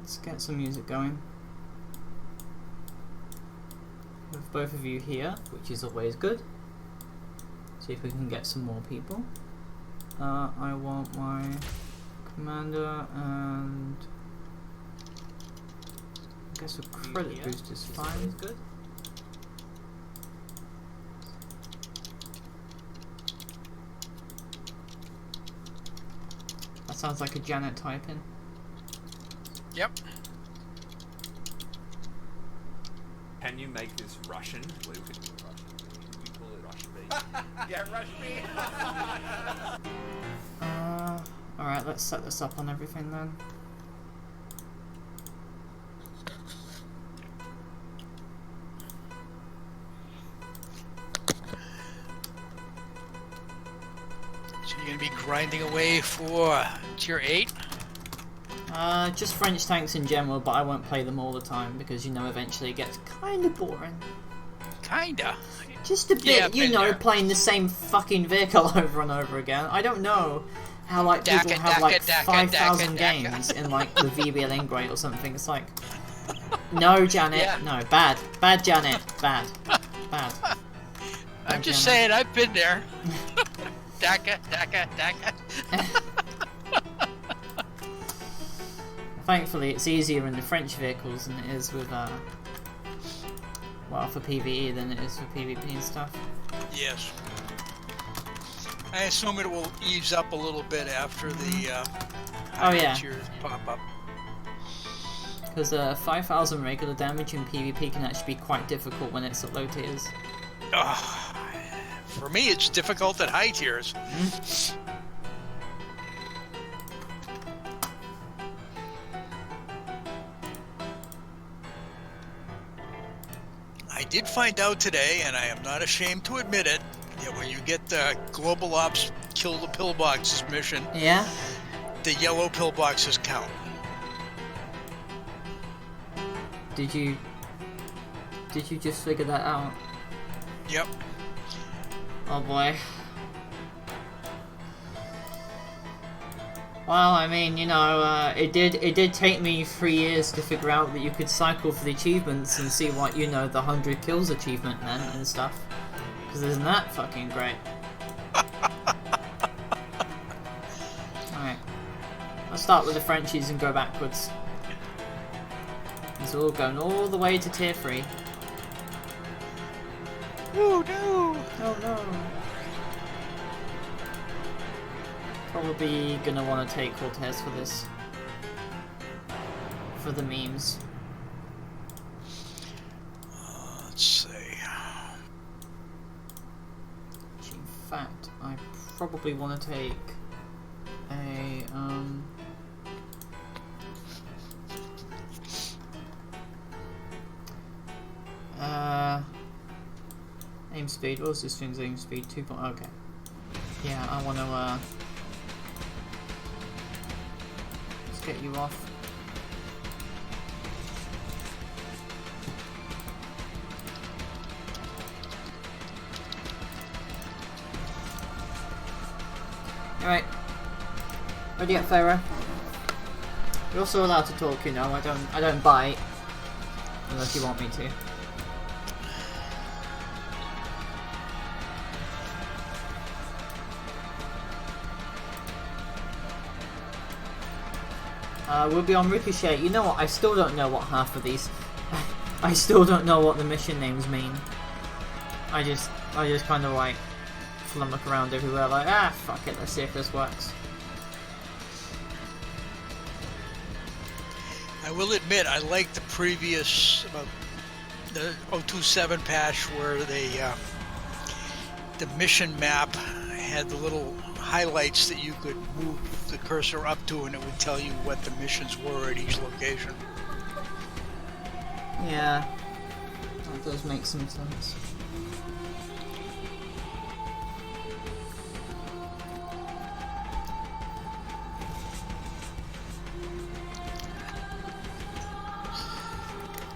Let's get some music going. With both of you here, which is always good. See if we can get some more people. I want my commander and I guess a credit boost is fine. Good. That sounds like a Janet typing. Yep. Can you make this Russian? Well, you can do Russian. You call it Russian B. Yeah, Russian B. Alright, let's set this up on everything then. So you're going to be grinding away for tier 8? Just French tanks in general, but I won't play them all the time because, you know, eventually it gets kind of boring. Kinda. Just a bit, Yeah, you know, there. playing the same fucking vehicle over and over again. I don't know how, like, people have, like, 5,000 games in, like, the VBL Ingrate or something. It's like, no, Janet, Yeah. no, bad. Bad, Janet, bad. Bad. I'm just Janet. saying, I've been there. Daka. Thankfully, it's easier in the French vehicles than it is with, well, for PvE than it is for PvP and stuff. Yes. I assume it will ease up a little bit after the tiers pop up. Because 5,000 regular damage in PvP can actually be quite difficult when it's at low tiers. For me, it's difficult at high tiers. I did find out today, and I am not ashamed to admit it, that when you get the Global Ops Kill the Pillboxes mission, Yeah? the yellow pillboxes count. Did you just figure that out? Yep. Oh boy. Well, I mean, you know, it did take me 3 years to figure out that you could cycle for the achievements and see what, you know, the 100 kills achievement meant and stuff. Because isn't that fucking great? Alright. I'll start with the Frenchies and go backwards. It's all going all the way to tier 3. Oh no! Oh no. Probably gonna want to take Cortez for this. For the memes. Let's see. In fact, I probably want to take a aim speed. What's this thing's aim speed? 2. Okay. Yeah, I want to let's get you off. Alright. Ready up, Pharaoh. You're also allowed to talk, you know. I don't bite unless you want me to. We'll be on Ricochet. You know what? I still don't know what half of these. I still don't know what the mission names mean. I just kind of like flummock around everywhere, like, fuck it. Let's see if this works. I will admit, I like the previous, the 027 patch where the mission map had the little highlights that you could move the cursor up to, and it would tell you what the missions were at each location. Yeah, that does make some sense.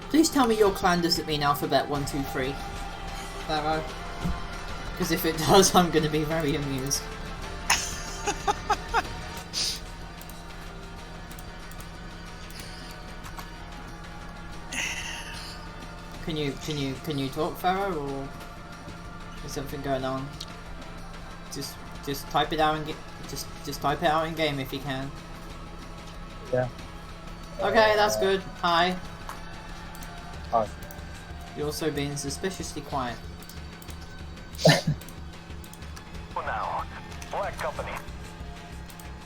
Please tell me your clan doesn't mean alphabet 1, 2, 3. Pharaoh. Because if it does, I'm going to be very amused. Can you talk, Pharaoh, or is something going on? Just type it out and just type it out in game if you can. Yeah. Okay, that's good. Hi. Hi. You're also being suspiciously quiet. Now, Black Company.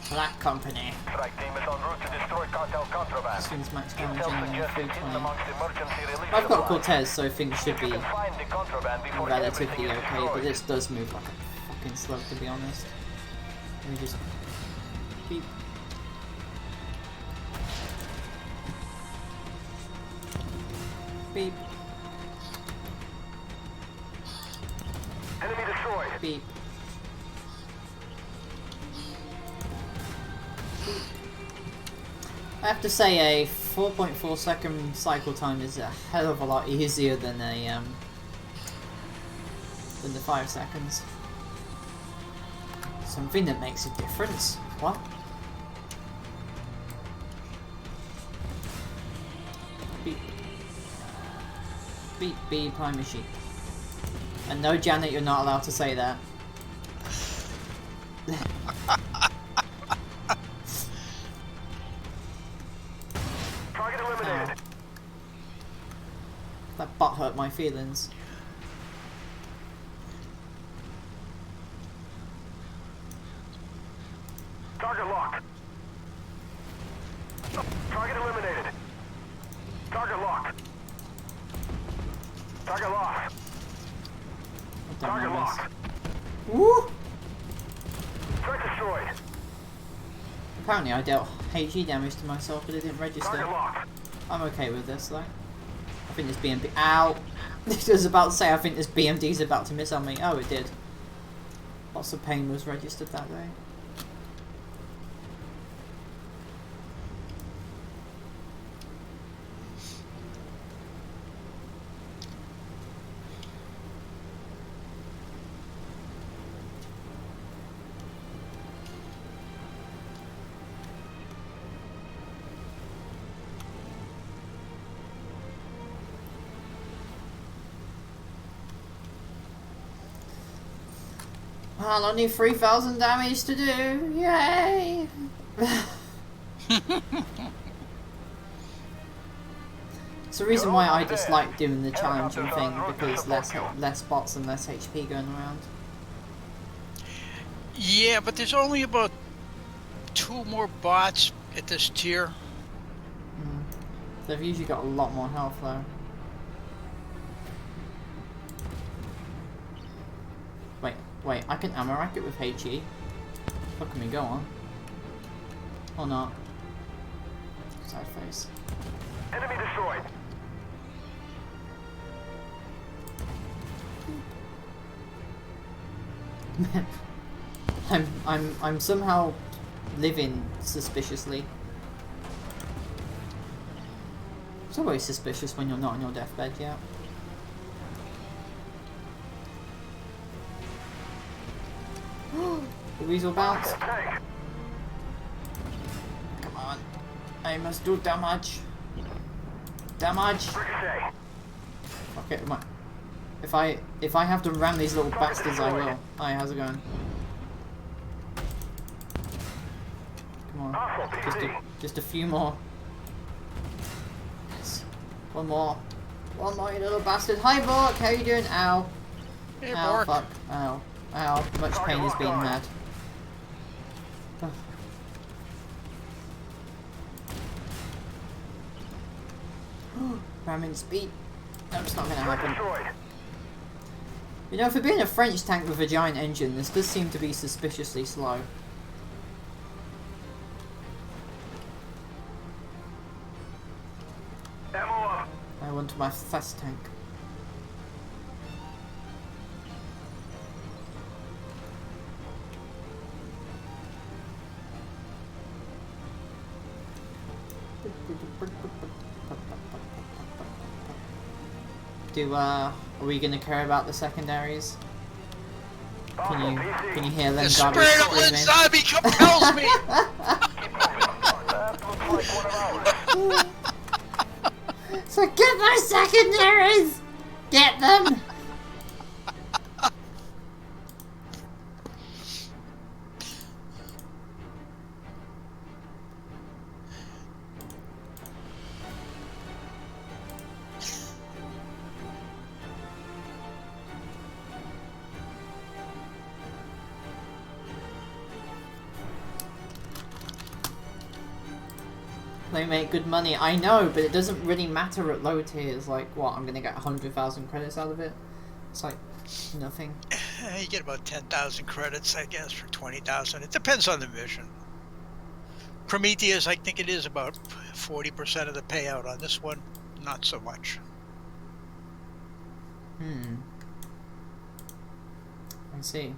Black Company. Strike team is en route to destroy cartel contraband. This one's max damage Intel anyway, suggests it's 320. hidden amongst emergency relief I've got a supplies. Cortez, so things should If be you can find the contraband before everything relatively is okay, destroyed. but this does move like a fucking slug, to be honest. Let me just... beep. Beep. Enemy destroyed. Beep. I have to say a 4.4 second cycle time is a hell of a lot easier than a than the 5 seconds. Something that makes a difference. What? Beep. Beep beep, I'm a sheep. And no, Janet, you're not allowed to say that. Target eliminated. That butt hurt my feelings. Target locked. Target eliminated. Target locked. Target locked. I've done Target my best. locked. Woo! Threat destroyed. Apparently I dealt HE damage to myself, but it didn't register. Target locked. I'm okay with this though. I think this BMD. Ow! I was about to say I think this BMD's about to miss on me. Oh, it did. Lots of pain was registered that day. Well, only 3,000 damage to do. Yay! It's the reason why I dislike doing the challenging thing, because less bots and less HP going around. Yeah, but there's only about 2 more bots at this tier. They've usually got a lot more health though. Wait, I can ammo rack it with HE. Fucking me, go on. Or not. Side face. Enemy destroyed. I'm somehow living suspiciously. It's always suspicious when you're not on your deathbed yet. The weasel bounce. Tank. Come on. I must do damage. Damage. Ricochet. Okay, come on. If I have to ram these little bastards, I will. Hi, how's it going? Come on. Just a few more. Yes. One more. One more, you little bastard. Hi, Bork. How you doing? Ow. Hey, Ow, Bork. fuck. Ow. Ow. Much pain is being had. Ramming speed. No, it's not gonna happen. Destroyed. You know, for being a French tank with a giant engine, this does seem to be suspiciously slow. Ammo up. I want my fast tank. Are we gonna care about the secondaries? Can you hear them The garbage spirit of Lynn screaming? Zombie compels me! That looks like one of ours. So get my secondaries! Get them! They make good money, I know, but it doesn't really matter at low tiers. Like, what, I'm gonna get 100,000 credits out of it? It's like, nothing. You get about 10,000 credits, I guess, for 20,000. It depends on the mission. Prometheus, I think it is about 40% of the payout. On this one, not so much. I see.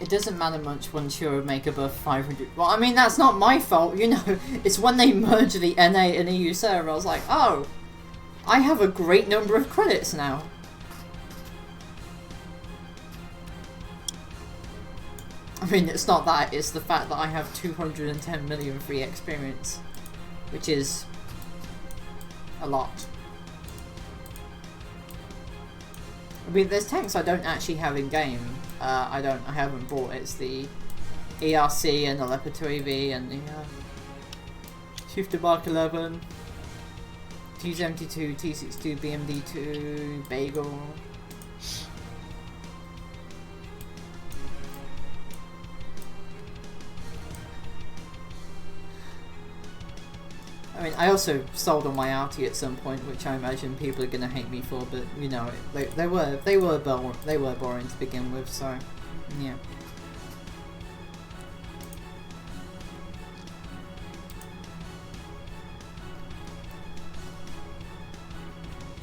It doesn't matter much once you make above 500. Well, I mean, that's not my fault, you know. It's when they merge the NA and EU server, I was like, oh, I have a great number of credits now. I mean, it's not that, it's the fact that I have 210 million free experience, which is a lot. I mean, there's tanks I don't actually have in game. I haven't bought. It's the ERC and the Leopard 2AV and the Shifter Mark 11, T72, T62, BMD2, Bagel. I mean, I also sold on my Arty at some point, which I imagine people are gonna hate me for, but you know, they were boring to begin with, so yeah.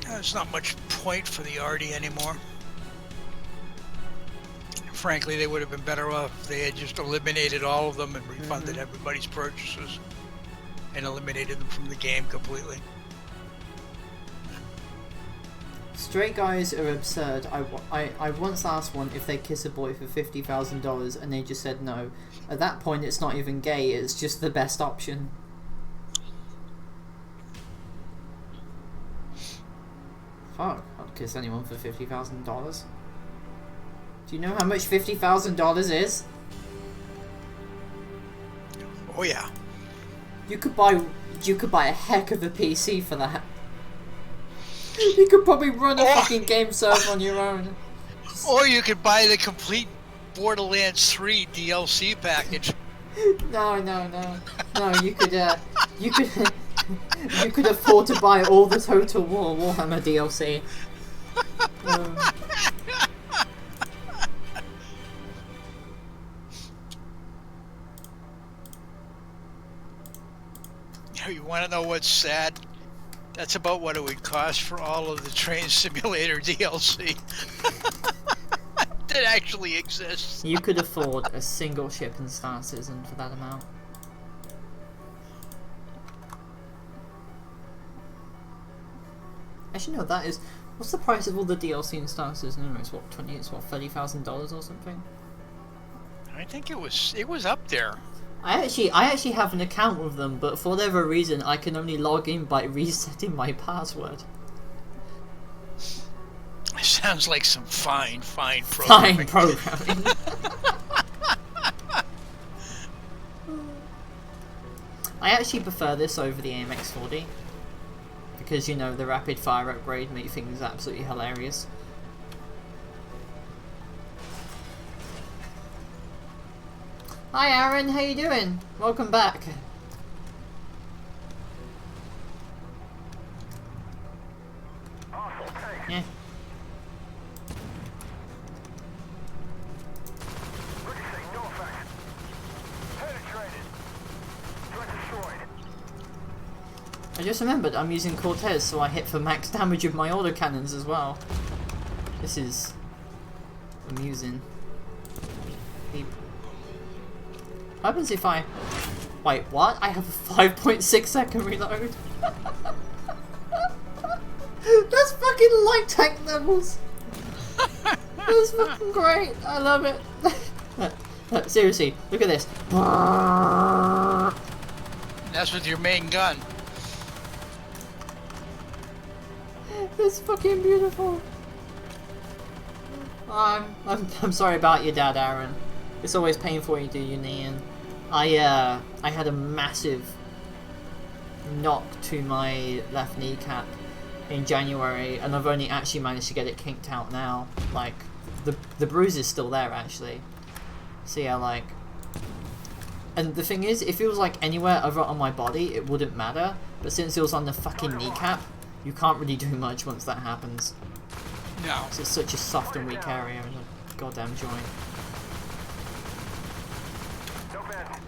There's not much point for the Arty anymore. Frankly, they would have been better off if they had just eliminated all of them and refunded everybody's purchases. And eliminated them from the game completely. Straight guys are absurd. I once asked one if they'd kiss a boy for $50,000 and they just said no. At that point it's not even gay, it's just the best option. Fuck, I'd kiss anyone for $50,000. Do you know how much $50,000 is? Oh yeah. You could buy a heck of a PC for that. You could probably run a fucking game server on your own. Or you could buy the complete Borderlands 3 DLC package. No, you could afford to buy all the Total War Warhammer DLC. You want to know what's sad? That's about what it would cost for all of the Train Simulator DLC that actually exists. You could afford a single ship and Star Citizen for that amount. Actually, no, that is... What's the price of all the DLC in Star Citizen? It's what, $30,000 or something? I think it was up there. I actually have an account with them, but for whatever reason, I can only log in by resetting my password. Sounds like some fine programming. Fine programming. I actually prefer this over the AMX-40 because, you know, the rapid fire upgrade makes things absolutely hilarious. Hi Aaron, how you doing? Welcome back. Awesome, thanks. Yeah. Ricochet, no effect. Penetrated. Threat destroyed. I just remembered I'm using Cortez, so I hit for max damage with my autocannons as well. This is amusing. Beep. What happens if I... Wait, what? I have a 5.6 second reload. That's fucking light tank levels. That's fucking great. I love it. Look, seriously, look at this. That's with your main gun. It's fucking beautiful. I'm sorry about your dad, Aaron. It's always painful when you do your knee in. I had a massive knock to my left kneecap in January, and I've only actually managed to get it kinked out now. Like, the bruise is still there actually. So yeah, like, and the thing is, if it was like anywhere other on my body, it wouldn't matter. But since it was on the fucking kneecap, you can't really do much once that happens. No. It's such a soft and weak area in a goddamn joint. No bend.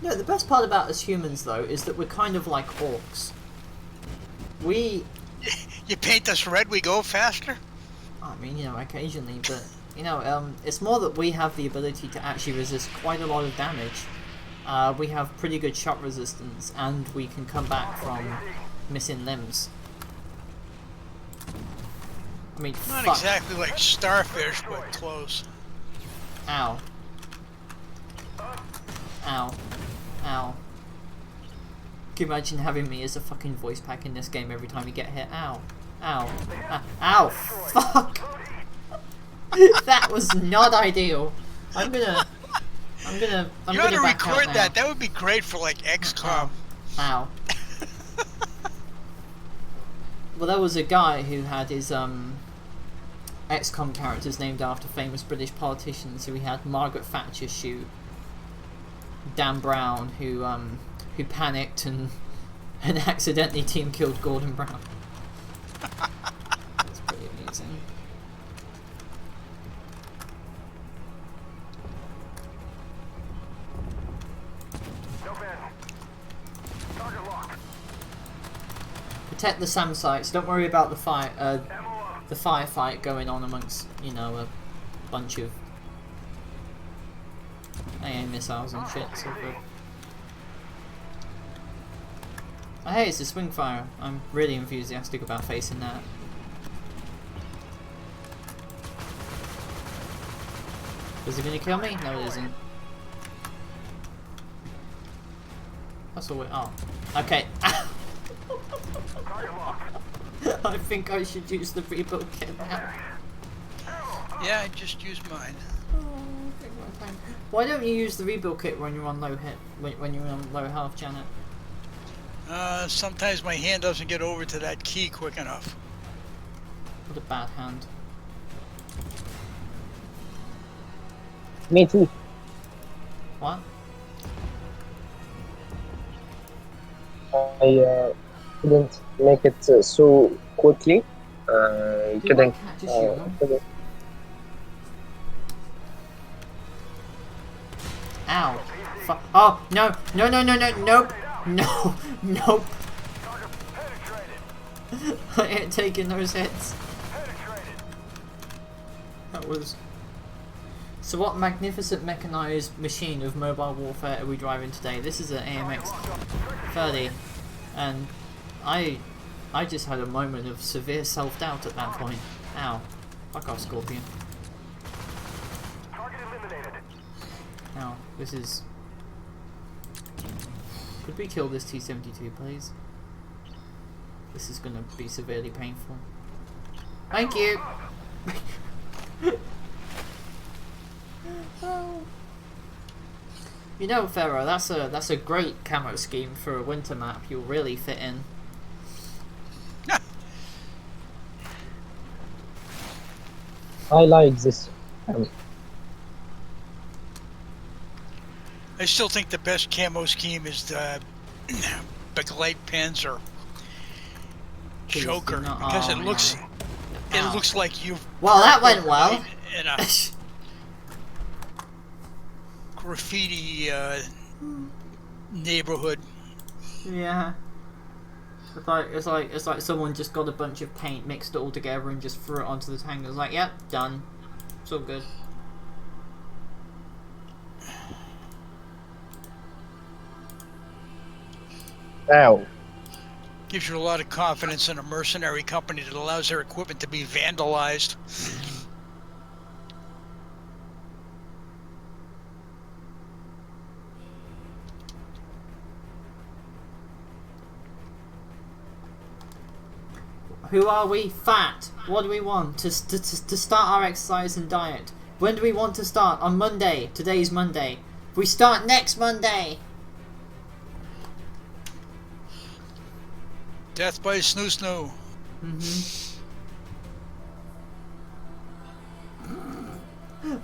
No, the best part about us humans, though, is that we're kind of like orcs. We... You paint us red, we go faster? I mean, you know, occasionally, but, you know, it's more that we have the ability to actually resist quite a lot of damage. We have pretty good shot resistance, and we can come back from missing limbs. I mean, Not fuck. exactly like starfish, but close. Ow. Ow. Ow. Can you imagine having me as a fucking voice pack in this game every time you get hit? Ow. Ow. Ow. Fuck! That was not ideal. I'm gonna You ought to back out record now. that. That would be great for like XCOM. Ow. Well, there was a guy who had his XCOM characters named after famous British politicians. So we had Margaret Thatcher shoot Dan Brown, who panicked and accidentally team killed Gordon Brown. That's pretty amusing. No bend. Target locked. Protect the SAM sites. Don't worry about the fight. Ammo up. The firefight going on amongst, you know, a bunch of AA missiles and shit. So good. Oh, hey, it's a swing fire. I'm really enthusiastic about facing that. Is it gonna kill me? No, it isn't. That's all we. Oh, okay. Target locked. I think I should use the rebuild kit now. Yeah, I just used mine. Why don't you use the rebuild kit when you're on low hit? When you're on low health, Janet? Sometimes my hand doesn't get over to that key quick enough. What a bad hand. Me too. What? I couldn't make it so quickly. Do Couldn't. I catch a shield? couldn't- Ow. Fuck. Oh, no. No, no, no, no, nope. No, nope. Target penetrated. I ain't taking those hits. Penetrated. That was... So what magnificent mechanized machine of mobile warfare are we driving today? This is an AMX 30. And I just had a moment of severe self-doubt at that point. Ow. Fuck off, Scorpion. Target eliminated. Ow. This is... Could we kill this T-72, please? This is gonna be severely painful. Thank you! You know, Pharaoh, that's a great camo scheme for a winter map. You'll really fit in. I like this. I still think the best camo scheme is the Baglite Panzer choker because it looks like you've well, that went well in a graffiti neighborhood. Yeah. It's like someone just got a bunch of paint, mixed it all together, and just threw it onto the tank. It's like, yep, done. It's all good. Ow. Gives you a lot of confidence in a mercenary company that allows their equipment to be vandalized. Who are we? Fat. What do we want? To start our exercise and diet. When do we want to start? On Monday. Today's Monday. We start next Monday. Death by snoo.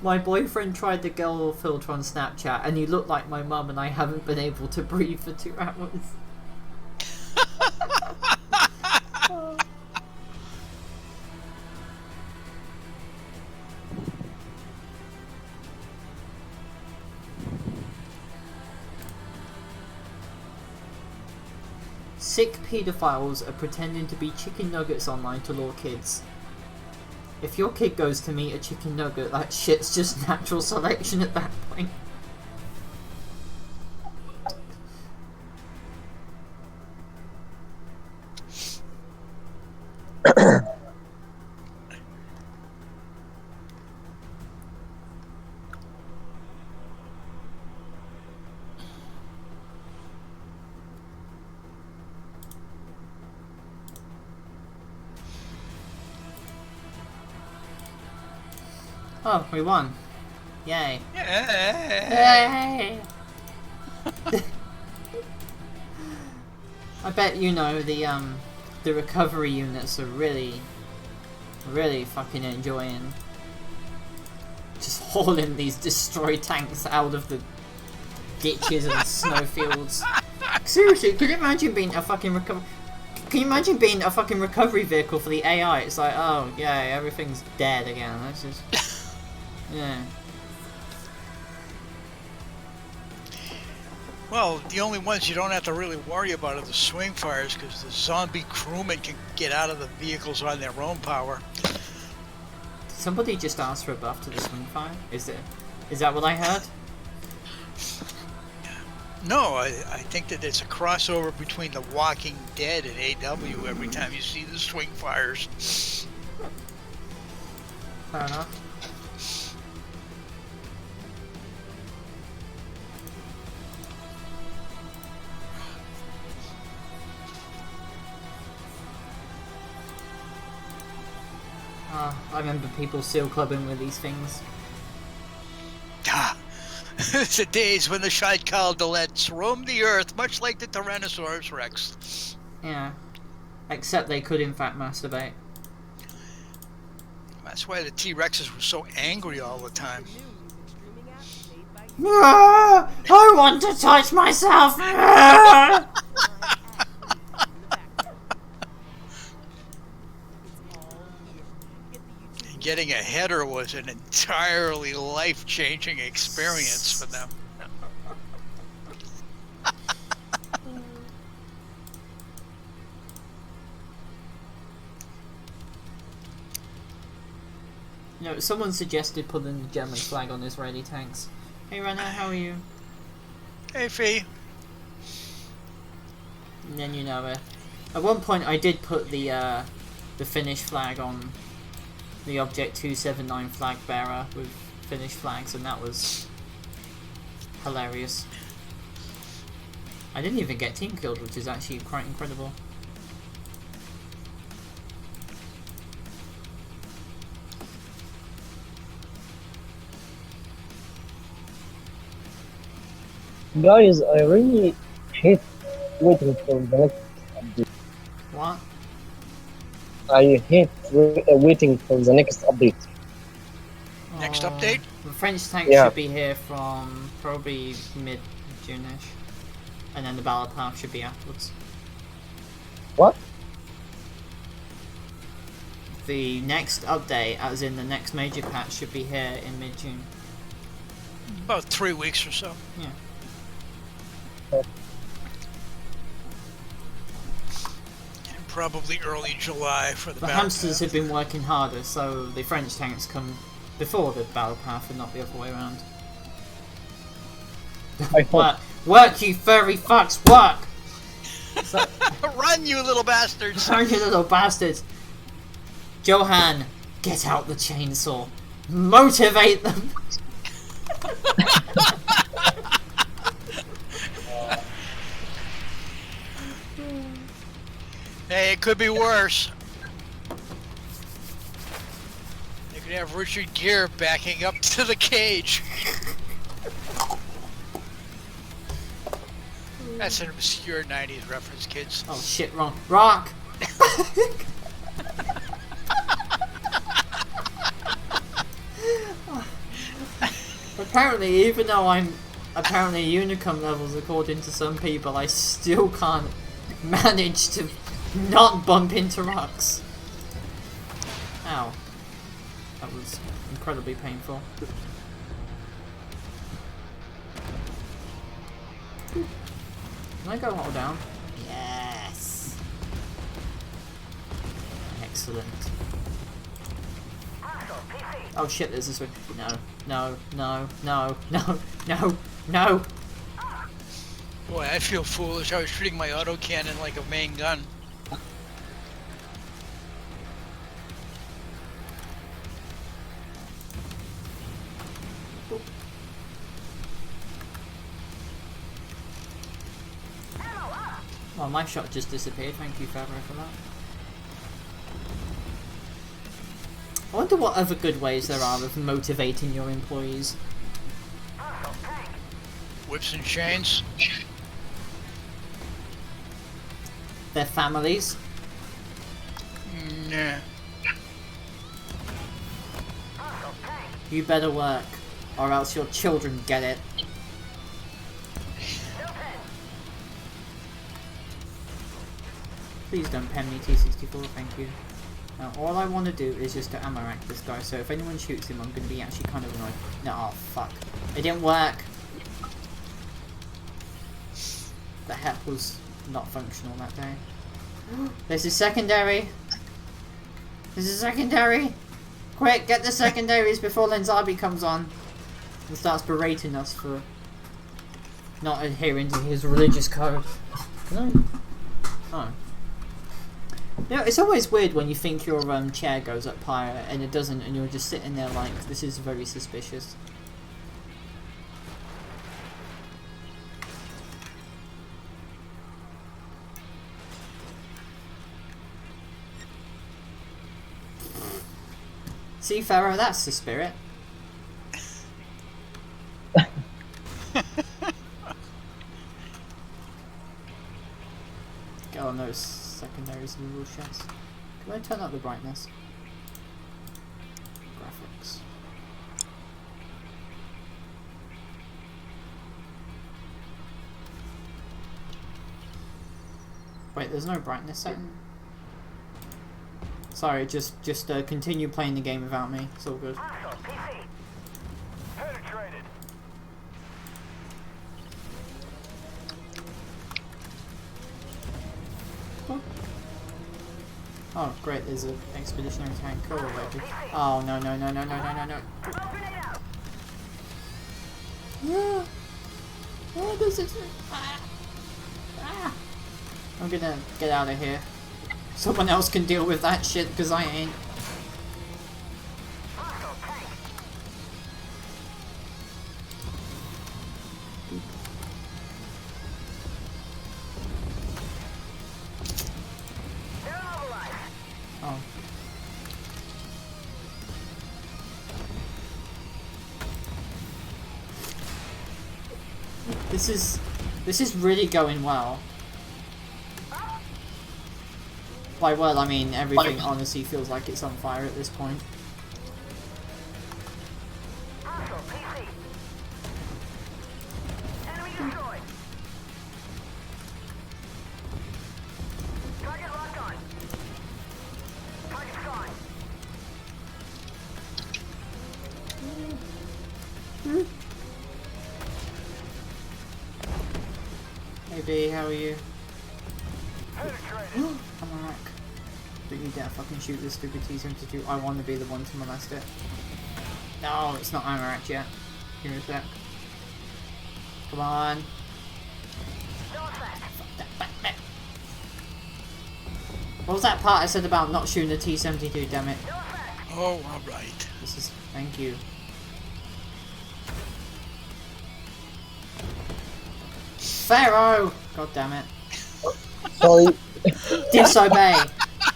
My boyfriend tried the girl filter on Snapchat and he looked like my mum, and I haven't been able to breathe for 2 hours. Sick paedophiles are pretending to be chicken nuggets online to lure kids. If your kid goes to meet a chicken nugget, that shit's just natural selection at that point. Oh, we won. Yay. Yay! I bet you know the recovery units are really fucking enjoying just hauling these destroyed tanks out of the ditches and snowfields. Seriously, can you imagine being a fucking recovery vehicle for the AI? It's like, oh yeah, everything's dead again. That's just yeah. Well, the only ones you don't have to really worry about are the swing fires, because the zombie crewmen can get out of the vehicles on their own power. Did somebody just ask for a buff to the swing fire? Is that what I heard? No, I think that it's a crossover between The Walking Dead and AW every time you see the swing fires. Fair enough. I remember people seal clubbing with these things. It's the days when the Scheidkaldelets roamed the earth, much like the Tyrannosaurus Rex. Yeah. Except they could in fact masturbate. That's why the T-Rexes were so angry all the time. I want to touch myself! Getting a header was an entirely life-changing experience for them. You know, someone suggested putting the German flag on Israeli tanks. Hey Rana, how are you? Hey Fee. And then you know it. At one point I did put the Finnish flag on the Object 279 flag bearer with Finnish flags, and that was hilarious. I didn't even get team killed, which is actually quite incredible. Guys, I really hate waiting for the next update. What? I hate waiting for the next update. Next Oh, update? the French tank Yeah. should be here from probably mid-June-ish. And then the battle path should be afterwards. What? The next update, as in the next major patch, should be here in mid-June. About 3 weeks or so. Yeah. And probably early July for the The battle hamsters path. have been working harder, so the French tanks come before the battle path and not the other way around. I hope. Work, you furry fucks, work! So, Run, you little bastards! sorry, you little bastards. Johan, get out the chainsaw. Motivate them! Hey, it could be worse. You could have Richard Gere backing up to the cage. That's an obscure 90s reference, kids. Oh shit, wrong. Rock! Apparently, even though I'm apparently unicum levels according to some people, I still can't manage to not bump into rocks. Ow. That was incredibly painful. Can I go hold down? Yes! Excellent. Oh shit, there's this way. No, no, no, no, no, no, no! Boy, I feel foolish. I was treating my autocannon like a main gun. Well, my shot just disappeared. Thank you, Fabro, for that. I wonder what other good ways there are of motivating your employees. Whips and chains. Their families. Nah. You better work, or else your children get it. Please don't pen me T64, thank you. Now, all I want to do is just to ammo rack this guy, so if anyone shoots him, I'm going to be actually kind of annoyed. No, oh fuck. It didn't work! The heck was not functional that day. This is secondary! This is secondary! Quick, get the secondaries before Lenzabi comes on and starts berating us for not adhering to his religious code. No. Oh. You know, it's always weird when you think your chair goes up higher and it doesn't, and you're just sitting there like, this is very suspicious. See, Pharaoh, that's the spirit. Get on those secondaries and rule checks. Can I turn up the brightness? Graphics. Wait, there's no brightness setting? Sorry, just continue playing the game without me. It's all good. Penetrated. Oh, great, there's an expeditionary tank. Cool, already. Oh, no, no, no, no, no, no, no, no. Yeah. Oh, this is... Ah. Ah. I'm gonna get out of here. Someone else can deal with that shit, because I ain't. Oh. This is really going well. By well, I mean everything honestly feels like it's on fire at this point. Hostile PC. Enemy destroyed. Target locked on. Target's gone. Hey B, how are you? Penetrated. I'm a wreck. Don't you dare fucking shoot this stupid T-72. I want to be the one to molest it. No, it's not Amarak yet. Give me a sec. Come on. No effect. What was that part I said about not shooting the T-72, damn it? No effect. Oh, all right. This is... thank you. Pharaoh! God damn it. Sorry. Disobey!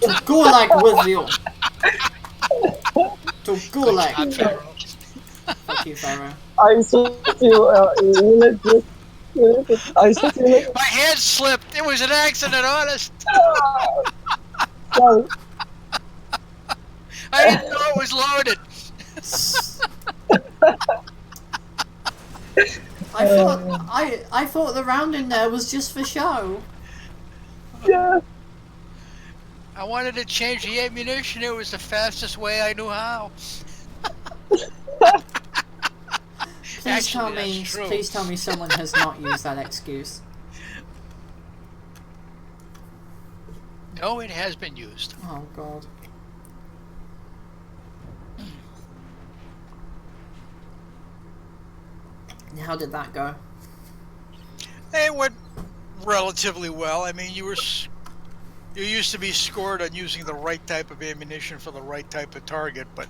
To Gulag with you! To Good Gulag! job, Pharaoh. Fuck you, Pharaoh. I saw you. I saw you. My hand slipped. It was an accident, honest. Sorry. I didn't know it was loaded. I thought the round in there was just for show. Yeah. I wanted to change the ammunition. It was the fastest way I knew how. Actually, that's true. Please tell me someone has not used that excuse. No, it has been used. Oh god. How did that go? It went relatively well. I mean, you used to be scored on using the right type of ammunition for the right type of target, but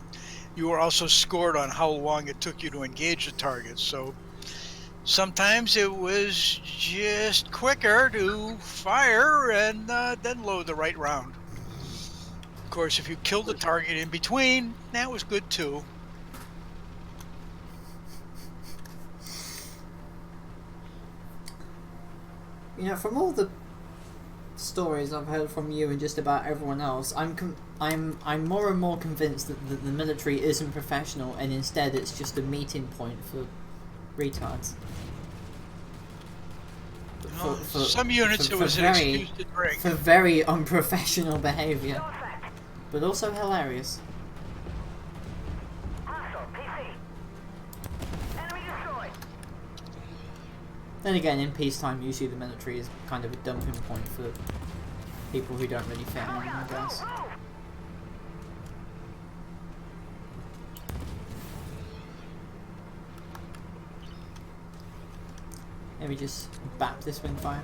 you were also scored on how long it took you to engage the target. So sometimes it was just quicker to fire and then load the right round. Of course, if you killed the target in between, that was good too. You know, from all the stories I've heard from you and just about everyone else, I'm more and more convinced that the military isn't professional, and instead it's just a meeting point for retards. Some units it was an excuse to drink. For very unprofessional behaviour, but also hilarious. Hostile PC. Enemy destroyed. Then again, in peacetime, usually the military is kind of a dumping point for people who don't really fit in, I guess. Maybe just bap this windfire.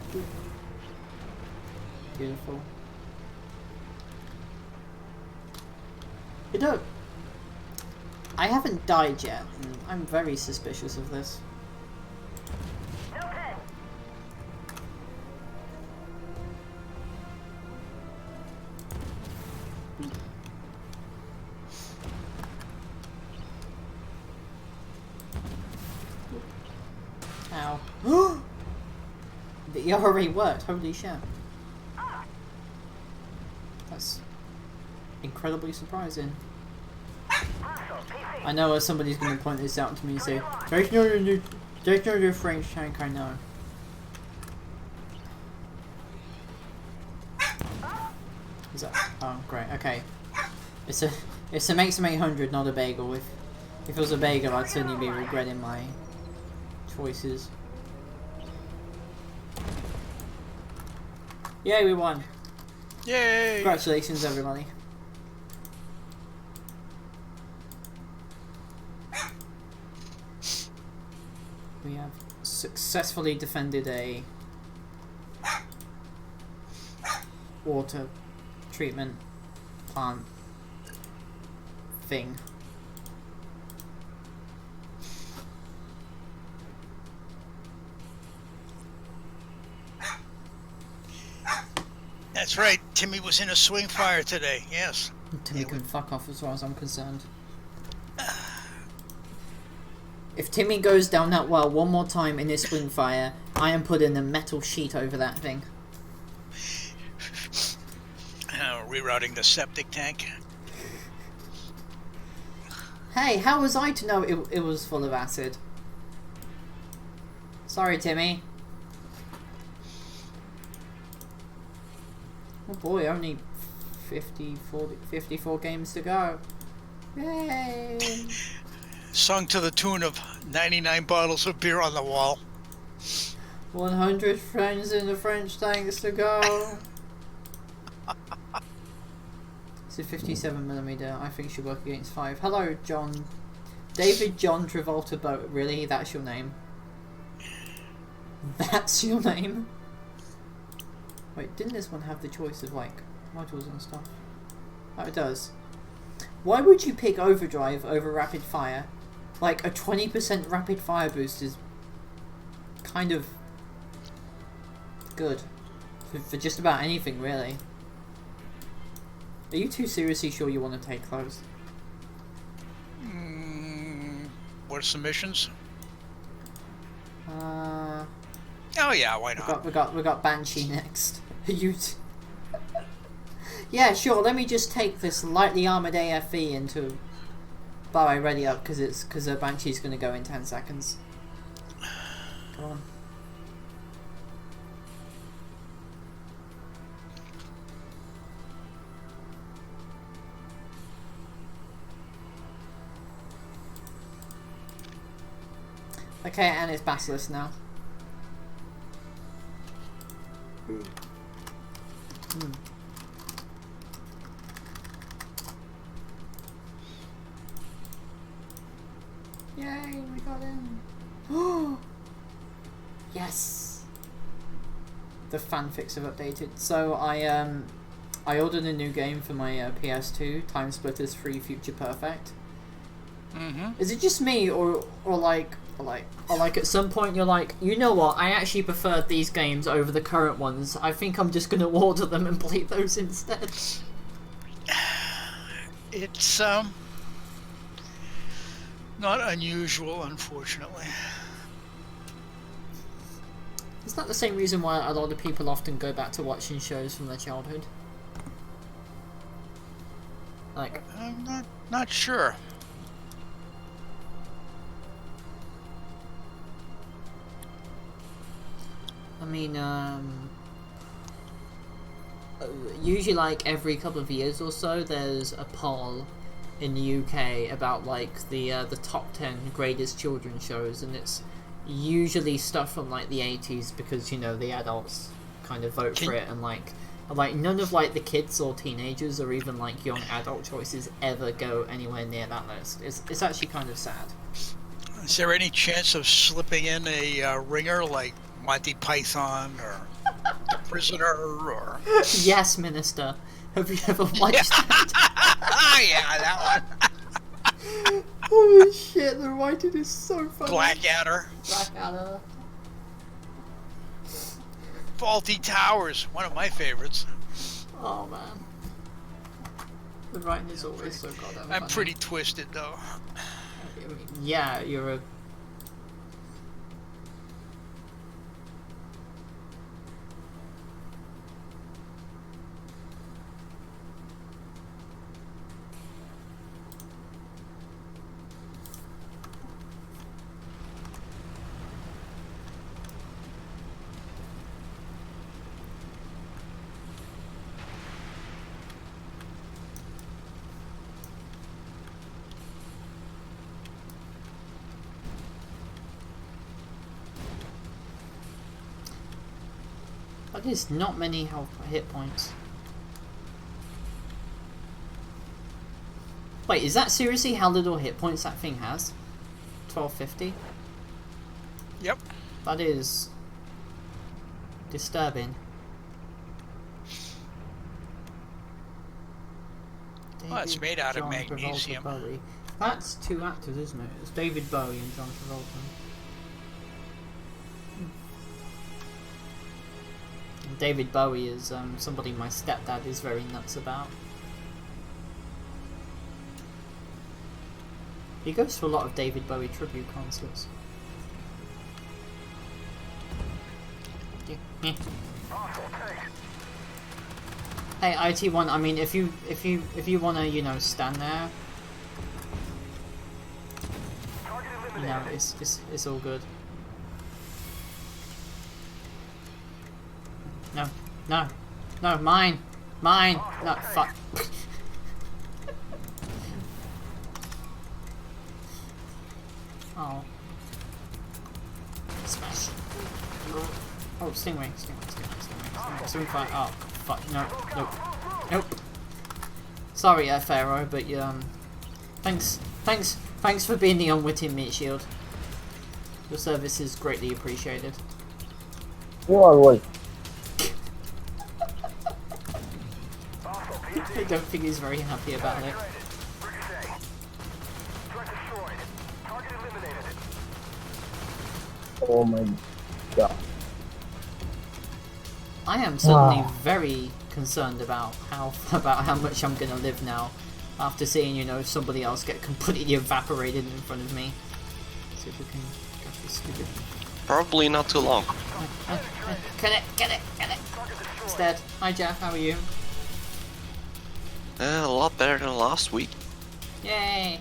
Beautiful. You know, I haven't died yet, and I'm very suspicious of this. No pen. Ow. It already worked, holy shit. That's incredibly surprising. Hostile PC. I know somebody's going to point this out to me and say, there's no new French tank, I know. Is that? Oh, great, okay. It's a Maxim 800, not a bagel. If it was a bagel, I'd certainly be regretting my choices. Yay, we won! Yay! Congratulations, everybody. We have successfully defended a water treatment plant thing. That's right. Timmy was in a swing fire today. Yes. Timmy can fuck off as far as I'm concerned. If Timmy goes down that well one more time in this swing fire, I am putting a metal sheet over that thing. Rerouting the septic tank. Hey, how was I to know it was full of acid? Sorry, Timmy. Oh boy, only 54 games to go. Yay! Sung to the tune of 99 bottles of beer on the wall. 100 friends in the French tanks to go. It's a 57mm. I think should work against 5. Hello, John. David John Travolta Boat. Really? That's your name? That's your name? Wait, didn't this one have the choice of, like, modules and stuff? Oh, it does. Why would you pick Overdrive over Rapid Fire? Like, a 20% Rapid Fire boost is kind of good. For just about anything, really. Are you too seriously sure you want to take those? What are some missions? Uh... Oh yeah, why not? We got Banshee next. You. Yeah, sure. Let me just take this lightly armored AFE into. Bar I ready up because the Banshee's gonna go in 10 seconds. Come on. Okay, and it's Basilisk now. Hmm. Yay, we got in. Oh! Yes! The fanfics have updated. So I ordered a new game for my PS2, Time Splitters 3 Future Perfect. Is it just me, or like at some point you're like, you know what, I actually preferred these games over the current ones. I think I'm just gonna order them and play those instead. It's not unusual, unfortunately. Is that the same reason why a lot of people often go back to watching shows from their childhood? Like, I'm not sure. I mean, usually like every couple of years or so there's a poll in the UK about like the top 10 greatest children's shows, and it's usually stuff from like the 80s because, you know, the adults kind of vote for it, and like none of like the kids or teenagers or even like young adult choices ever go anywhere near that list. It's actually kind of sad. Is there any chance of slipping in a ringer like Monty Python or The Prisoner or... Yes, Minister. Have you ever watched that? Yeah, that one. Holy shit, the writing is so funny. Blackadder. Blackadder. Faulty Towers, one of my favorites. Oh man. The writing is always so goddamn I'm funny. pretty twisted though. I mean, yeah, you're a... That is not many health hit points. Wait, is that seriously how little hit points that thing has? 1250? Yep. That is disturbing. Well, it's made out of John magnesium. Travolta Bowie. That's two actors, isn't it? It's David Bowie and John Travolta. David Bowie is somebody my stepdad is very nuts about. He goes to a lot of David Bowie tribute concerts. Yeah. Hey, IT1. I mean, if you wanna, you know, stand there, you know, it's all good. No, mine, no, fuck. Oh, smash. Oh, stingray. Fire. Oh, fuck, nope. Sorry, Pharaoh, but thanks for being the unwitting meat shield. Your service is greatly appreciated. You always. I don't think he's very happy about it. Oh my god. I am suddenly very concerned about how much I'm gonna live now, after seeing, you know, somebody else get completely evaporated in front of me. See if we can get this stupid. Probably not too long. Get it! It's dead. Hi Jeff, how are you? A lot better than last week. Yay!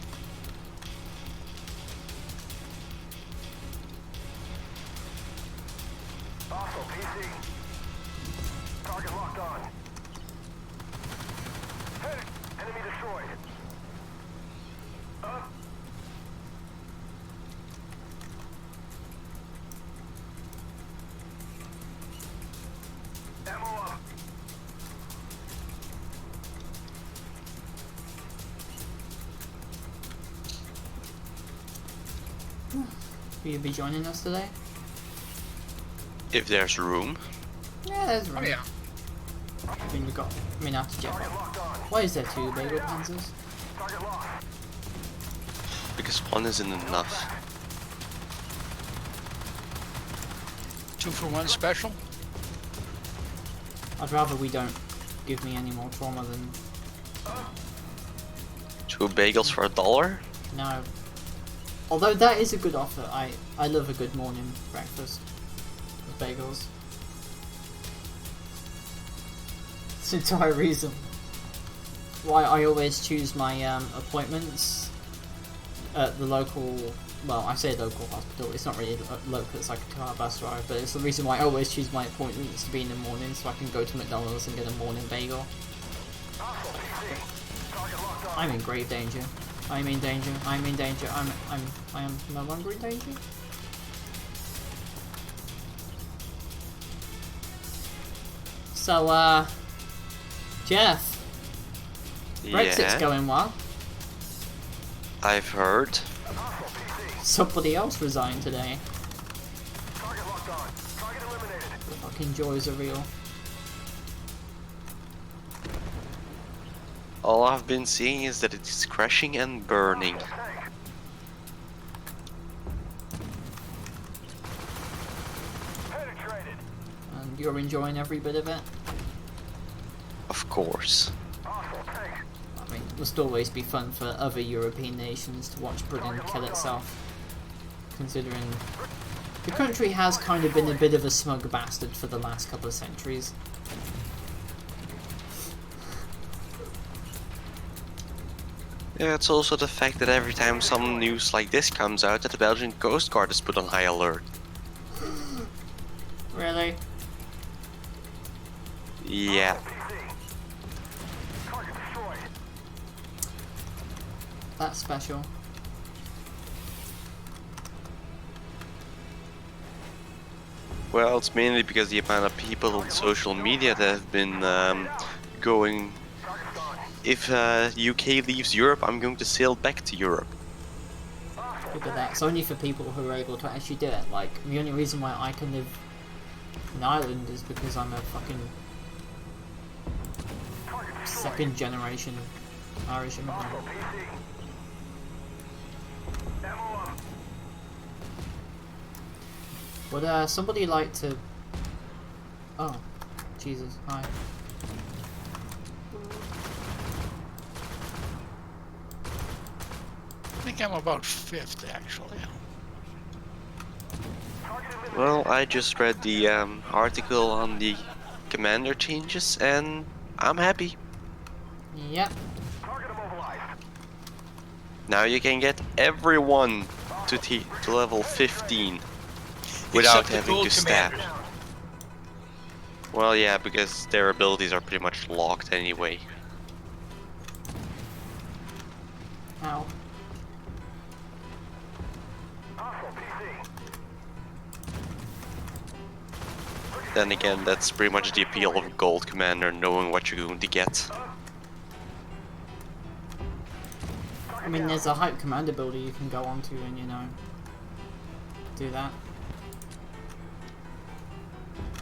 Will you be joining us today? If there's room. Yeah, there's room. Oh yeah. I mean, after Jeff. Why is there two bagel panzers? Because one isn't enough. 2-for-1 special. I'd rather we don't give me any more trauma than... 2 bagels for $1? No. Although that is a good offer. I love a good morning breakfast with bagels. It's the entire reason why I always choose my appointments at the local, well, I say local hospital, it's not really local, it's like a 2-hour bus ride, but it's the reason why I always choose my appointments to be in the morning, so I can go to McDonald's and get a morning bagel. I'm in grave danger. I'm in danger. I am no longer in danger. So, Jeff, Brexit's going well. I've heard. Somebody else resigned today. The fucking joys are real. All I've been seeing is that it's crashing and burning. And you're enjoying every bit of it? Of course. I mean, it must always be fun for other European nations to watch Britain kill itself. Considering the country has kind of been a bit of a smug bastard for the last couple of centuries. Yeah, it's also the fact that every time some news like this comes out, that the Belgian Coast Guard is put on high alert. Really? Yeah. That's special. Well, it's mainly because the amount of people on social media that have been going, if UK leaves Europe, I'm going to sail back to Europe. Look at that. It's only for people who are able to actually do it. Like, the only reason why I can live in Ireland is because I'm a fucking second generation Irish immigrant. Would somebody like to... Oh, Jesus, hi. think I'm about 5th, actually. Well, I just read the article on the commander changes, and I'm happy. Yep. Now you can get everyone to level 15 without Except the having gold to stab. commanders. Well, yeah, because their abilities are pretty much locked anyway. Ow. Then again, that's pretty much the appeal of a gold commander, knowing what you're going to get. I mean, there's a hype commander builder you can go onto and, you know, do that.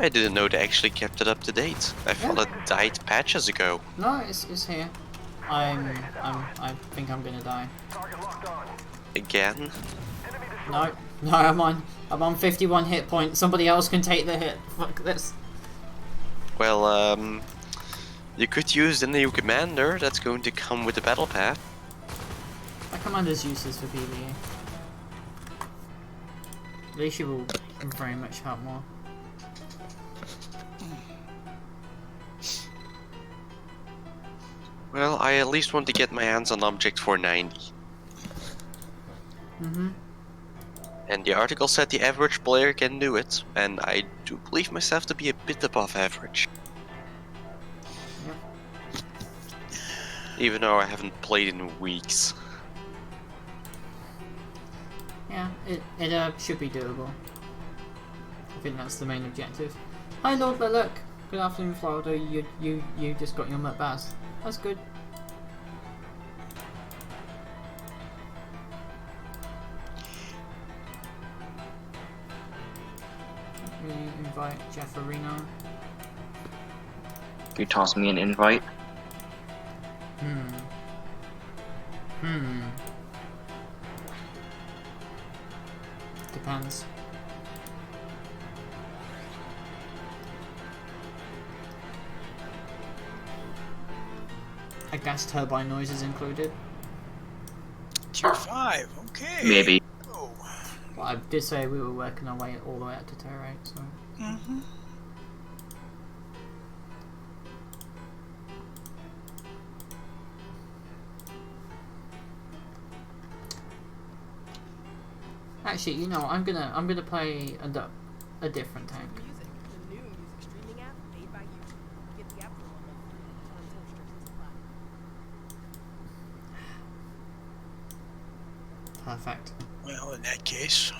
I didn't know they actually kept it up to date. I thought it died patches ago. No, it's here. I think I'm gonna die. Again? No, I'm on 51 hit points. Somebody else can take the hit. Fuck this. Well, you could use the new commander that's going to come with the battle pass. My commander's useless for PvE. At least you will very much help more. Well, I at least want to get my hands on object 490. And the article said the average player can do it, and I do believe myself to be a bit above average. Yep. Even though I haven't played in weeks. Yeah, it should be doable. I think that's the main objective. Hi Lord Look. Good afternoon, Florida. You just got your Mutt Bass. That's good. Let me invite Jeff Arena. You toss me an invite. Depends. A gas turbine noise is included. Tier 5, okay. Maybe. Oh. Well, I did say we were working our way all the way up to tier 8, so... Actually, you know, I'm gonna play a different tank. Music, the new music streaming app made by you. Get the app for 1 month free until restrictions apply. Perfect. Well, in that case.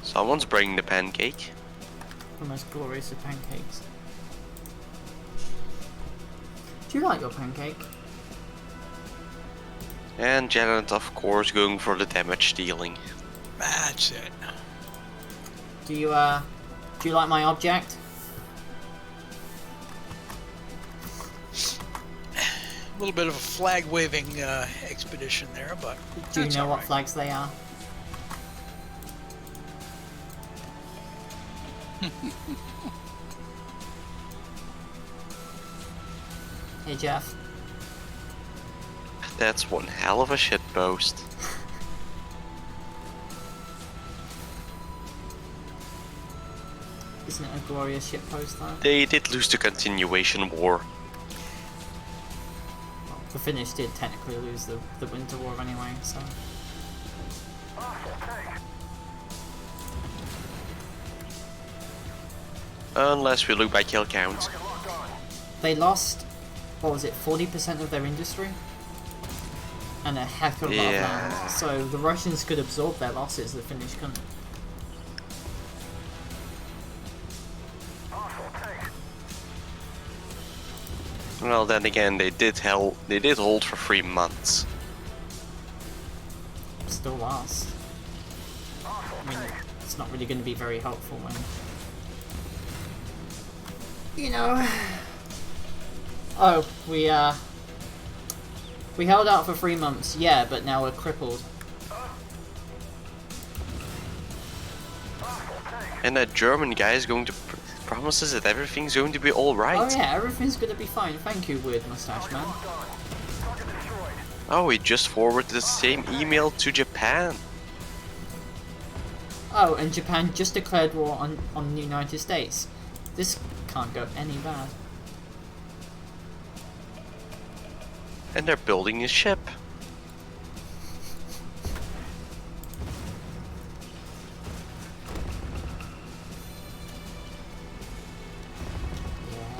Someone's bringing the pancake. The most glorious of pancakes. Do you like your pancake? And Janet, of course, going for the damage dealing. That's it. Do you like my object? A little bit of a flag waving expedition there, but Do you that's know what alright. flags they are? Hey Jeff. That's one hell of a shit post. Isn't it a glorious shitpost though? They did lose the continuation war. Well, the Finnish did technically lose the Winter War anyway, so... Unless we look by kill count. They lost what was it, 40% of their industry? And a heck of a lot of Yeah. land. So the Russians could absorb their losses, the Finnish couldn't. Well, then again, they did hold for 3 months. Still lost. I mean, it's not really going to be very helpful when, you know. Oh, we held out for 3 months, yeah, but now we're crippled. And that German guy is going to promise us that everything's going to be alright. Oh yeah, everything's going to be fine. Thank you, Weird Mustache Man. Oh, he just forwarded the same email to Japan. Oh, and Japan just declared war on the United States. This can't go any bad. And they're building a ship.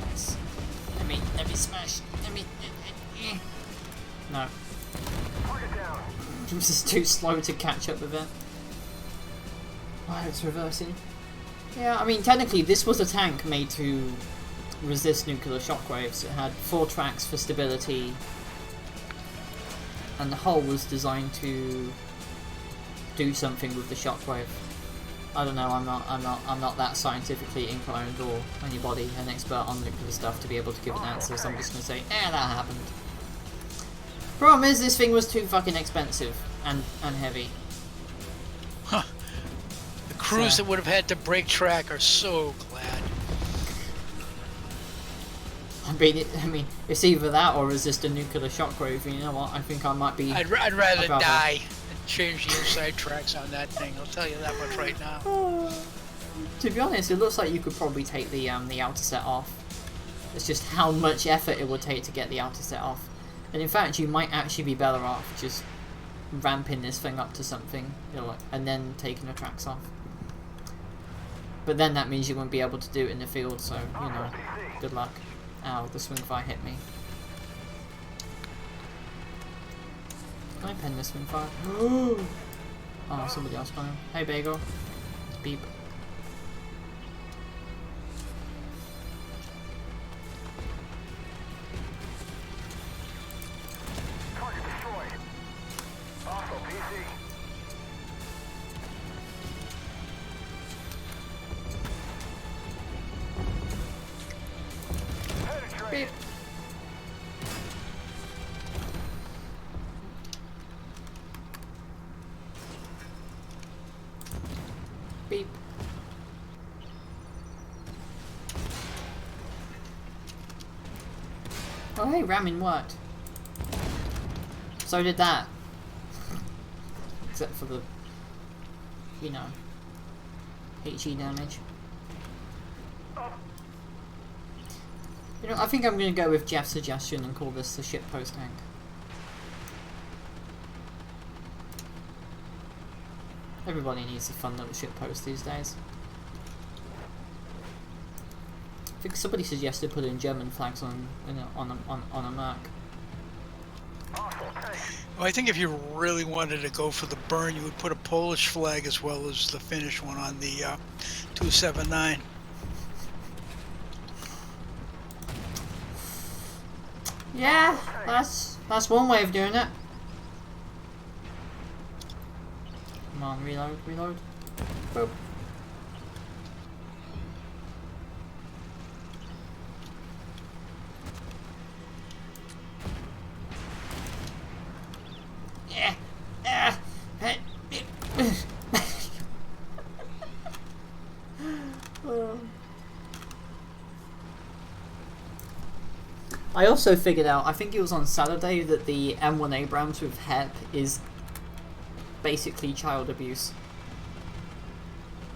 Yes. Let me smash. No. This is too slow to catch up with it. Oh, it's reversing. Yeah, I mean, technically, this was a tank made to resist nuclear shockwaves. It had 4 tracks for stability, and the hull was designed to do something with the shockwave. I don't know. I'm not that scientifically inclined or anybody an expert on nuclear stuff to be able to give an answer. So I'm just gonna say, that happened. Problem is, this thing was too fucking expensive and heavy. Huh. The crews that would have had to break track are so glad. I mean, it's either that or resist a nuclear shockwave. You know what? I think I might be. I'd rather die than change the inside tracks on that thing. I'll tell you that much right now. To be honest, it looks like you could probably take the outer set off. It's just how much effort it would take to get the outer set off. And in fact, you might actually be better off just ramping this thing up to something, you know, and then taking the tracks off. But then that means you won't be able to do it in the field, so, you know, good luck. Ow, the swing fire hit me. Can I pen this swing fire? Oh, somebody else got him. Hey, Bagel. Beep. Beep. Beep. Oh hey, ramming worked. So did that. Except for the, you know, HE damage. You know, I think I'm going to go with Jeff's suggestion and call this the shitpost tank. Everybody needs a fun little shitpost these days. I think somebody suggested putting German flags on a Merc. Well, I think if you really wanted to go for the burn, you would put a Polish flag as well as the Finnish one on the 279. Yeah, that's one way of doing it. Come on, reload. Boop. Yeah. I also figured out, I think it was on Saturday, that the M1 Abrams with HEP is basically child abuse.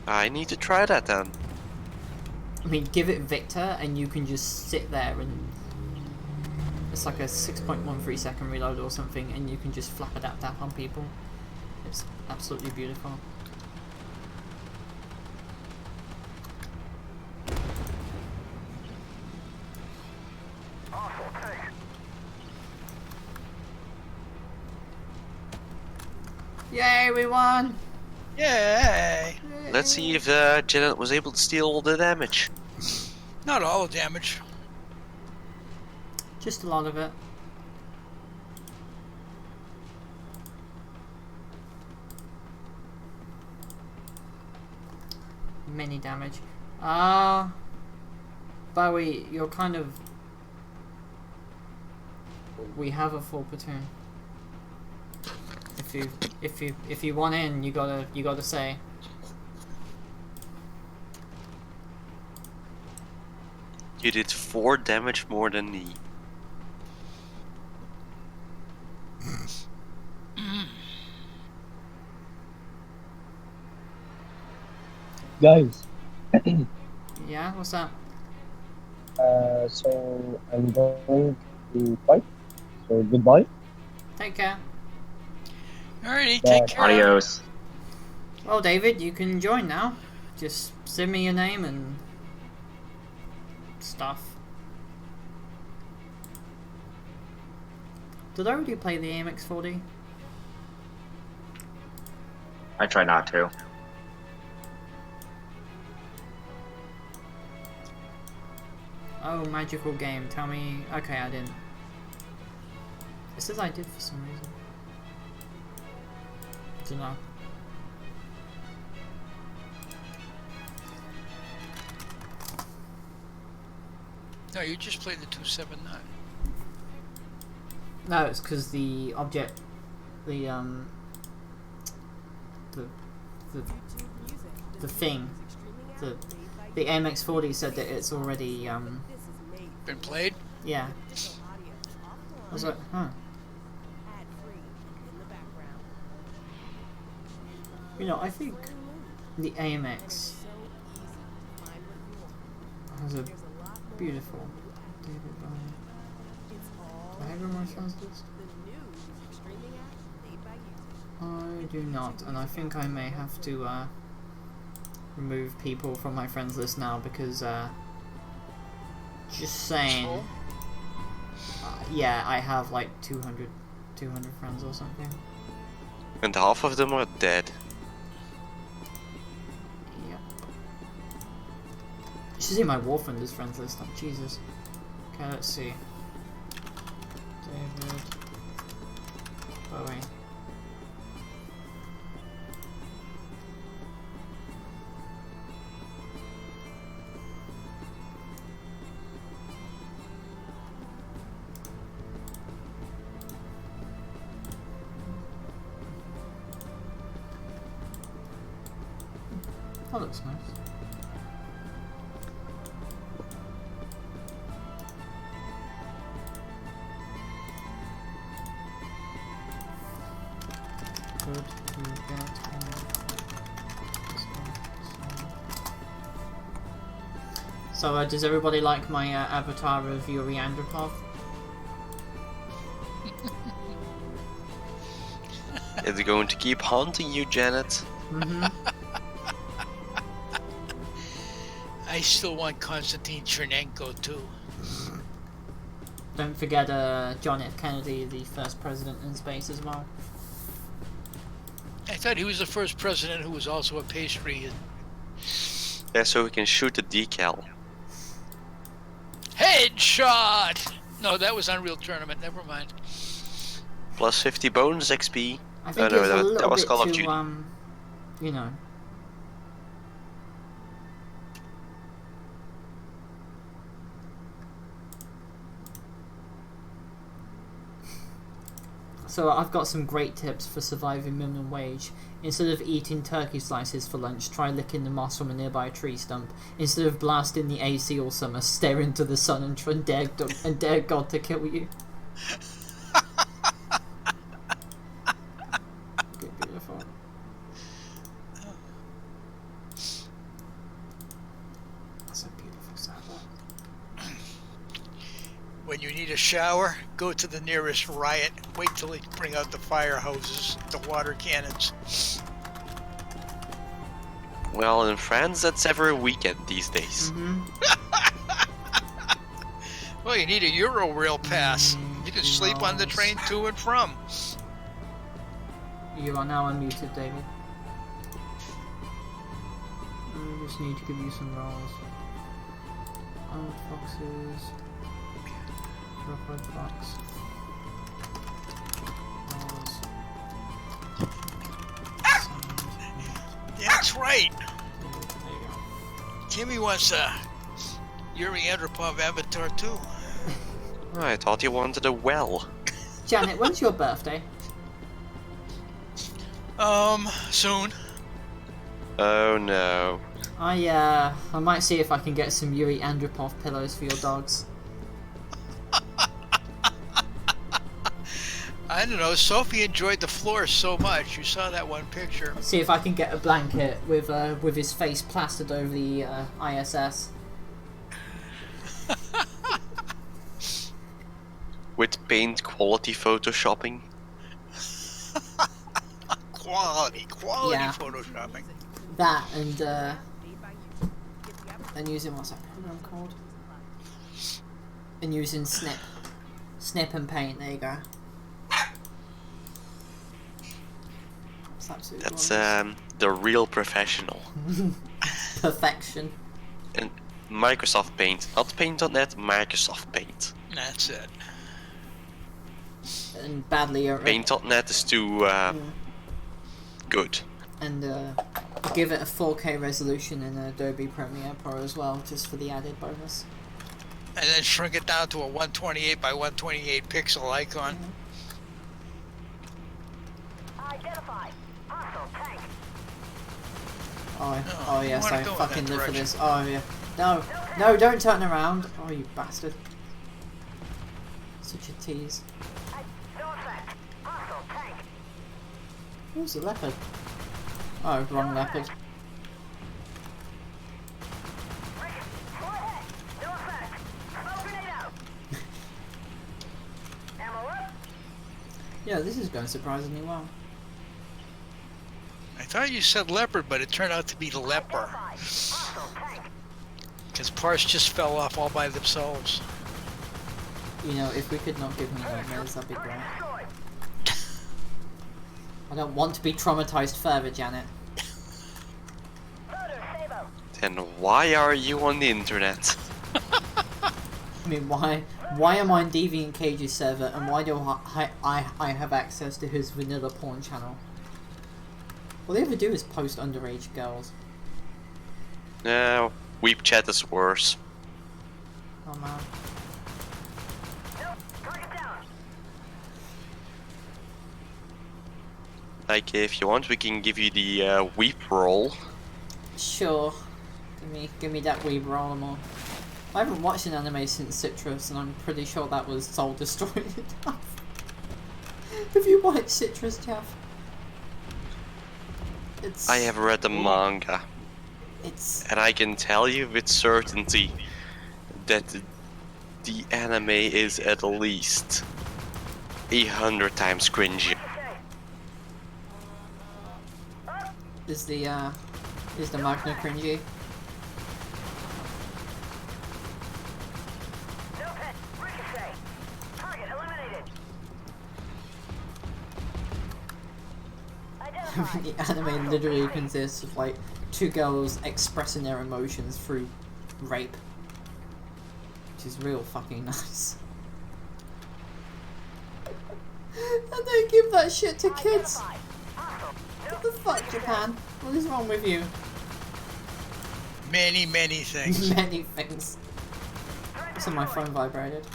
I need to try that then. I mean, give it Victor and you can just sit there and it's like a 6.13 second reload or something and you can just flap it up on people. It's absolutely beautiful. Yay, we won! Yay! Let's see if Janet was able to steal all the damage. Not all the damage. Just a lot of it. Mini damage. Bowie, you're kind of... We have a full platoon. If you want in, you gotta say. You did 4 damage more than me. Guys, Yeah, what's that? so I'm going to fight. So goodbye. Take care. Alrighty, Bye. take care. Adios. Well, David, you can join now. Just send me your name and stuff. Did I already play the AMX40? I try not to. Oh, magical game. Tell me. Okay, I didn't. It says I did for some reason. Don't know. No, you just played the 279. No, it's because the object, the YouTube music. the thing, the AMX40 said that it's already This is made Been played? yeah. digital audio off I the was line, like, huh. ad free in the background. You know, I think the AMX So easy to find what you want. has a There's a lot more beautiful. David Bowie. It's all Do I have it on my friends list? the new music streaming app made by YouTube. I do not, and I think I may have to remove people from my friends list now because just saying. So? Yeah, I have like 200 friends or something. And half of them are dead. Yep. You should see my Warfinders friends list. Oh, Jesus. Okay, let's see. David Bowie. That looks nice. Good to get on So, does everybody like my avatar of Yuri Andropov? It's going to keep haunting you, Janet. Mm-hmm. I still want Konstantin Chernenko too. Don't forget John F. Kennedy, the first president in space as well. I thought he was the first president who was also a pastry. Yeah, so we can shoot the decal. Headshot! No, that was Unreal Tournament. Never mind. Plus 50 bonus XP. I think no, it's a little that was bit Call of too, Duty. you know. So I've got some great tips for surviving minimum wage. Instead of eating turkey slices for lunch, try licking the moss from a nearby tree stump. Instead of blasting the AC all summer, stare into the sun and try and dare God to kill you. Beautiful. That's a beautiful sound. When you need a shower, go to the nearest riot. Wait till they bring out the fire hoses, the water cannons. Well, in France, that's every weekend these days. Mm-hmm. Well, you need a Euro rail pass. You can sleep on the train to and from. You are now unmuted, David. I just need to give you some rolls. Old foxes. Red fox. Rolls. That's right. There you go. Timmy wants a Yuri Andropov avatar too. I thought you wanted a well. Janet, when's your birthday? Soon. Oh no. I might see if I can get some Yuri Andropov pillows for your dogs. I don't know. Sophie enjoyed the floor so much. You saw that one picture. See if I can get a blanket with his face plastered over the ISS. With paint quality photoshopping. Quality Yeah. photoshopping. That and Made by you. Get the app using what's that program called? And using snip and paint. There you go. That's absolutely That's gorgeous. the real professional. Perfection. And Microsoft Paint, not Paint.net, Microsoft Paint. That's it. And badly Paint.net is too good. and give it a 4K resolution in Adobe Premiere Pro as well, just for the added bonus. And then shrink it down to a 128 by 128 pixel icon. Identify. Hostile tank. Oh you yes, wanna I go in fucking that live for direction. this. Oh yeah. No, don't turn around. Oh, you bastard. Such a tease. No effect. Hostile tank. Who's a leopard? Oh, wrong leopard. Go ahead. No effect. Smoke grenade out. Ammo up. Yeah, this is going surprisingly well. I thought you said leopard, but it turned out to be leper. Identify. Hostile tank. Because parts just fell off all by themselves. You know, if we could not give me nightmares, that'd be great. Destroyed. I don't want to be traumatized further, Janet. Loader, Sabo. Then why are you on the internet? I mean, why am I on Deviant Cage's server, and why do I have access to his vanilla porn channel? All they ever do is post underage girls. No, Weep Chat is worse. Oh man. Nope. Target down. Like, if you want, we can give you the Weep roll. Sure. Give me that wee roll more. I haven't watched an anime since Citrus, and I'm pretty sure that was soul destroyed enough. Have you watched Citrus, Jeff? It's. I have read the manga, It's. and I can tell you with certainty that the anime is at least 100 times cringy. Is the Magna cringy? No pet. Ricochet. Target eliminated. Identify. The anime literally consists of like two girls expressing their emotions through rape, which is real fucking nice. And they give that shit to kids. Identify. Hostile. What the fuck, Japan? What is wrong with you? Many, many things. Many things. So my phone vibrated.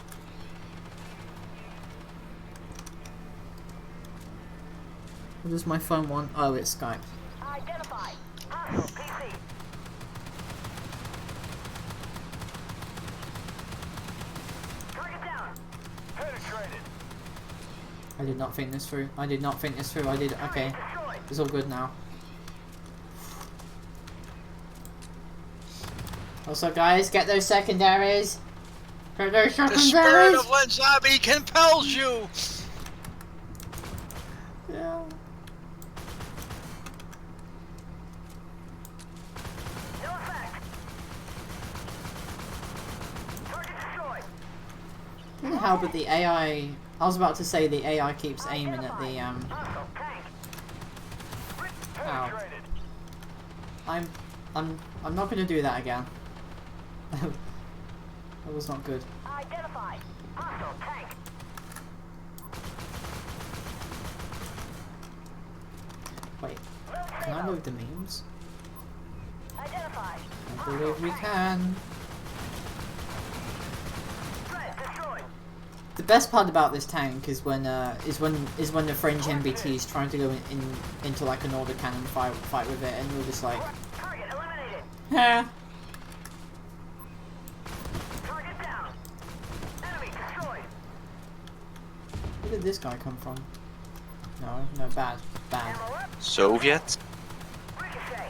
What does my phone want? Oh, it's Skype. Identify. Hostile PC. Target down. Penetrated. I did not think this through. I did not think this through. I did. Okay. Destroyed. It's all good now. Also, guys, get those secondaries. Get those The spirit secondaries. of Lenzabi compels you. Yeah. No effect. Target destroyed. I don't know how, but the AI. I was about to say the AI keeps aiming at the Hostile tank. Ow. I'm not gonna do that again. That was not good. Identify. Hostile tank. Wait, can I load the memes? Identify. I believe we can. Threat destroyed. The best part about this tank is when the French MBT is trying to go into like an order cannon fight with it, and you're just like, Target eliminated. yeah. Target down. Enemy destroyed. Where did this guy come from? No, bad. Ammo up. Soviet? Ricochet.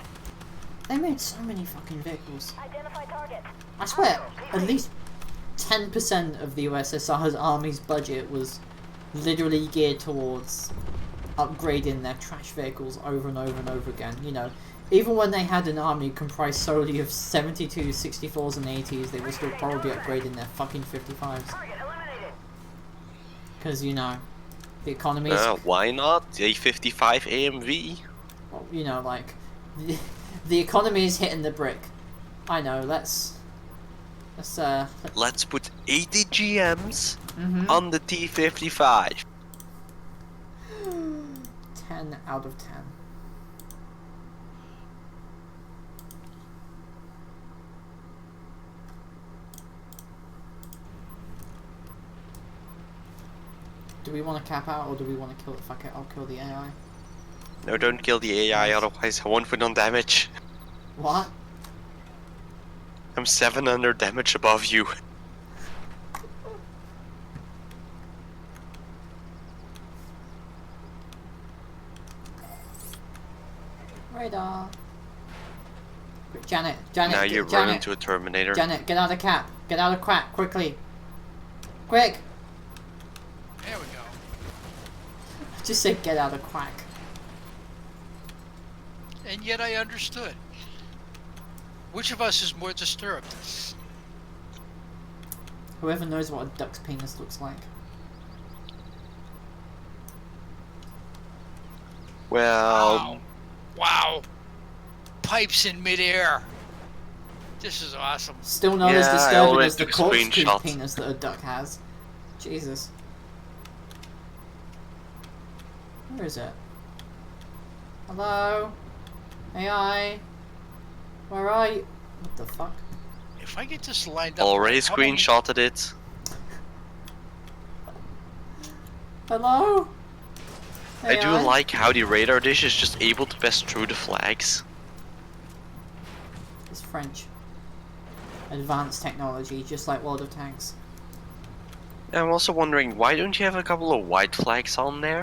They made so many fucking vehicles. Identify target. I swear, at least 10% of the USSR's army's budget was literally geared towards upgrading their trash vehicles over and over and over again. You know, even when they had an army comprised solely of 72, 64s and 80s, they were still probably upgrading their fucking 55s. Target eliminated. Because, you know, the economy is... Why not? A 55 AMV? well, you know, like, the economy is hitting the brick. I know, let's Let's put 80 GMs mhm. on the T-55. 10 out of 10. Do we want to cap out or do we want to kill it? Fuck it, I'll kill the AI. No, don't kill the AI, otherwise I won't win on damage. What? I'm 700 damage above you. Radar. Janet, Janet, Now you run Janet, into a Terminator. Janet, get out of cap. Get out of crack, quickly. Quick! There we go. Just say get out of crack. And yet I understood. Which of us is more disturbed? Whoever knows what a duck's penis looks like. Well, Wow. Wow. Pipes in midair. This is awesome. Still not as Yeah, I disturbing already as the took a corkscrew screenshot. penis that a duck has. Jesus. Where is it? Hello? AI? Where are you? What the fuck? If I get this lined up... already how many- screenshotted it. Hello? I do AI? like how the radar dish is just able to pass through the flags. It's French. Advanced technology, just like World of Tanks. I'm also wondering, why don't you have a couple of white flags on there?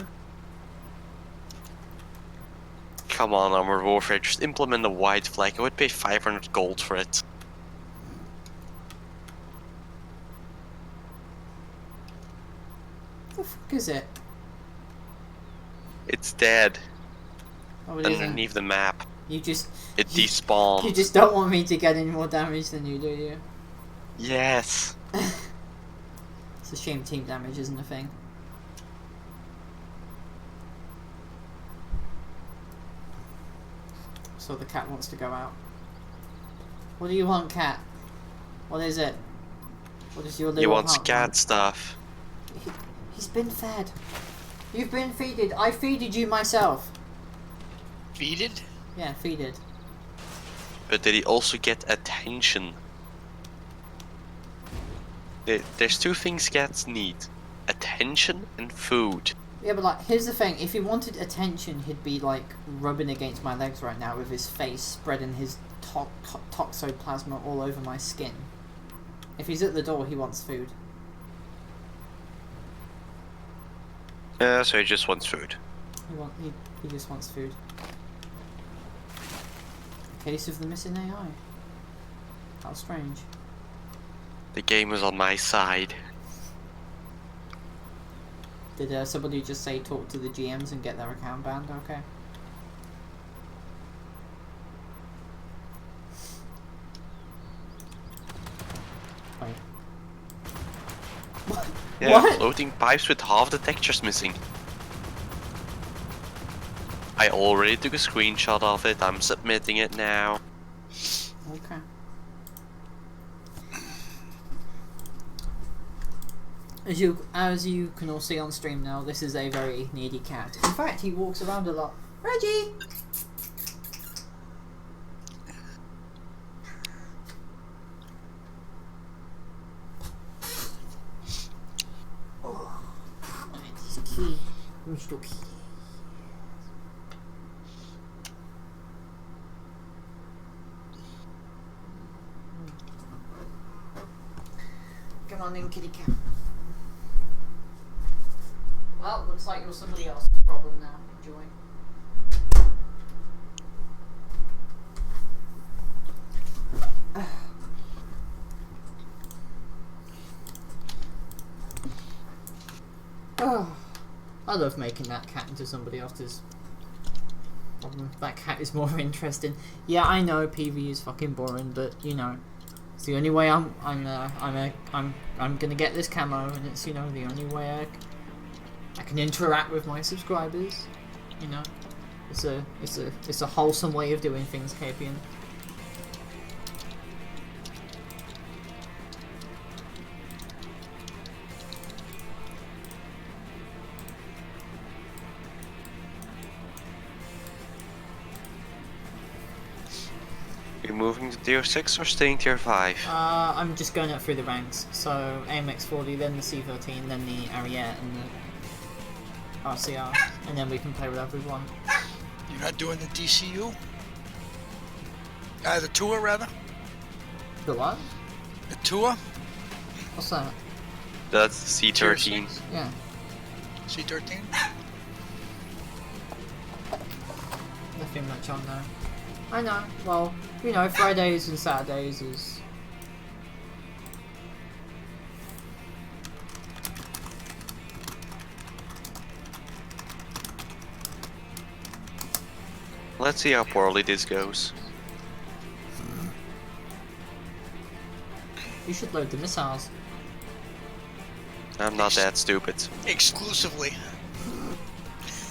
Come on, Armored Warfare, just implement a white flag. I would pay 500 gold for it. What the fuck is it? It's dead Oh, it isn't. underneath the map. You just... It you despawned. just don't want me to get any more damage than you, do you? Yes. It's a shame team damage isn't a thing. So the cat wants to go out. What do you want, cat? What is it? What is your little He wants heart cat want? stuff. He's been fed. You've been feeded. I feeded you myself. Feeded? Yeah, feeded. But did he also get attention? There's two things cats need. Attention and food. Yeah, but like, here's the thing. If he wanted attention, he'd be like rubbing against my legs right now with his face, spreading his toxoplasma all over my skin. If he's at the door, he wants food. So he just wants food. He just wants food. Case of the missing AI. How strange. The game was on my side. Did somebody just say talk to the GMs and get their account banned? Okay. Wait. What? Yeah, What? floating pipes with half the textures missing. I already took a screenshot of it. I'm submitting it now. Okay. As you can all see on stream now, this is a very needy cat. In fact, he walks around a lot. Reggie! Oh, this key. Mr. Key. Come on in, kitty cat. Well, looks like you're somebody else's problem now. Enjoy. Oh, I love making that cat into somebody else's problem. That cat is more interesting. Yeah, I know PvE is fucking boring, but you know, it's the only way I'm gonna get this camo, and it's, you know, the only way I can interact with my subscribers. You know, it's a wholesome way of doing things, Capian. You moving to tier 6 or staying tier 5? I'm just going up through the ranks. So AMX40, then the C13, then the Ariete, and the RCR, and then we can play whatever we want. You're not doing the DCU? The tour, rather? The what? The tour? What's that? That's the C13. Yeah. C13? Nothing much on there. I know. Well, you know, Fridays and Saturdays is... Let's see how poorly this goes. You should load the missiles. I'm not that stupid. Exclusively.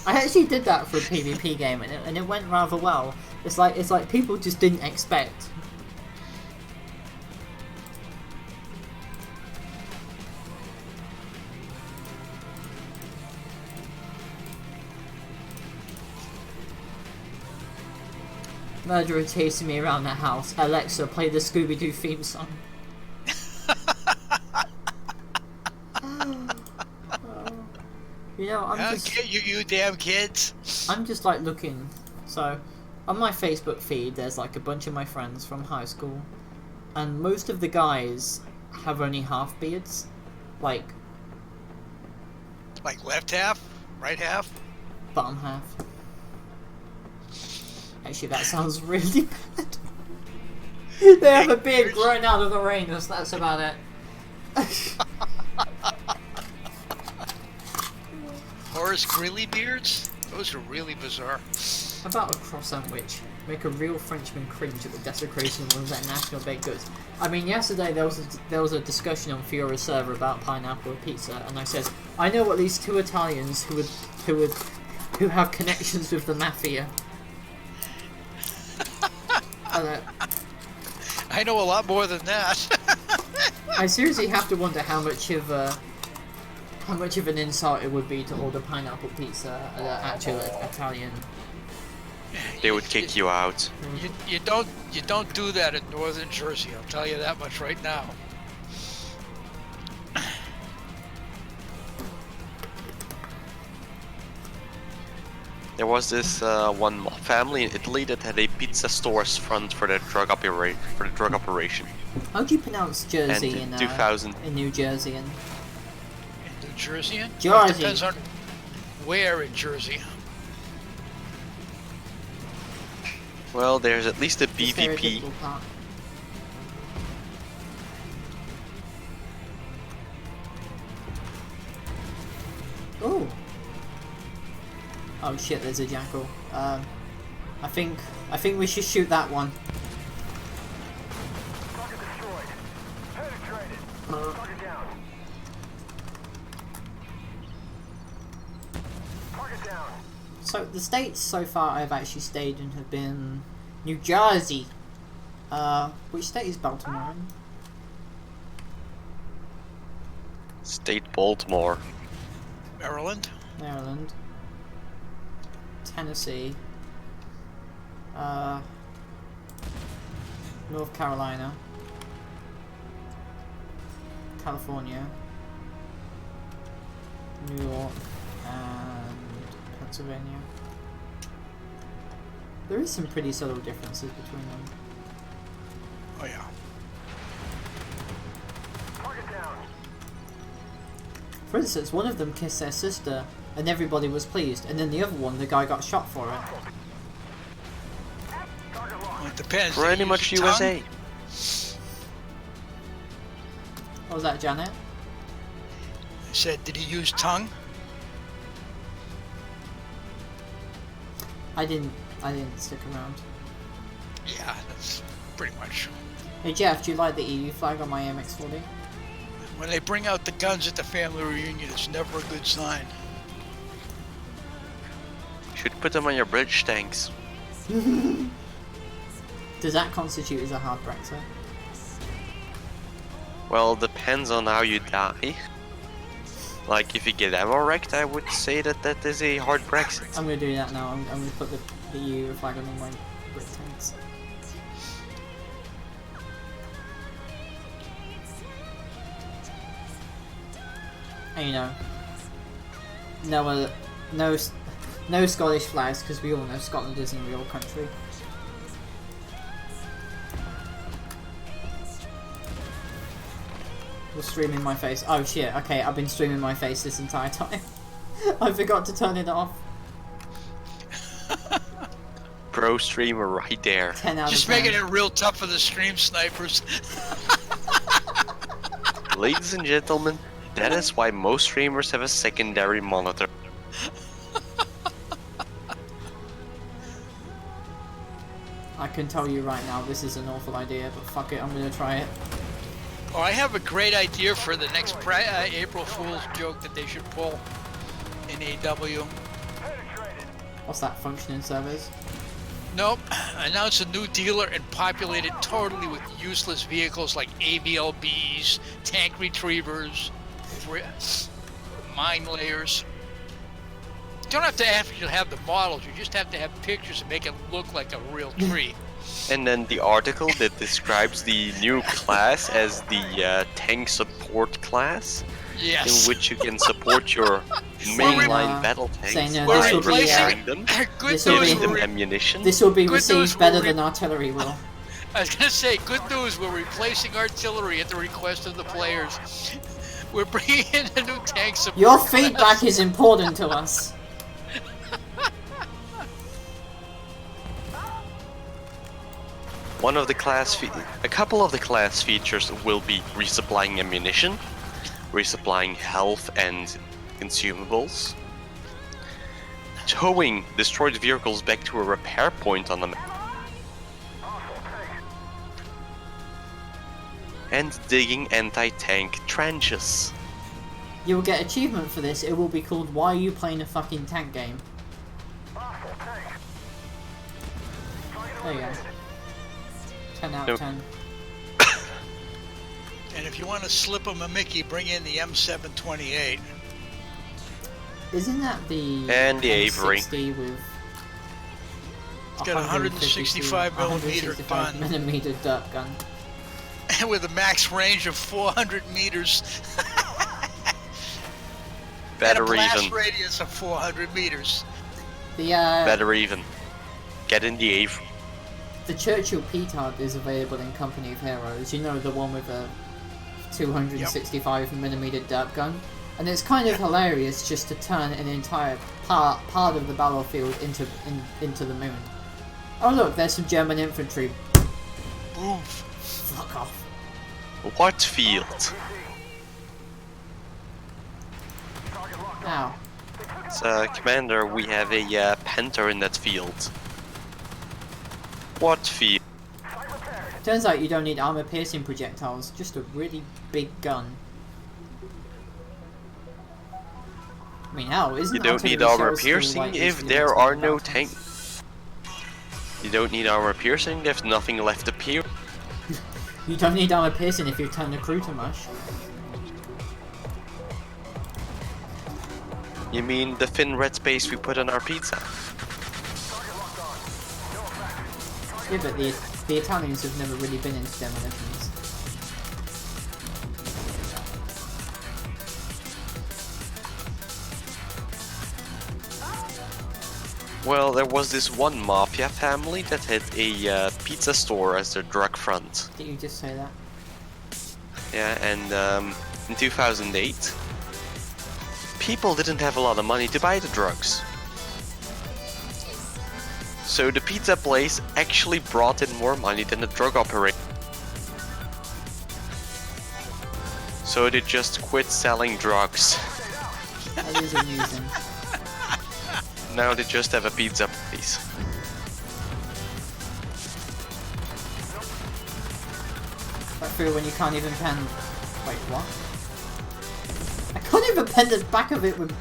I actually did that for a PvP game, and it went rather well. It's like people just didn't expect. Murderer chasing me around the house. Alexa, play the Scooby-Doo theme song. You know, I'm just... You damn kids. I'm just like looking. So, on my Facebook feed, there's like a bunch of my friends from high school, and most of the guys have only half beards, like left half, right half, bottom half. Actually, that sounds really bad. They have a beard growing out of the rain. That's about it. Horace Greeley beards? Those are really bizarre. How about a cross sandwich? Make a real Frenchman cringe at the desecration of their national baked goods. I mean, yesterday there was a discussion on Fiora's server about pineapple pizza, and I said I know at least 2 Italians who have connections with the mafia. I know a lot more than that. I seriously have to wonder how much of an insult it would be to order pineapple pizza at an actual Italian. They would kick you out. You don't do that in northern Jersey. I'll tell you that much right now. There was this one family in Italy that had a pizza store's front for their drug operation. How do you pronounce Jersey And in 2000. in New Jersey? In New Jersey? Jersey. Well, it depends on where in Jersey. Well, there's at least a It's very BVP. difficult part. Oh. Oh shit! There's a jackal. I think we should shoot that one. Target destroyed. Penetrated. Target down. Target down. So the states so far I've actually stayed in have been New Jersey. Which state is Baltimore in? State Baltimore. Maryland. Maryland. Tennessee. North Carolina. California. New York. And Pennsylvania. There is some pretty subtle differences between them. Oh yeah. For instance, one of them kissed their sister and everybody was pleased, and then the other one, the guy got shot for it. Well, it depends. Did Pretty he much use a tongue? USA. What was that, Janet? I said, did he use tongue? I didn't stick around. Yeah, that's pretty much. Hey Jeff, do you like the EU flag on my MX-40? When they bring out the guns at the family reunion, it's never a good sign. Should put them on your bridge tanks. Does that constitute as a hard Brexit? Well, depends on how you die. Like, if you get ammo wrecked, I would say that that is a hard Brexit. I'm gonna do that now. I'm gonna put the EU flag on all my Brit tanks. And you know, no Scottish flags, because we all know Scotland isn't a real country. You're streaming my face. Oh shit, okay, I've been streaming my face this entire time. I forgot to turn it off. Pro streamer right there. 10 out Just of 10. making it real tough for the stream snipers. Ladies and gentlemen, that is why most streamers have a secondary monitor. I can tell you right now, this is an awful idea, but fuck it, I'm gonna try it. Oh, I have a great idea for the next April Fool's joke that they should pull in AW. What's that, functioning servers? Nope. Announce a new dealer and populate it totally with useless vehicles like AVLBs, tank retrievers, mine layers. You don't have to actually have the models, you just have to have pictures and make it look like a real tree. And then the article that describes the new class as the tank support class, Yes. in which you can support your mainline battle tanks saying, no, by this will be, repairing them, Good This will news, be- giving them we're, ammunition. This will be Good received news, better we're than artillery will. I was gonna say, good news, we're replacing artillery at the request of the players. We're bringing in a new tank support Your class. feedback is important to us. A couple of the class features will be resupplying ammunition, resupplying health and consumables, towing destroyed vehicles back to a repair point on the map, and digging anti-tank trenches. You will get achievement for this. It will be called Why Are You Playing a Fucking Tank Game? There you go. 10 out of Nope. 10. And if you want to slip them a Mickey, bring in the M728. Isn't that the And the Avery. M60 with It's got a 165 millimeter gun. millimeter dirt gun? With a max range of 400 meters. And a Better blast even. radius of 400 meters. The Better even. Get in the Avery. the Churchill Petard is available in Company of Heroes. You know, the one with a 265 millimeter dirt gun. And it's kind of hilarious just to turn an entire part of the battlefield into the moon. Oh look, there's some German infantry. Oof. Fuck off. What field? Ow. Commander, we have a Panther in that field. What field? Turns out you don't need armor-piercing projectiles, just a really big gun. mean, hell, isn't You don't need artillery armor shells still, piercing like, if used there in are no battles? tanks. You don't need armor piercing if nothing left to pierce. You don't need armor piercing if you turn the crew to mush. You mean the thin red space we put on our pizza? Yeah, but the Italians have never really been into demolitions. Well, there was this one mafia family that had a pizza store as their drug front. Did you just say that? Yeah, and in 2008, people didn't have a lot of money to buy the drugs. So the pizza place actually brought in more money than the drug operator. So they just quit selling drugs. That is amusing. Now they just have a pizza place. That feel when you can't even pen. Wait, what? I can't even pen the back of it with.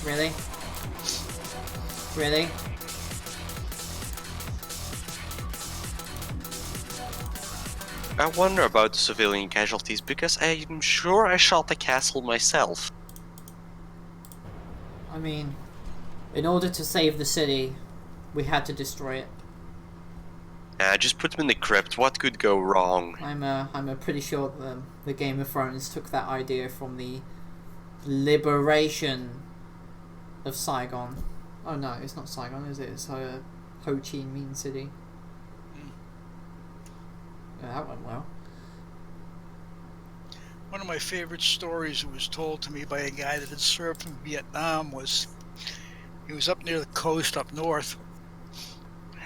Really? Really? I wonder about the civilian casualties because I'm sure I shot the castle myself. I mean, in order to save the city, we had to destroy it. Just put them in the crypt. What could go wrong? I'm pretty sure the Game of Thrones took that idea from the liberation of Saigon. Oh no, it's not Saigon, is it? It's Ho Chi Minh City. Yeah, that went well. One of my favorite stories that was told to me by a guy that had served in Vietnam was he was up near the coast up north,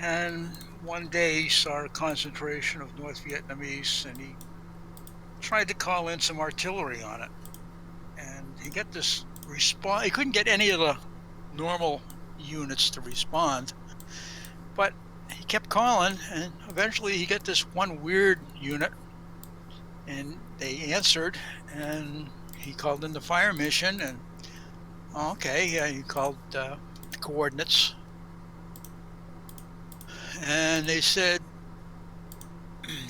and one day he saw a concentration of North Vietnamese, and he tried to call in some artillery on it, and he got this response. He couldn't get any of the normal units to respond, but he kept calling, and eventually he got this one weird unit, and they answered, and he called in the fire mission, and okay, yeah, he called the coordinates, and they said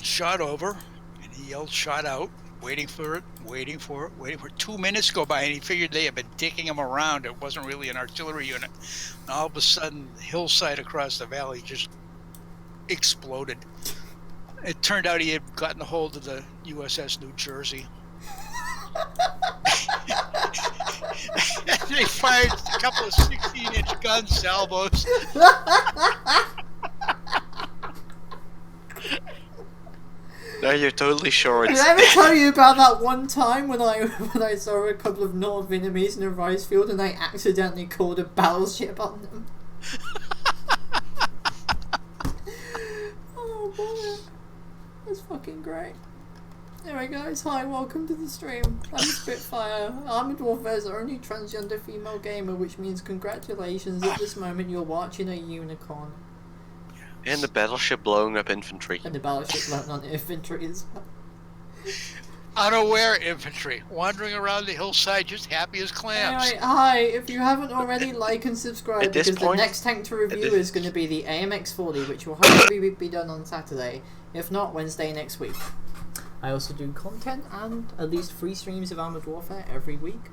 shot over, and he yelled shot out, waiting for it, waiting for it, waiting for it. 2 minutes go by, and he figured they had been dicking him around. It wasn't really an artillery unit. And all of a sudden, the hillside across the valley just exploded. It turned out he had gotten a hold of the USS New Jersey. They fired a couple of 16-inch gun salvos. No, you're totally sure Did it's... I ever tell you about that one time when I saw a couple of North Vietnamese in a rice field and I accidentally called a battleship on them? Oh boy, that's fucking great. Anyway guys, hi, welcome to the stream. I'm Spitfire. Armored Warfare's only transgender female gamer, which means congratulations, at this moment you're watching a unicorn. And the battleship blowing up infantry. And the battleship landing on infantry as well. Unaware infantry wandering around the hillside just happy as clams. Anyway, hi, if you haven't already, like and subscribe, At this because point- the next tank to review is going to be the AMX-40, which will hopefully be done on Saturday, if not Wednesday next week. I also do content and at least 3 streams of Armored Warfare every week,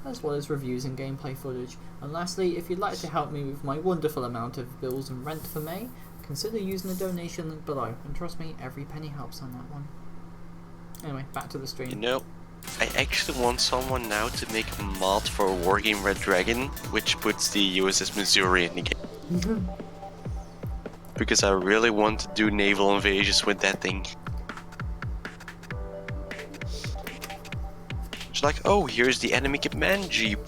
as well as reviews and gameplay footage. And lastly, if you'd like to help me with my wonderful amount of bills and rent for May, consider using the donation link below, and trust me, every penny helps on that one. Anyway, back to the stream. You know, I actually want someone now to make a mod for Wargame Red Dragon, which puts the USS Missouri in the game. Because I really want to do naval invasions with that thing. It's like, oh, here's the enemy command jeep.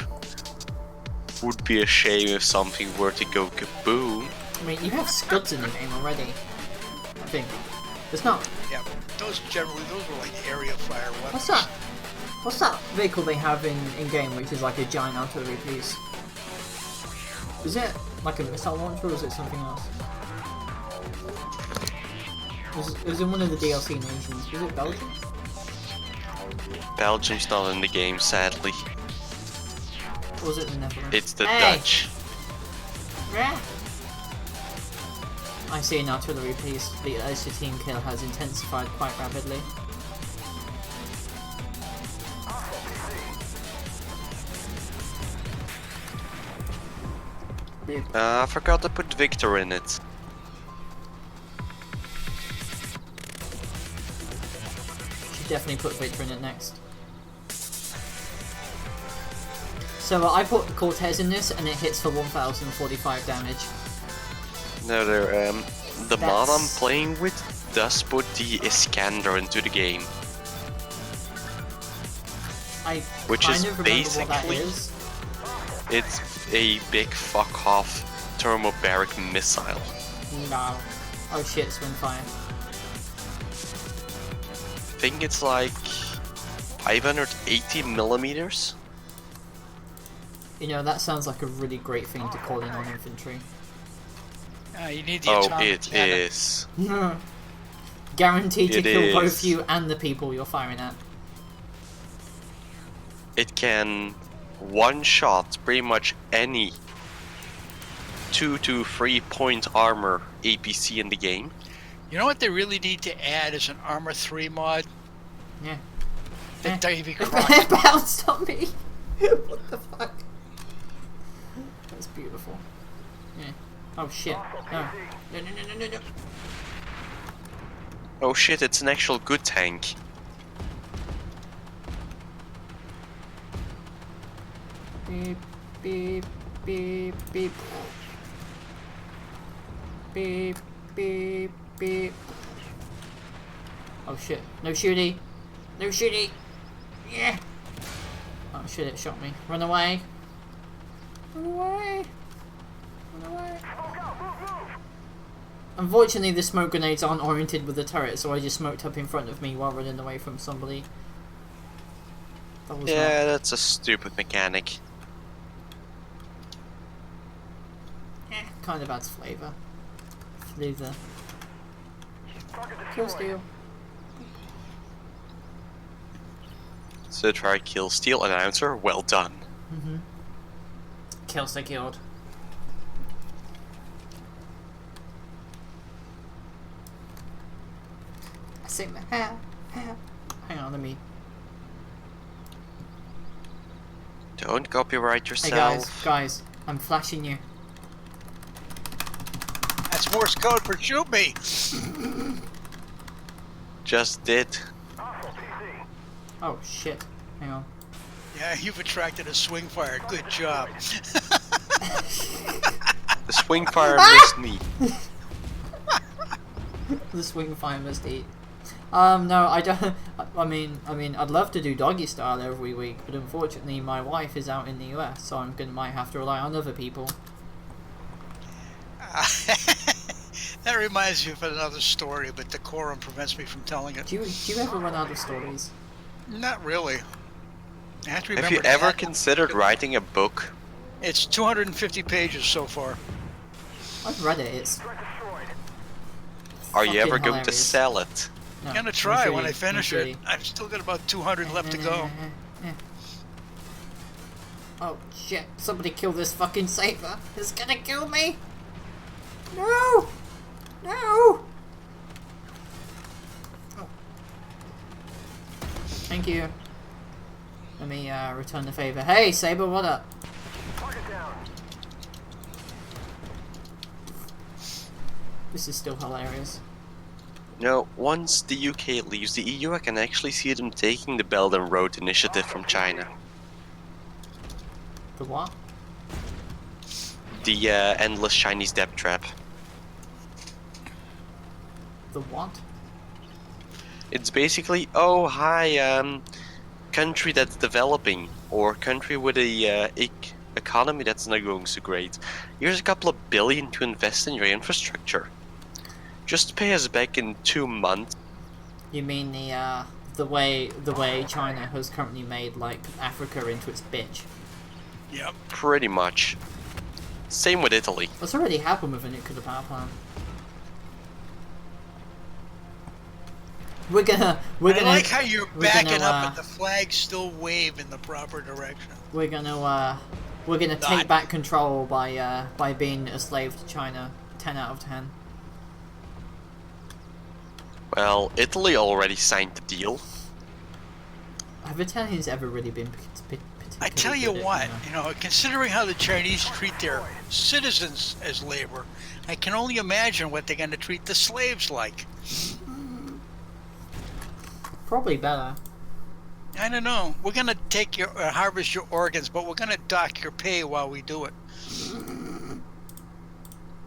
Would be a shame if something were to go kaboom. I mean, you have Scuds in the game already, I think. It's not... Yeah, those were like area fire weapons. What's that? What's that vehicle they have in game, which is like a giant artillery piece? Is it like a missile launcher, or is it something else? It was in one of the DLC nations. Was it Belgium? Belgium's not in the game, sadly. Or was it the Netherlands? It's the Hey! Dutch. Yeah. I see an artillery piece. The Asia team kill has intensified quite rapidly. I forgot to put Victor in it. Should definitely put Victor in it next. So I put Cortez in this, and it hits for 1,045 damage. No, the mod I'm That's- playing with does put the Iskander into the game. I Which kind is of remember what that basically- is. It's a big fuck off thermobaric missile. No. Oh shit, Spitfire. I think it's like 580 millimeters. You know, that sounds like a really great thing to call in on infantry. You need the Oh, atomic it cannon. is. Guaranteed to It kill both is. you and the people you're firing at. It can one-shot pretty much any 2 to 3 point armor APC in the game. You know what they really need to add is an Armor 3 mod? Yeah. The Eh. Davy It Crockett. bounced on me! What the fuck? That's beautiful. Yeah. Oh shit. No. No. Oh shit, it's an actual good tank. Beep, beep, beep, beep. Beep, beep, beep. Oh shit. No shooty. No shooty. Yeah. Oh shit, it shot me. Run away. Run away. Run away. Unfortunately, the smoke grenades aren't oriented with the turret, so I just smoked up in front of me while running away from somebody. That was Yeah, that's a stupid mechanic. kind of adds flavour. Flavour. Kill steal. So try kill steal announcer, well done. Kill secured. I sing the hang on, let me. Don't copyright Hey yourself. guys, I'm flashing you. That's Morse code for shoot me. Just did. Oh shit. Hang on. Yeah, you've attracted a swing fire. Good job. The swing fire missed me. The swing fire must eat. No, I don't. I mean, I'd love to do doggy style every week, but unfortunately, my wife is out in the US, so might have to rely on other people. That reminds me of another story, but decorum prevents me from telling it. Do you ever run out of stories? Not really. I have to remember Have you to ever add- considered writing a book? It's 250 pages so far. I've read it. It's. Are you ever fucking going to hilarious. sell it? No, I'm gonna no try shitty, when I no finish shitty. it. I've still got about 200 left to go. Oh shit, somebody kill this fucking saber. It's gonna kill me. No! No! Oh. Thank you. Let me return the favor. Hey, Saber, what up? This is still hilarious. No, once the UK leaves the EU, I can actually see them taking the Belt and Road Initiative from China. The what? The endless Chinese debt trap. The what? It's basically, oh hi, country that's developing, or country with a economy that's not going so great. Here's a couple of billion to invest in your infrastructure. Just pay us back in 2 months. You mean the way China has currently made like Africa into its bitch? Yep. Pretty much. Same with Italy. That's already happened with a nuclear power plant. We're gonna I like how you're we're backing gonna, up and the flags still wave in the proper direction. we're gonna We're gonna Not. take back control by being a slave to China. 10 out of 10. Well, Italy already signed the deal. Have Italians ever really been particularly I tell you good at, what, you know, considering how the Chinese treat their citizens as labor, I can only imagine what they're going to treat the slaves like. Probably better. I don't know. We're going to take your harvest your organs, but we're going to dock your pay while we do it.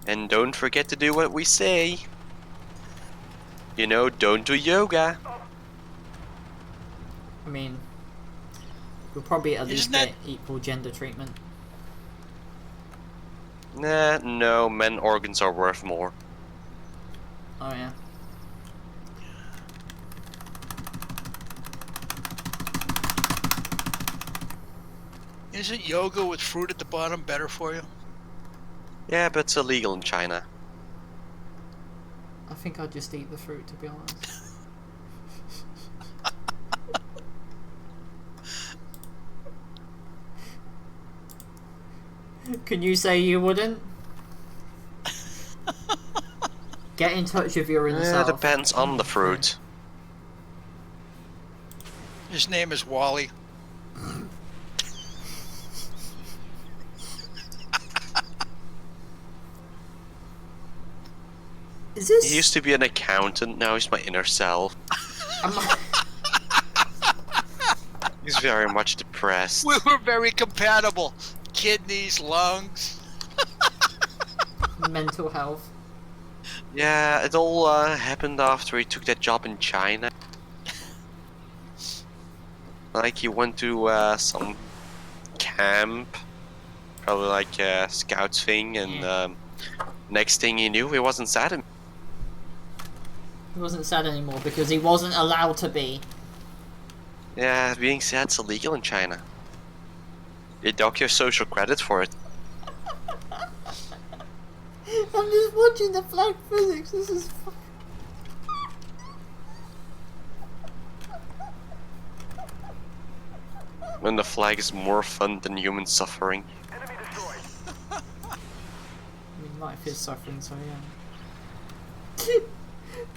And don't forget to do what we say. You know, don't do yoga. I mean, we'll probably at least Isn't that- get equal gender treatment. Nah, no, men organs are worth more. Oh yeah. Isn't yoga with fruit at the bottom better for you? Yeah, but it's illegal in China. I think I'll just eat the fruit, to be honest. Can you say you wouldn't? Get in touch if you're in the Yeah, south. depends on the fruit. His name is Wally. Is this? He used to be an accountant, now he's my inner self. Am I- He's very much depressed. We were very compatible. Kidneys, lungs. mental health. Yeah, it all happened after he took that job in China. Like he went to some camp, probably like a scouts thing, and next thing he knew, he wasn't sad anymore. He wasn't sad anymore because he wasn't allowed to be. Yeah, being sad's illegal in China. They dock your social credit for it. I'm just watching the flag physics. This is. When the flag is more fun than human suffering. Enemy destroyed. I mean, life is suffering, so yeah.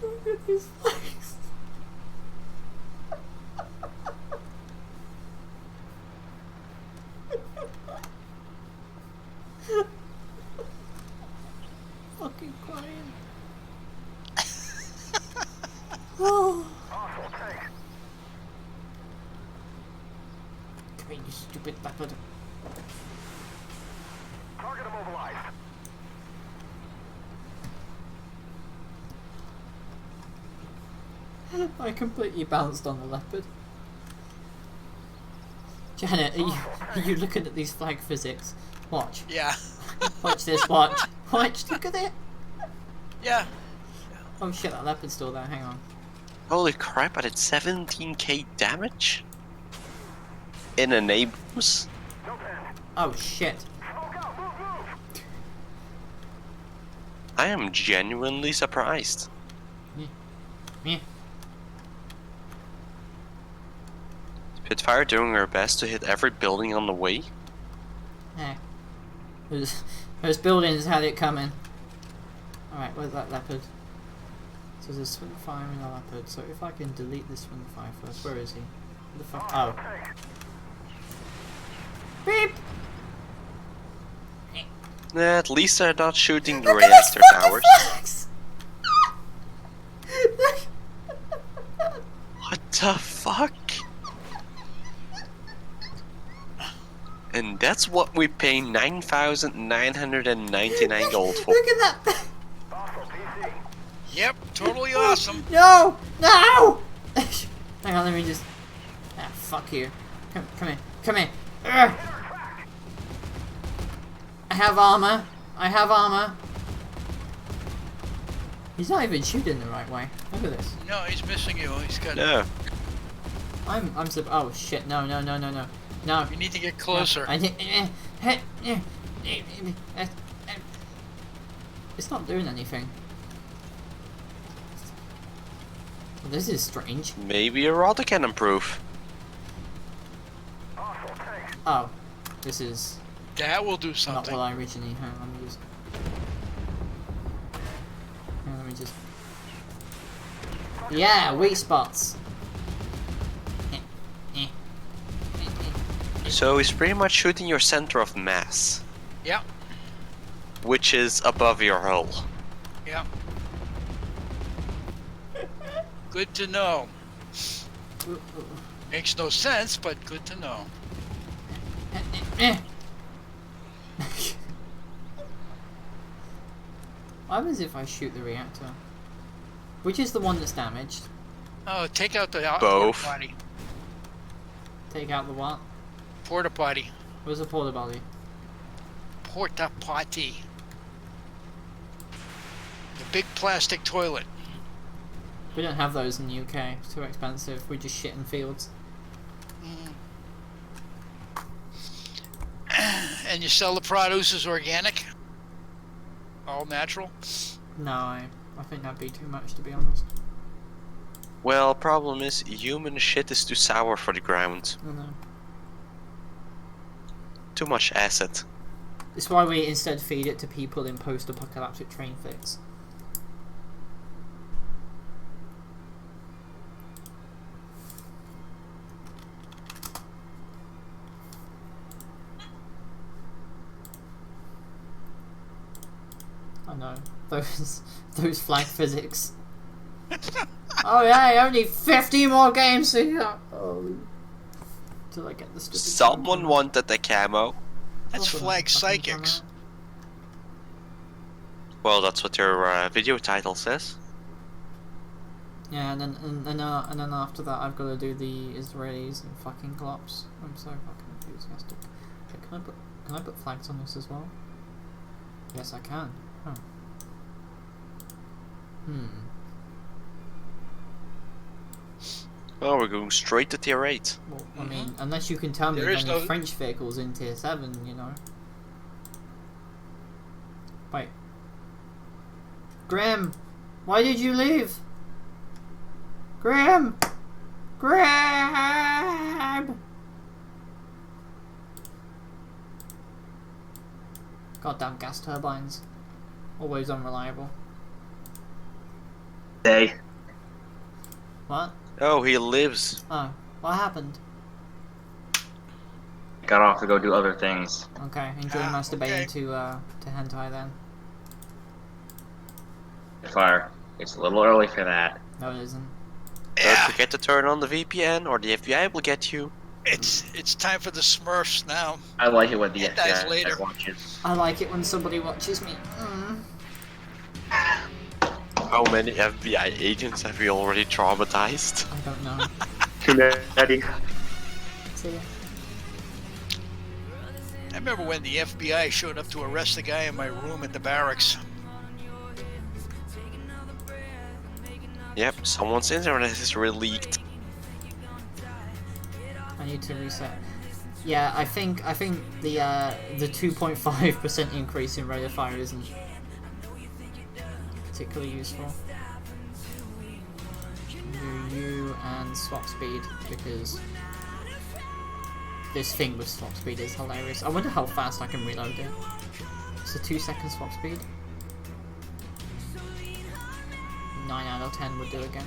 Look at these flags. Fucking crying. Oh. Hostile tank. Come here, you stupid bastard. Target immobilized. I completely bounced on the leopard. Janet, are you looking at these flag physics? Watch. Yeah. Watch this, watch. Watch, look at it. Yeah. Oh shit, that leopard's still there, hang on. Holy crap, I did 17k damage? In an Abrams? No pen. Oh shit. Smoke out. Move. I am genuinely surprised. Yeah. Spitfire doing her best to hit every building on the way. Yeah. Those buildings had it coming. Alright, where's that leopard? So there's a Spitfire and a leopard, so if I can delete this Spitfire first, where is he? Where the fuck? Oh. Beep! At least they're not shooting the Look at reactor those fucking towers. flags! What the fuck? And that's what we pay 9,999 gold for. Look at that! Hostile PC. Yep. Totally awesome. No! No! Hang on, let me just... Ah, fuck you. Come here. Come here. Ugh. I have armor. I have armor. He's not even shooting the right way. Look at this. No, he's missing you. He's got. No. Oh shit, no. No. You need to get closer. I did, it's not doing anything. Well, this is strange. Maybe a rod can improve. Hostile tank. Oh, this is That will do Not something. what I originally had. Let me just. Yeah, weak spots. So he's pretty much shooting your center of mass, Yep. which is above your hull. Yep. Good to know. Makes no sense, but good to know. What happens if I shoot the reactor? Which is the one that's damaged? Oh, take out the Both. porta potty. Take out the what? Porta potty. Where's the porta potty? Porta potty. The big plastic toilet. We don't have those in the UK. It's too expensive. We just shit in fields. And you sell the produce as organic? All natural? No, I think that'd be too much, to be honest. Well, problem is, human shit is too sour for the ground. I know. Too much acid. It's why we instead feed it to people in post-apocalyptic train fix. I know. Those flag physics. Oh yeah, only 50 more games to go. Oh. Till I get the stupid. Someone wanted the camo. That's Oh, flag fucking psychics. camo. Well, that's what your video title says. Yeah, and then after that, I've got to do the Israelis and fucking Klops. I'm so fucking enthusiastic. Okay, can I put flags on this as well? Yes, I can. Huh. Oh, we're going straight to tier 8. Well, I mean, unless you can tell me There is any no- French vehicles in tier 7, you know. Wait. Graham! Why did you leave? Graham! Graham! Goddamn gas turbines. Always unreliable. Hey, What? Oh, he lives. Oh, what happened? got off to go do other things. Okay, enjoy Ah, masturbating okay. to hentai then. Fire. It's a little early for that. No, it isn't. Don't Yeah, forget to turn on the VPN or the FBI will get you. it's time for the Smurfs now. I like it when the It dies FBI later. watches. I like it when somebody watches me. How many FBI agents have we already traumatized? I don't know. Too many. See ya. I remember when the FBI showed up to arrest the guy in my room at the barracks. Yep, someone's internet is really leaked. I need to reset. Yeah, I think the 2.5% increase in rate of fire isn't particularly useful. Do you and swap speed because this thing with swap speed is hilarious. I wonder how fast I can reload it. It's a 2-second swap speed. 9 out of 10 would do again.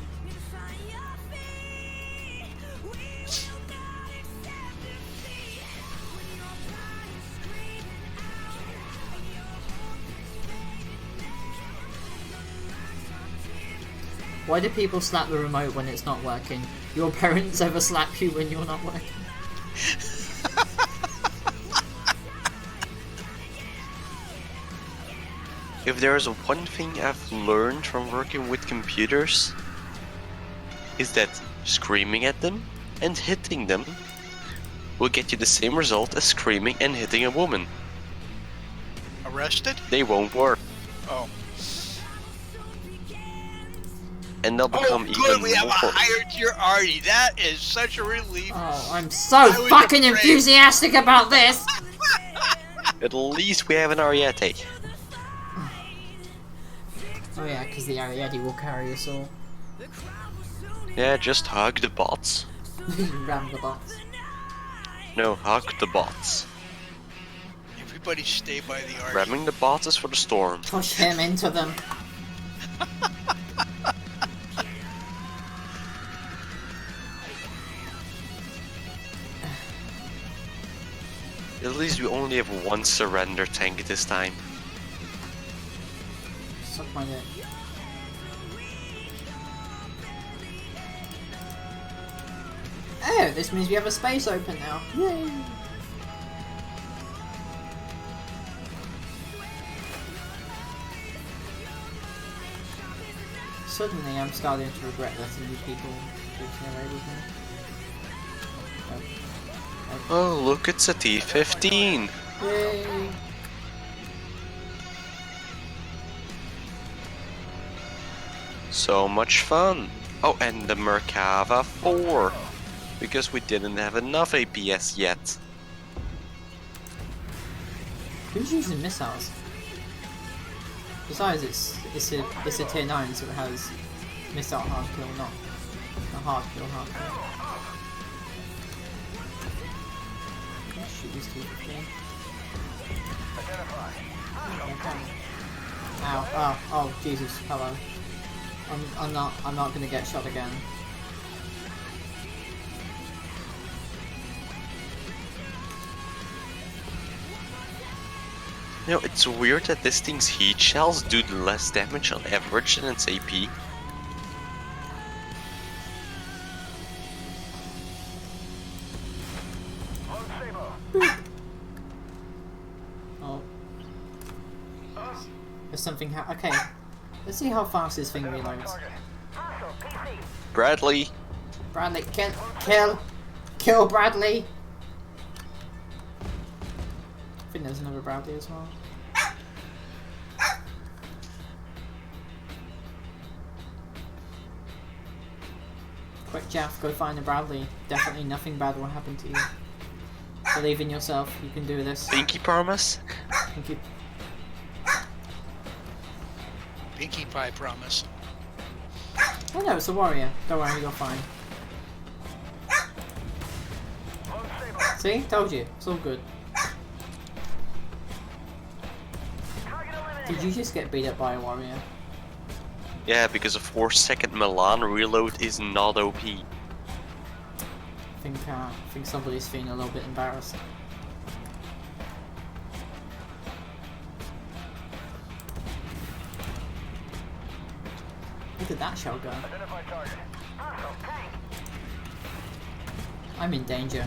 Why do people slap the remote when it's not working? Your parents ever slap you when you're not working? If there is one thing I've learned from working with computers, is that screaming at them and hitting them will get you the same result as screaming and hitting a woman. Arrested? They won't work, Oh. and they'll become Oh, good, even we have a more. higher tier Artie. That is such a relief. Oh, I'm so I was fucking afraid. enthusiastic about this! At least we have an Ariete. Oh yeah, because the Ariete will carry us all. Yeah, just hug the bots. Ram the bots. No, hug the bots. Everybody stay by the arch. Ramming the bots for the storm. Push him into them. At least we only have one surrender tank this time. Suck my dick. Oh, this means we have a space open now. Yay! Suddenly I'm starting to regret letting you people get away with me. Oh, look, it's a T-15. Yay! So much fun. Oh, and the Merkava 4. Because we didn't have enough APS yet. Who's using missiles? Besides, it's a tier 9, so it has missile hard kill, not a hard kill. Let's shoot these two again. Ow! Oh! Jesus! Hello. I'm not gonna get shot again. You know, it's weird that this thing's heat shells do less damage on average than its AP. Oh. There's something okay. Let's see how fast this thing reloads. Bradley! Bradley, kill Bradley! I think there's another Bradley as well. Quick, Jeff, go find a Bradley. Definitely nothing bad will happen to you. Believe in yourself, you can do this. Pinky promise? Thank you. Pinkie Pie promise. Oh no, it's a warrior. Don't worry, you're fine. See? Told you. It's all good. Did you just get beat up by a warrior? Yeah, because a 4-second Milan reload is not OP. I think somebody's feeling a little bit embarrassed. Look at that shell go. I'm in danger.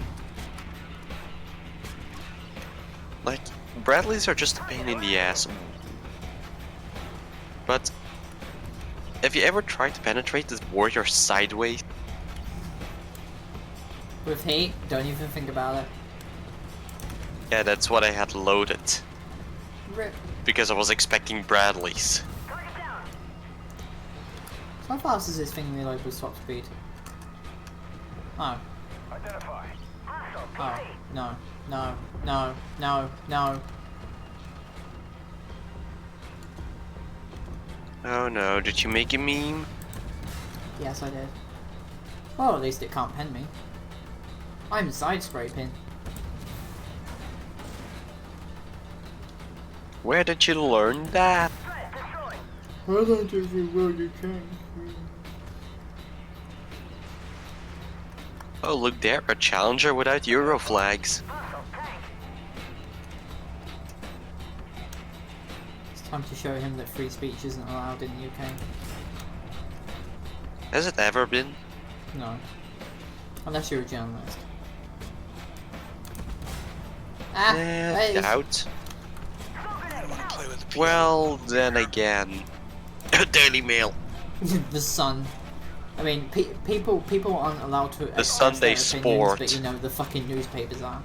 Like, Bradleys are just a pain in the ass. But have you ever tried to penetrate this warrior sideways? With heat, don't even think about it. Yeah, that's what I had loaded. Rip. Because I was expecting Bradleys. How fast is this thing reload with top speed? Oh. Oh, no. No, no, no, no. Oh no, did you make a meme? Yes, I did. Well, at least it can't pen me. I'm side scraping. Where did you learn that? I don't think you will, you can. Oh, look there, a challenger without Euro flags. It's time to show him that free speech isn't allowed in the UK. Has it ever been? No. Unless you're a journalist. Ah! Hey. Doubt. I don't want to play with the people. Well, then again. Daily Mail. The Sun. I mean, people aren't allowed to express Sunday their opinions, Sport. but you know, the fucking newspapers are.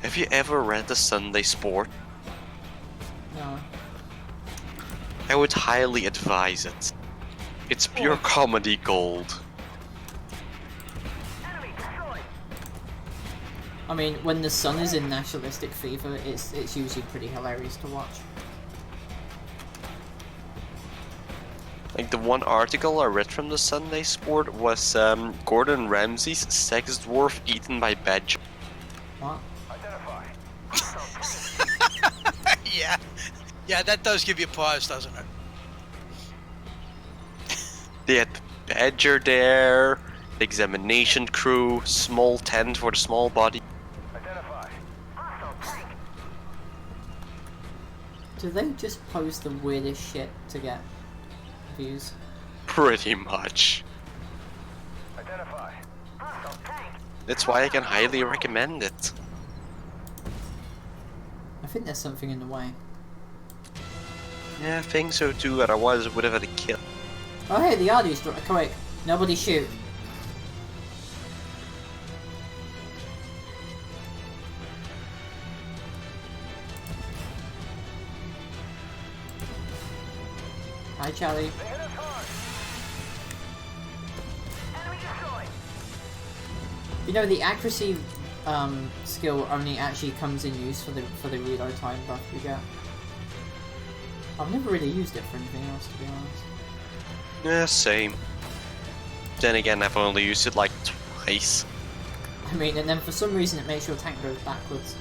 Have you ever read the Sunday Sport? No. I would highly advise it. It's pure comedy gold. I mean, when the Sun is in nationalistic fever, it's usually pretty hilarious to watch. Like the one article I read from the Sunday Sport was Gordon Ramsay's sex dwarf eaten by badger. What? Yeah, that does give you pause, doesn't it? They had Badger there, examination crew, small tent for the small body. Identify. Hostile tank. Do they just post the weirdest shit to get views? Pretty much. Identify. Hostile tank. That's why I can highly recommend it. I think there's something in the way. Yeah, I think so too, otherwise I would have had a kill. Oh hey, the Ardy's quick. Nobody shoot. Hi Charlie. They hit us hard. Enemy destroyed. You know the accuracy skill only actually comes in use for the reload time buff you get. I've never really used it for anything else, to be honest. Yeah, same. Then again, I've only used it like twice. I mean, and then for some reason it makes your tank go backwards.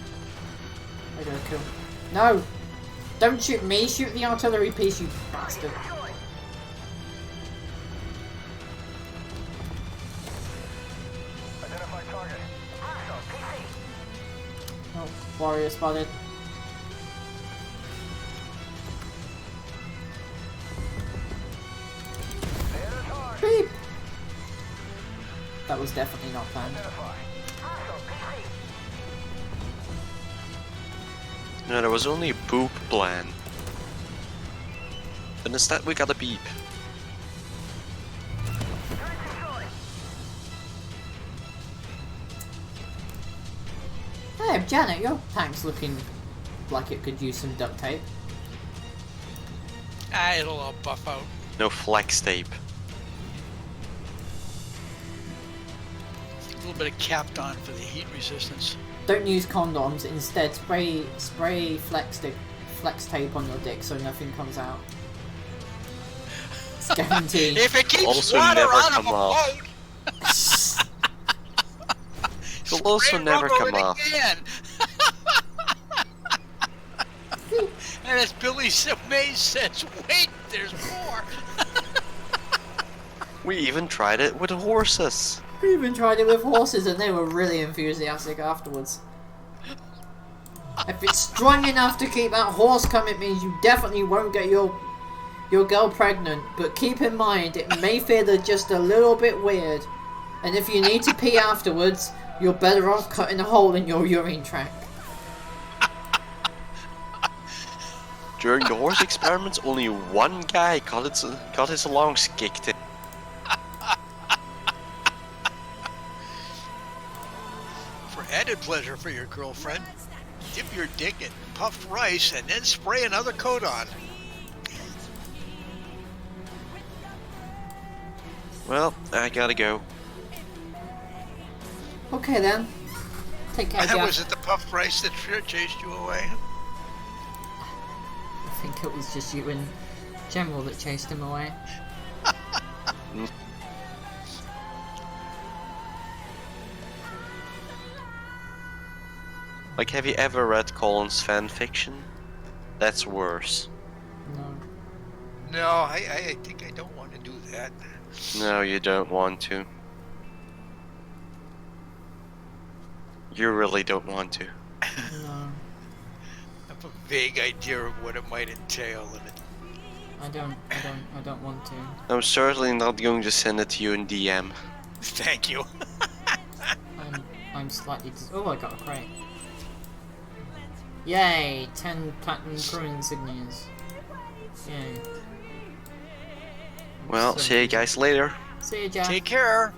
Okay, cool. No! Don't shoot me, shoot the artillery piece, you bastard. Destroyed. Identify target. Hostile PC. Oh, warrior spotted. They hit us hard. Beep! That was definitely not planned. Identify. Hostile PC. No, there was only a boop plan. But instead we got a beep. Turret destroyed. Hey, Janet, your tank's looking like it could use some duct tape. Ah, it'll all buff out. No flex tape. A little bit of Kapton for the heat resistance. Don't use condoms, instead spray flex tape on your dick so nothing comes out. It's guaranteed. If it keeps Also water never out of come a off. boat, It'll also spray never rubber come in a off. can. And as Billy Mays says, wait, there's more. We even tried it with horses. We even tried it with horses and they were really enthusiastic afterwards. If it's strong enough to keep that horse coming, it means you definitely won't get your girl pregnant. But keep in mind, it may feel just a little bit weird. And if you need to pee afterwards, you're better off cutting a hole in your urine tract. During the horse experiments, only one guy got his lungs kicked in. For added pleasure for your girlfriend, dip your dick in puffed rice and then spray another coat on. Well, I gotta go. Okay then. Take care, Jack. Was it the puffed rice that chased you away? I think it was just you in general that chased him away. Like, have you ever read Colin's fan fiction? That's worse. No. No, I think I don't want to do that. No, you don't want to. You really don't want to. No. I have a vague idea of what it might entail, and it I don't want to. I'm certainly not going to send it to you in DM. Thank you. I'm slightly oh, I got a crate. Yay! 10 platinum crew insignias. Yay. Well, So- see you guys later. See ya, Jack. Take care.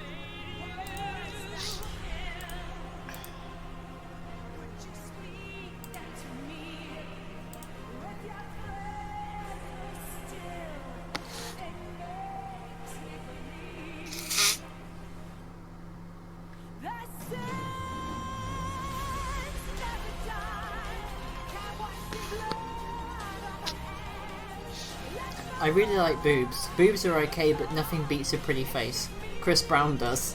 I really like boobs. Boobs are okay, but nothing beats a pretty face. Chris Brown does.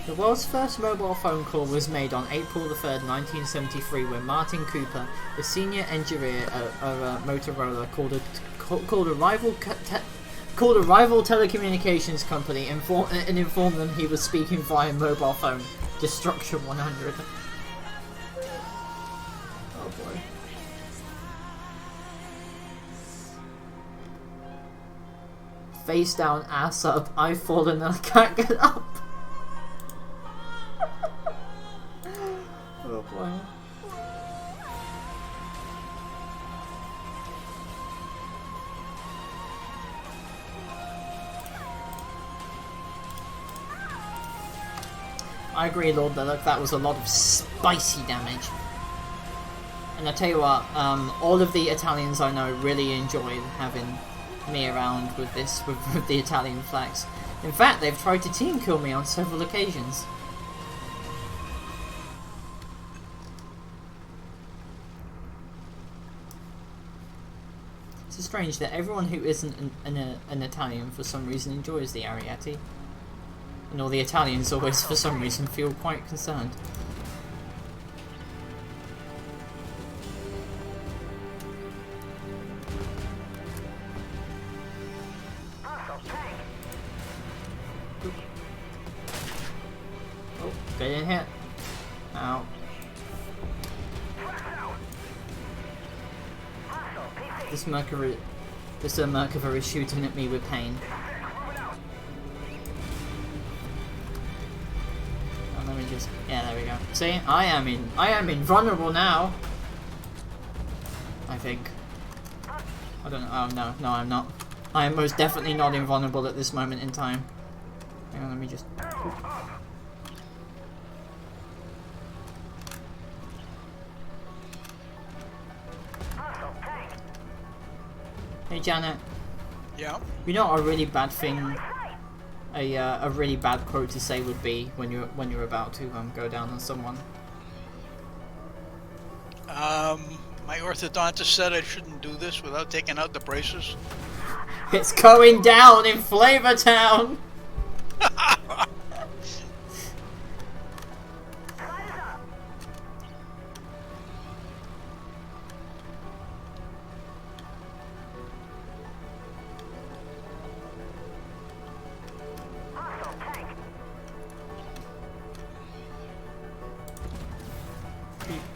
The world's first mobile phone call was made on April the 3rd, 1973, when Martin Cooper, the senior engineer of Motorola, called a rival telecommunications company and informed them he was speaking via mobile phone. Destruction 100. Oh boy. Face down, ass up, I've fallen and I can't get up. Oh boy. I agree, Lord Lilac, that was a lot of spicy damage. And I tell you what, all of the Italians I know really enjoyed having me around with this, with the Italian flags. In fact, they've tried to team kill me on several occasions. It's strange that everyone who isn't an Italian for some reason enjoys the Ariete. And all the Italians always, for some reason, feel quite concerned. Oh, getting hit. Ow. This Mercury is shooting at me with pain. Let me just, yeah, there we go. See, I am invulnerable now. I think. I don't know. Oh no, I'm not. I am most definitely not invulnerable at this moment in time. Hang on, let me just. Hey Janet. Yeah. You know what a really bad thing, a really bad quote to say would be when you're about to go down on someone. My orthodontist said I shouldn't do this without taking out the braces. It's going down in Flavor Town.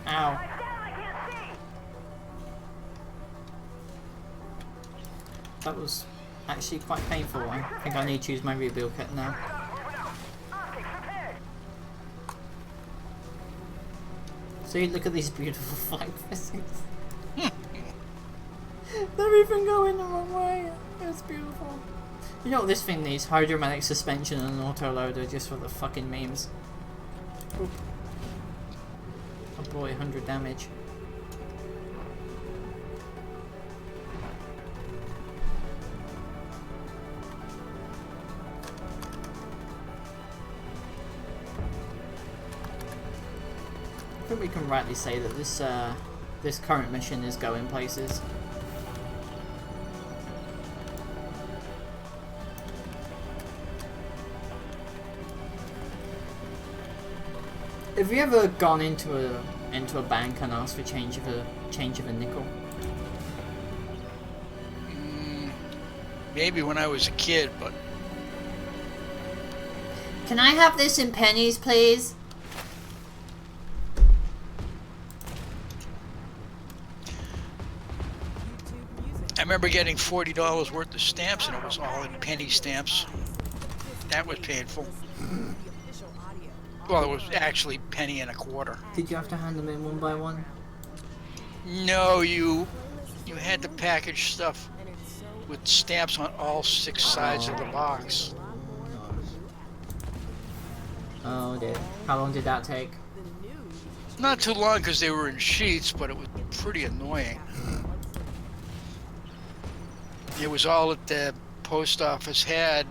Ow. That was actually quite painful. I think I need to use my rebuild kit now. See, look at these beautiful flight physics. They're even going the wrong way. It's beautiful. You know what this thing needs? Hydromatic suspension and an autoloader just for the fucking memes. Oop. Oh boy, 100 damage. I think we can rightly say that this current mission is going places. Have you ever gone into a bank and asked for change of a nickel? Maybe when I was a kid, but Can I have this in pennies, please? I remember getting $40 worth of stamps, and it was all in penny stamps. That was painful. Well, it was actually penny and a quarter. Did you have to hand them in one by one? No, you had to package stuff with stamps on all 6 sides of the box. Oh dear. How long did that take? Not too long because they were in sheets, but it was pretty annoying. It was all that the post office had,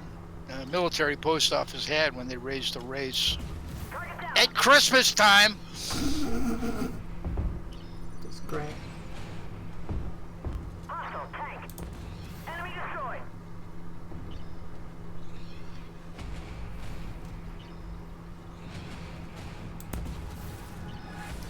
military post office had when they raised the rates. At Christmas time! That's great. Hostile tank. Enemy destroyed.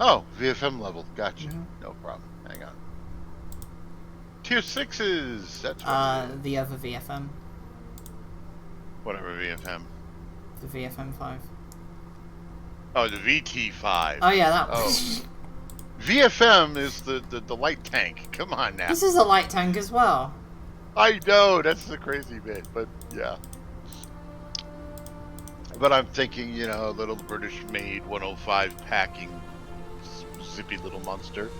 Oh, VFM level. Gotcha. Mhm. No problem. Hang on. Tier 6s. That's what it is. The other VFM. Whatever VFM. The VFM 5. Oh, the VT5. Oh yeah, that Oh. was... VFM is the light tank. Come on now. This is a light tank as well. I know, that's the crazy bit, but yeah. But I'm thinking, you know, a little British-made 105 packing zippy little monster,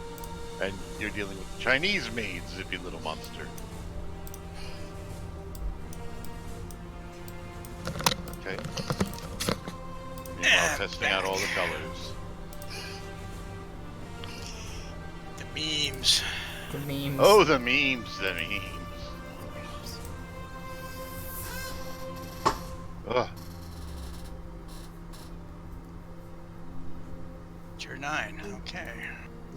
and you're dealing with Chinese-made zippy little monster. Okay. Meanwhile, testing out all the colors. The memes. The memes. Oh, the memes, the memes. Ugh. Tier 9. Okay.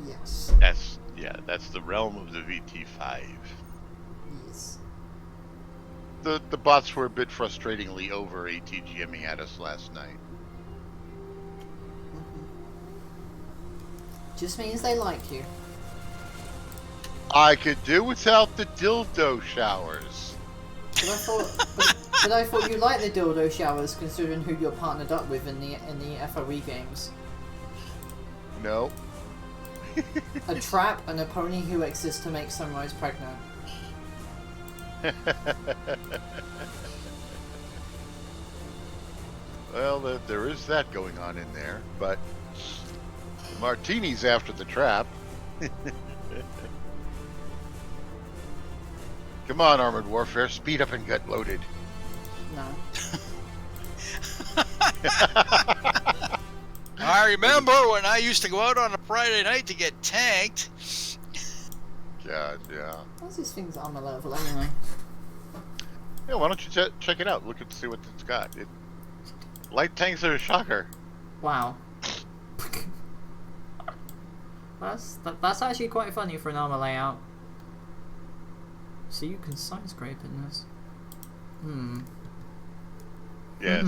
Yes. That's the realm of the VT5. Yes. The bots were a bit frustratingly over ATGMing at us last night. Just means they like you. I could do without the dildo showers. But I thought you liked the dildo showers, considering who you're partnered up with in the FOE games. No. A trap and a pony who exists to make Sunrise pregnant. Well, there is that going on in there, but martinis after the trap. Come on, Armored Warfare, speed up and get loaded. No. I remember when I used to go out on a Friday night to get tanked. God, yeah. What's this thing's armor level anyway? Yeah, why don't you check it out? Look and see what it's got. Light tanks are a shocker. Wow. That's actually quite funny for an armor layout. So you can side scrape in this. Yes.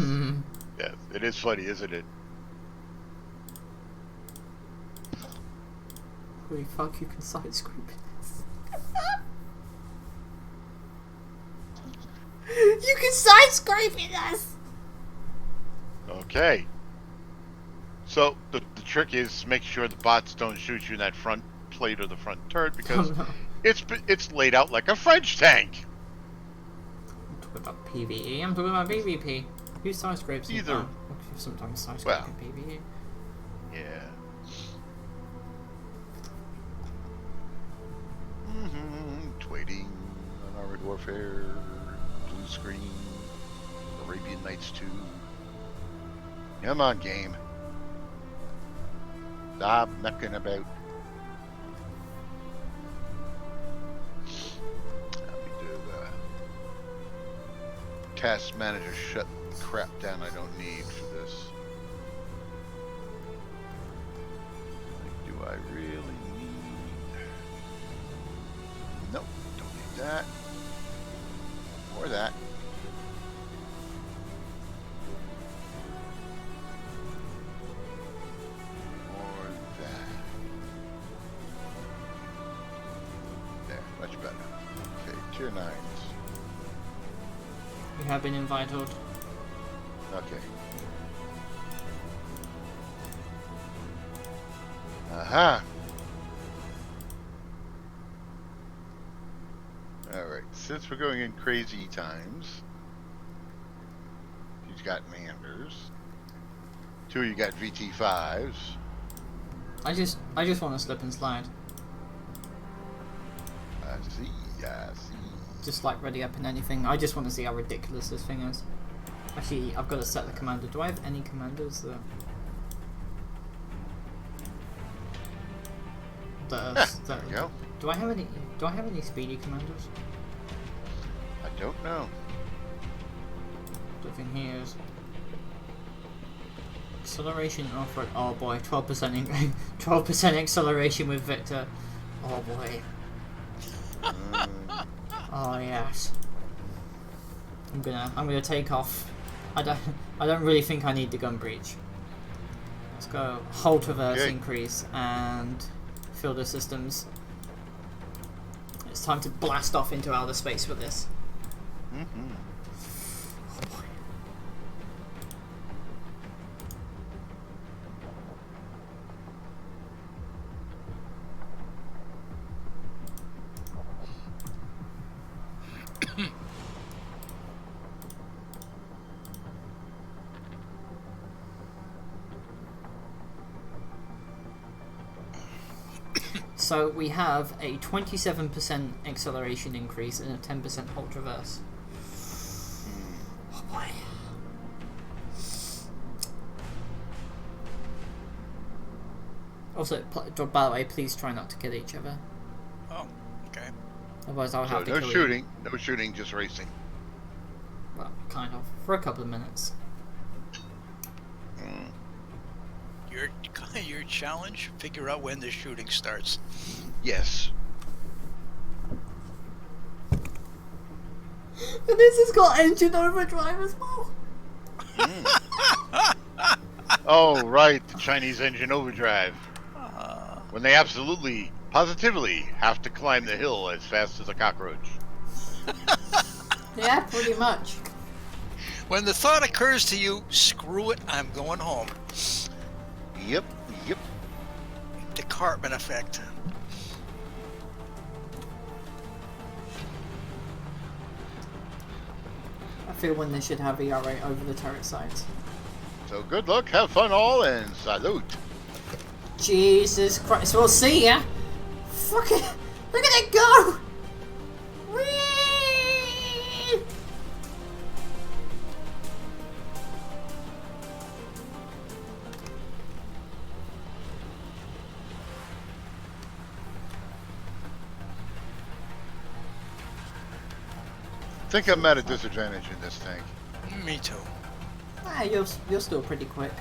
Yes, it is funny, isn't it? Holy fuck, you can side scrape in this. You can side scrape in this! Okay. So the trick is make sure the bots don't shoot you in that front plate or the front turret because it's laid out like a French tank. I'm talking about PvE, I'm talking about PvP. Who side scrapes in Either. that? Sometimes side scrape in PvE. Yeah. Waiting on Armored Warfare, blue screen, Arabian Nights 2. Come on, game. Stop knocking about. Let me do task manager shut crap down I don't need for this. Do I really need? Nope, don't need that. Or that. Or that. There, much better. Okay, tier 9s. You have been invited. Okay. Aha! Alright, since we're going in crazy times, he's got Manders. 2 you got VT5s. I just want to slip and slide. I see, I see. Just like ready up in anything. I just want to see how ridiculous this thing is. Actually, I've got to set the commander. Do I have any commanders that There you go. Do I have any speedy commanders? I don't know. Don't think he is. Acceleration off-road. Oh boy, 12% acceleration with Victor. Oh boy. Oh yes. I'm gonna take off. I don't really think I need the gun breach. Let's Go hold reverse Okay. increase and filter systems. It's time to blast off into outer space with this. Mm-hmm. So we have a 27% acceleration increase and a 10% hold reverse. Oh boy. Also, by the way, please try not to kill each other. Oh, okay. Otherwise I'll So have to no kill shooting, no shooting, just racing. you. Well, kind of. For a couple of minutes. Mm. Your challenge, figure out when the shooting starts. Yes. And this has got engine overdrive as well. Oh, right, the Chinese engine overdrive. When they absolutely, positively have to climb the hill as fast as a cockroach. Yeah, pretty much. When the thought occurs to you, screw it, I'm going home. Yep, yep. The Cartman effect. I feel when they should have ERA over the turret sides. So good luck, have fun all, and salute. Jesus Christ, we'll see ya! Fuck it! Look at it go! Whee! I think I'm at a disadvantage in this tank. Me too. Ah, you're still pretty quick.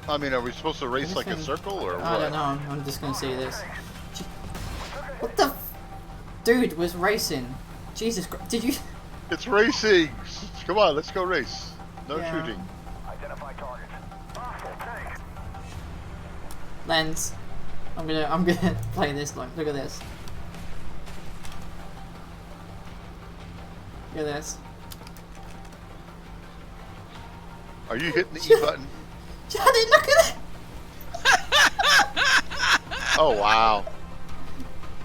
I mean, are we supposed to race like a Anything- circle or what? I don't know, I'm just gonna see this. What the dude was racing. Jesus Christ, did you... It's racing! Come on, let's go race. No Yeah. shooting. Identify targets. Hostile tank. Lens. I'm gonna play this like, look at this. Look at this. Are you hitting the E button? Johnny, look at it! Oh, wow.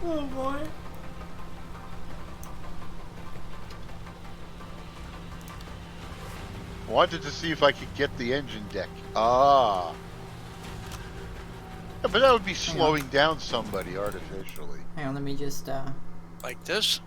Oh boy. Wanted to see if I could get the engine deck. Ah. Yeah, but that would be slowing down somebody artificially. Hang on, let me just Like this?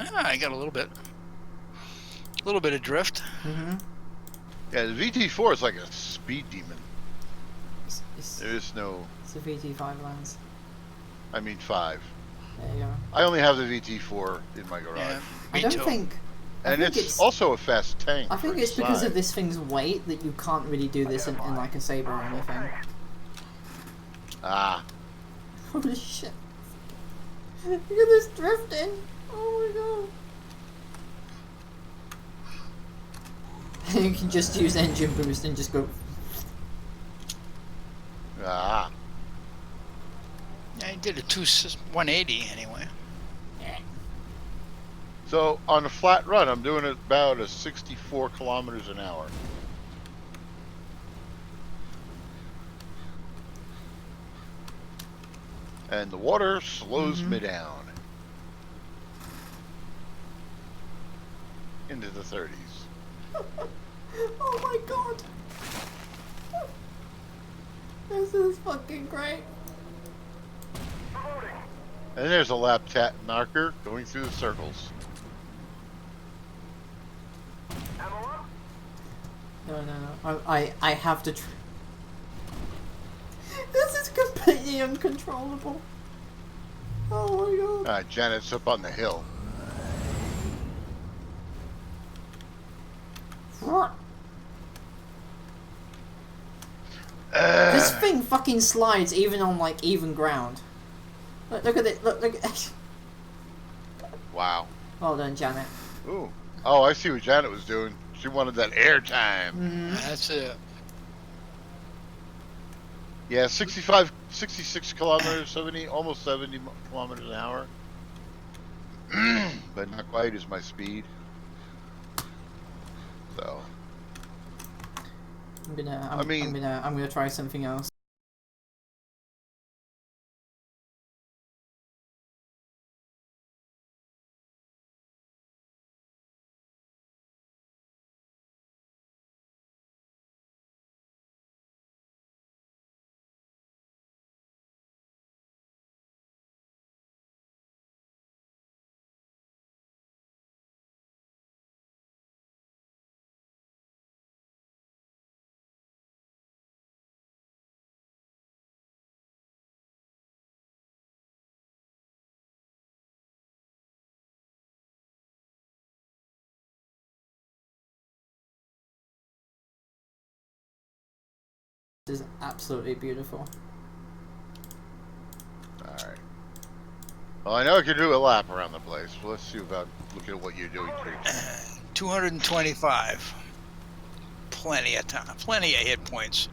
Ah, I got a little bit of drift. Yeah, the VT4 is like a speed demon. it's There is no, a VT5 lens. I mean 5. There you go. I only have the VT4 in my garage. Yeah, I me don't too. think. I And think it's also a fast tank. I think for it's its because size. of this thing's weight that you can't really do this in like a saber or anything. Ah. Holy shit! Look at this drifting! Oh my god! You can just use engine boost and just go. Ah. I did a 180 anyway. So on a flat run, I'm doing about a 64 kilometers an hour. And the water slows me down into the 30s. Oh my god! This is fucking great. And there's a lap marker going through the circles. No. I have to. This is completely uncontrollable. Oh my god. Alright, Janet's up on the hill. This thing fucking slides even on like even ground. Look at it. Look at it. Wow. Well done, Janet. Ooh. Oh, I see what Janet was doing. She wanted that air time. That's it. Yeah, 66 kilometers, 70, almost 70 kilometers an hour. But not quite as my speed. So. I'm gonna try something else. This is absolutely beautiful. Alright. Well, I know I can do a lap around the place. Well, let's see about looking at what you're doing, Churchill. 225. Plenty of time. Plenty of hit points.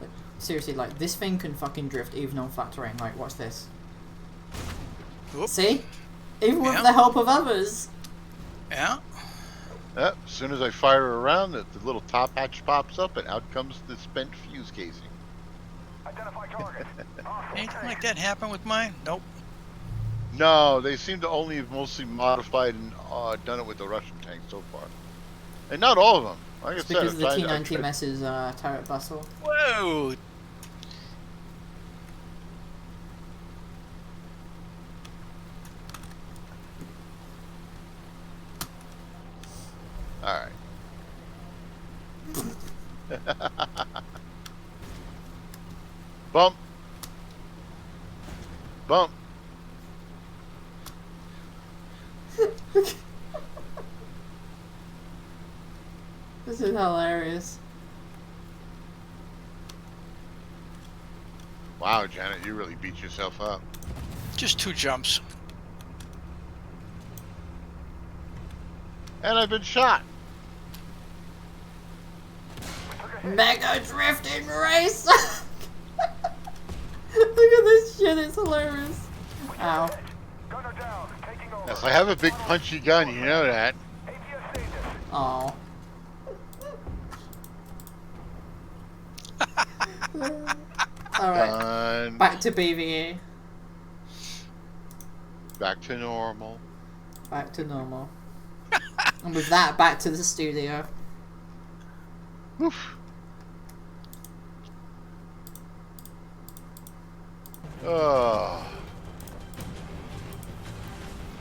Like, seriously, like, this thing can fucking drift even on flat terrain. Like, watch this. Oop. See? Even with Yeah. the help of others. Yeah. Yep, as soon as I fire around, the little top hatch pops up, and out comes the spent fuse casing. Identify target. Anything like that happen with mine? Nope. No, they seem to only have mostly modified and done it with the Russian tank so far. And not all of them. Like It's I said, because of the I'm T-90MS's turret bustle. Whoa. Alright. Bump. Bump. This is hilarious. Wow, Janet, you really beat yourself up. Just 2 jumps. And I've been shot. Mega drifting race! Look at this shit, it's hilarious. Ow. Gunner down. Taking over. Yes, I have a big punchy gun, you know that. ATS status. Aw. Alright, Done. back to PvE. Back to normal. Back to normal. And with that, back to the studio. Oof. Oh.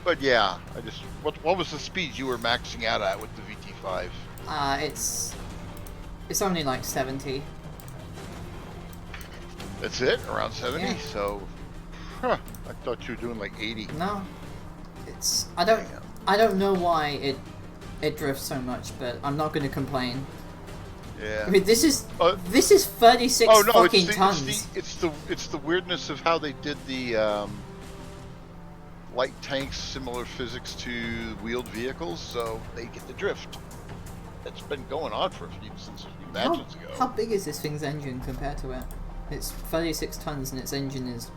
But yeah, I just what was the speed you were maxing out at with the VT5? It's only like 70. That's it, around 70. Yeah. So, huh, I thought you were doing like 80. No. It's I don't know why it drifts so much, but I'm not gonna complain. Yeah. I mean, this is 36 Oh no, fucking tons. it's the weirdness of how they did the light tanks, similar physics to wheeled vehicles, so they get the drift. That's been going on for since a few matches ago. How big is this thing's engine compared to it? It's 36 tons and its engine is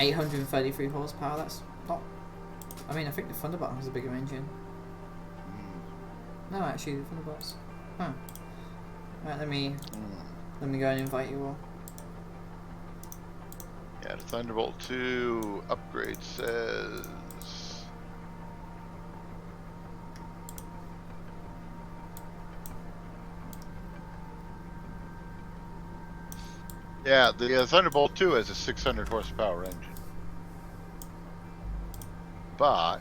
833 horsepower. That's not. I mean, I think the Thunderbolt has a bigger engine. No, actually, the Thunderbolt's. Huh. Right, let me go and invite you all. Yeah, the Thunderbolt 2 upgrade says. Yeah, the Thunderbolt 2 has a 600 horsepower engine. But,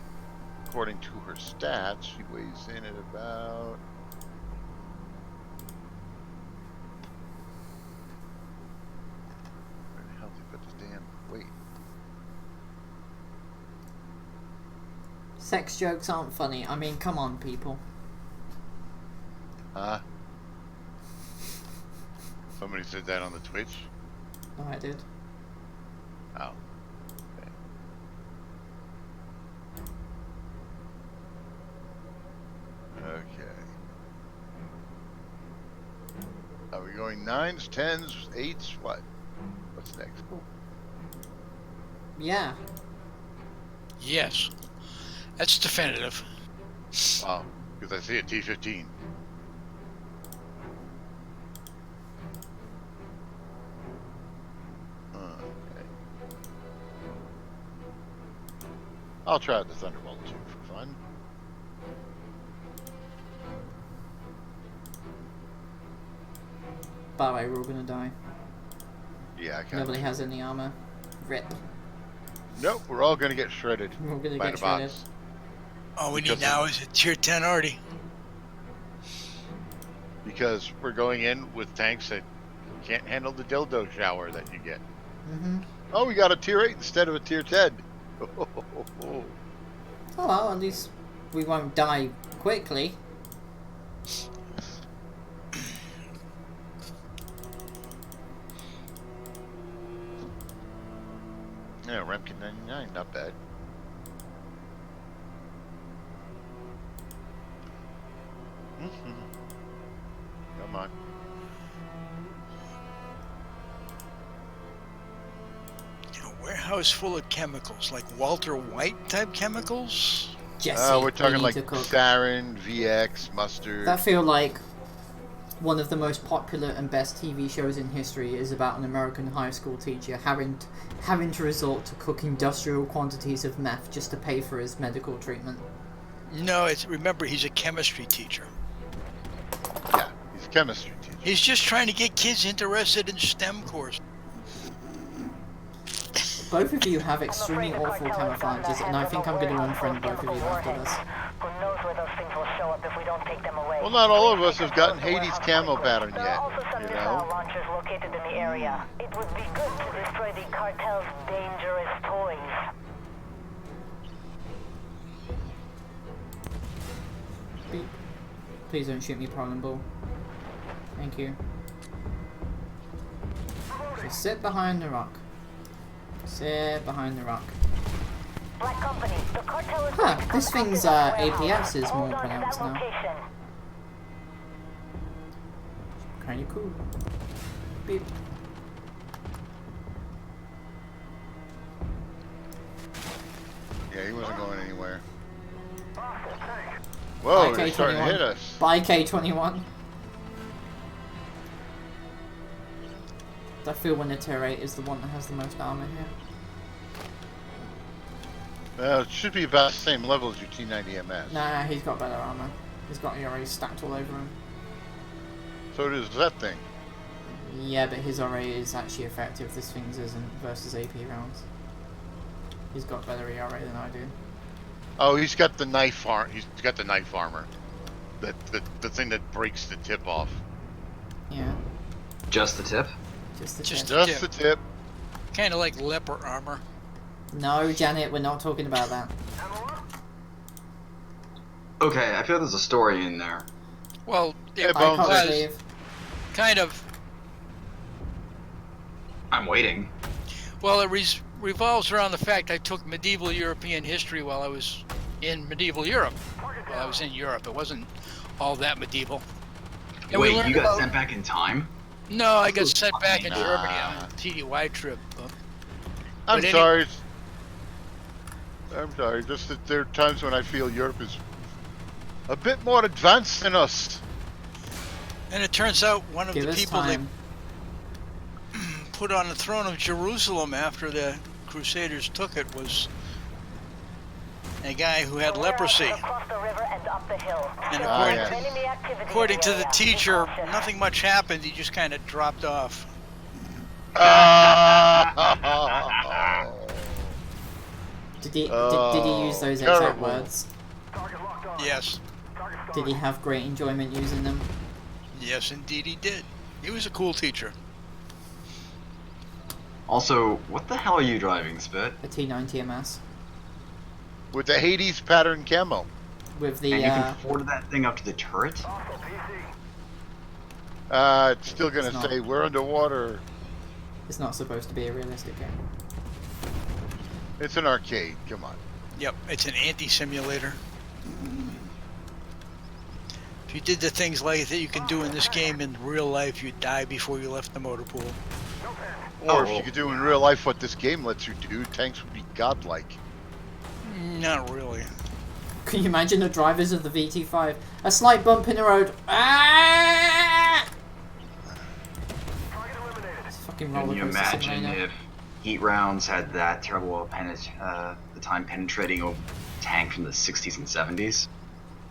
according to her stats, she weighs in at about... Where the hell did they put this damn weight? Sex jokes aren't funny. I mean, come on, people. Huh? Somebody said that on the Twitch? Oh, I did. Oh. Okay. Are we going 9s, 10s, 8s? What? What's next? Yeah. Yes. That's definitive. Oh, because I see a T-15. Okay. I'll try the Thunderbolt 2 for fun. By the way, we're all gonna die. Yeah, I can't. Nobody has any armor. Rip. Nope, we're all gonna get shredded We're gonna by get the shredded. bots. All we Because need now is a tier 10 Artie. Because we're going in with tanks that can't handle the dildo shower that you get. Mm-hmm. Oh, we got a tier 8 instead of a tier 10. Oh well, at least we won't die quickly. Yeah, Remkin 99, not bad. Come on. A warehouse full of chemicals, like Walter White type chemicals? Jesse, We're talking we like need to cook. sarin, VX, mustard. That feel like one of the most popular and best TV shows in history is about an American high school teacher having to resort to cook industrial quantities of meth just to pay for his medical treatment. No, remember, he's a chemistry teacher. Yeah, he's a chemistry teacher. He's just trying to get kids interested in STEM courses. Both of you have extremely awful camouflages, and I think I'm going to unfriend both of you after this. Who knows where those things will show up if we don't take them away. Well, not all of us have gotten Hades camo pattern There are yet, also some you missile know? launchers located in the area. It would be good to destroy the cartel's dangerous toys. Beep. Please don't shoot me, Prowling Bull. Thank you. Just sit behind the rock. Sit behind the rock. Black Company, the cartel is Huh, this thing's APS is more pronounced now. Kinda cool. Beep. Yeah, he wasn't going anywhere. Whoa, they're starting to hit us. By K21. I feel when the tier 8 is the one that has the most armor here. Well, it should be about the same level as your T90MS. Nah, he's got better armor. He's got ERA stacked all over him. So does that thing. Yeah, but his RA is actually effective. This thing's isn't versus AP rounds. He's got better ERA than I do. Oh, he's got the knife armor. He's got the knife armor. The thing that breaks the tip off. Yeah. Just the tip? Just the Just tip. Just the tip. Kind of like leopard armor. No, Janet, we're not talking about that. Okay, I feel there's a story in there. Well, Yeah, it I can't was believe. kind of. I'm waiting. Well, it revolves around the fact I took medieval European history while I was in medieval Europe. While I was in Europe, it wasn't all that medieval. And we Wait, learned you got about- sent back in time? No, I got sent back in Nah. Germany on a TDY trip. I'm But sorry. I'm sorry. Just that there are times when I feel Europe is a bit more advanced than us. And it turns out one of Give the us people time. they put on the throne of Jerusalem after the Crusaders took it was a guy who had leprosy. Across the river and up the hill. And yes. Enemy activity in according to the area. teacher, Caution. nothing much happened. He just kind of dropped off. Did he use those exact terrible. words? Yes. Did he have great enjoyment using them? Yes, indeed he did. He was a cool teacher. Also, what the hell are you driving, Spit? A T90 MS With the Hades pattern camo. with the And you can forward that thing up to the turret? It's still gonna It's not. say we're underwater. It's not supposed to be a realistic game. It's an arcade. Come on. Yep, it's an anti-simulator. If you did the things like that you can do in this game in real life, you'd die before you left the motor pool. Or if you could do in real life what this game lets you do, tanks would be godlike. Not really. Can you imagine the drivers of the VT5? A slight bump in the road. Ah! It's a fucking roller Can you coaster imagine simulator. if heat rounds had that terrible the time penetrating a tank from the 60s and 70s?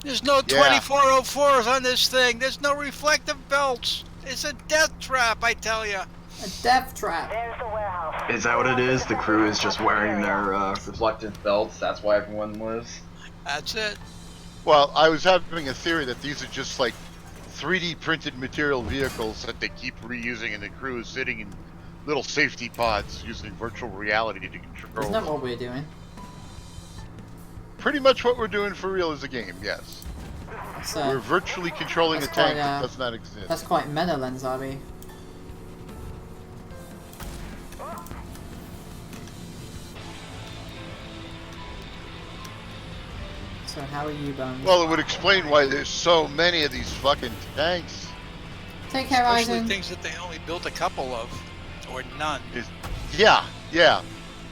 There's no Yeah. 2404s on this thing. There's no reflective belts. It's a death trap, I tell you. A death trap. There's the warehouse. Is that what it is? The crew is just wearing their reflective belts, that's why everyone lives? That's it. Well, I was having a theory that these are just like 3D printed material vehicles that they keep reusing, and the crew is sitting in little safety pods using virtual reality to control Isn't that them. what we're doing? Pretty much what we're doing for real as a game, yes. That's, We're virtually controlling a that's tank quite, that does not exist. that's quite meta, Lenzabi. So how are you, Bones? Well, it would explain why there's so many of these fucking tanks. Take care, Especially Ryzen. things that they only built a couple of, or none. Yeah, yeah.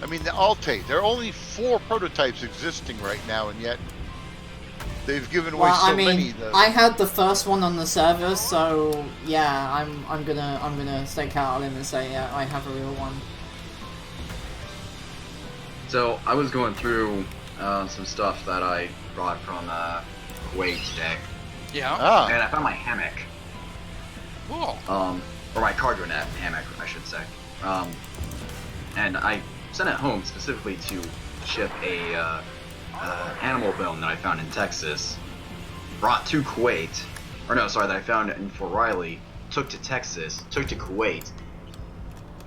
I mean, the Altair, there are only 4 prototypes existing right now, and yet they've given away Well, so I mean, many. That... I had the first one on the server, so yeah, I'm gonna stake out on him and say yeah, I have a real one. So, I was going through some stuff that I brought from Kuwait today, Yeah. Ah, and I found my hammock. Cool. Or my cargo net hammock, I should say. And I sent it home specifically to ship a animal bone that I found in Texas, brought to Kuwait, or no, sorry, that I found in Fort Riley, took to Texas, took to Kuwait,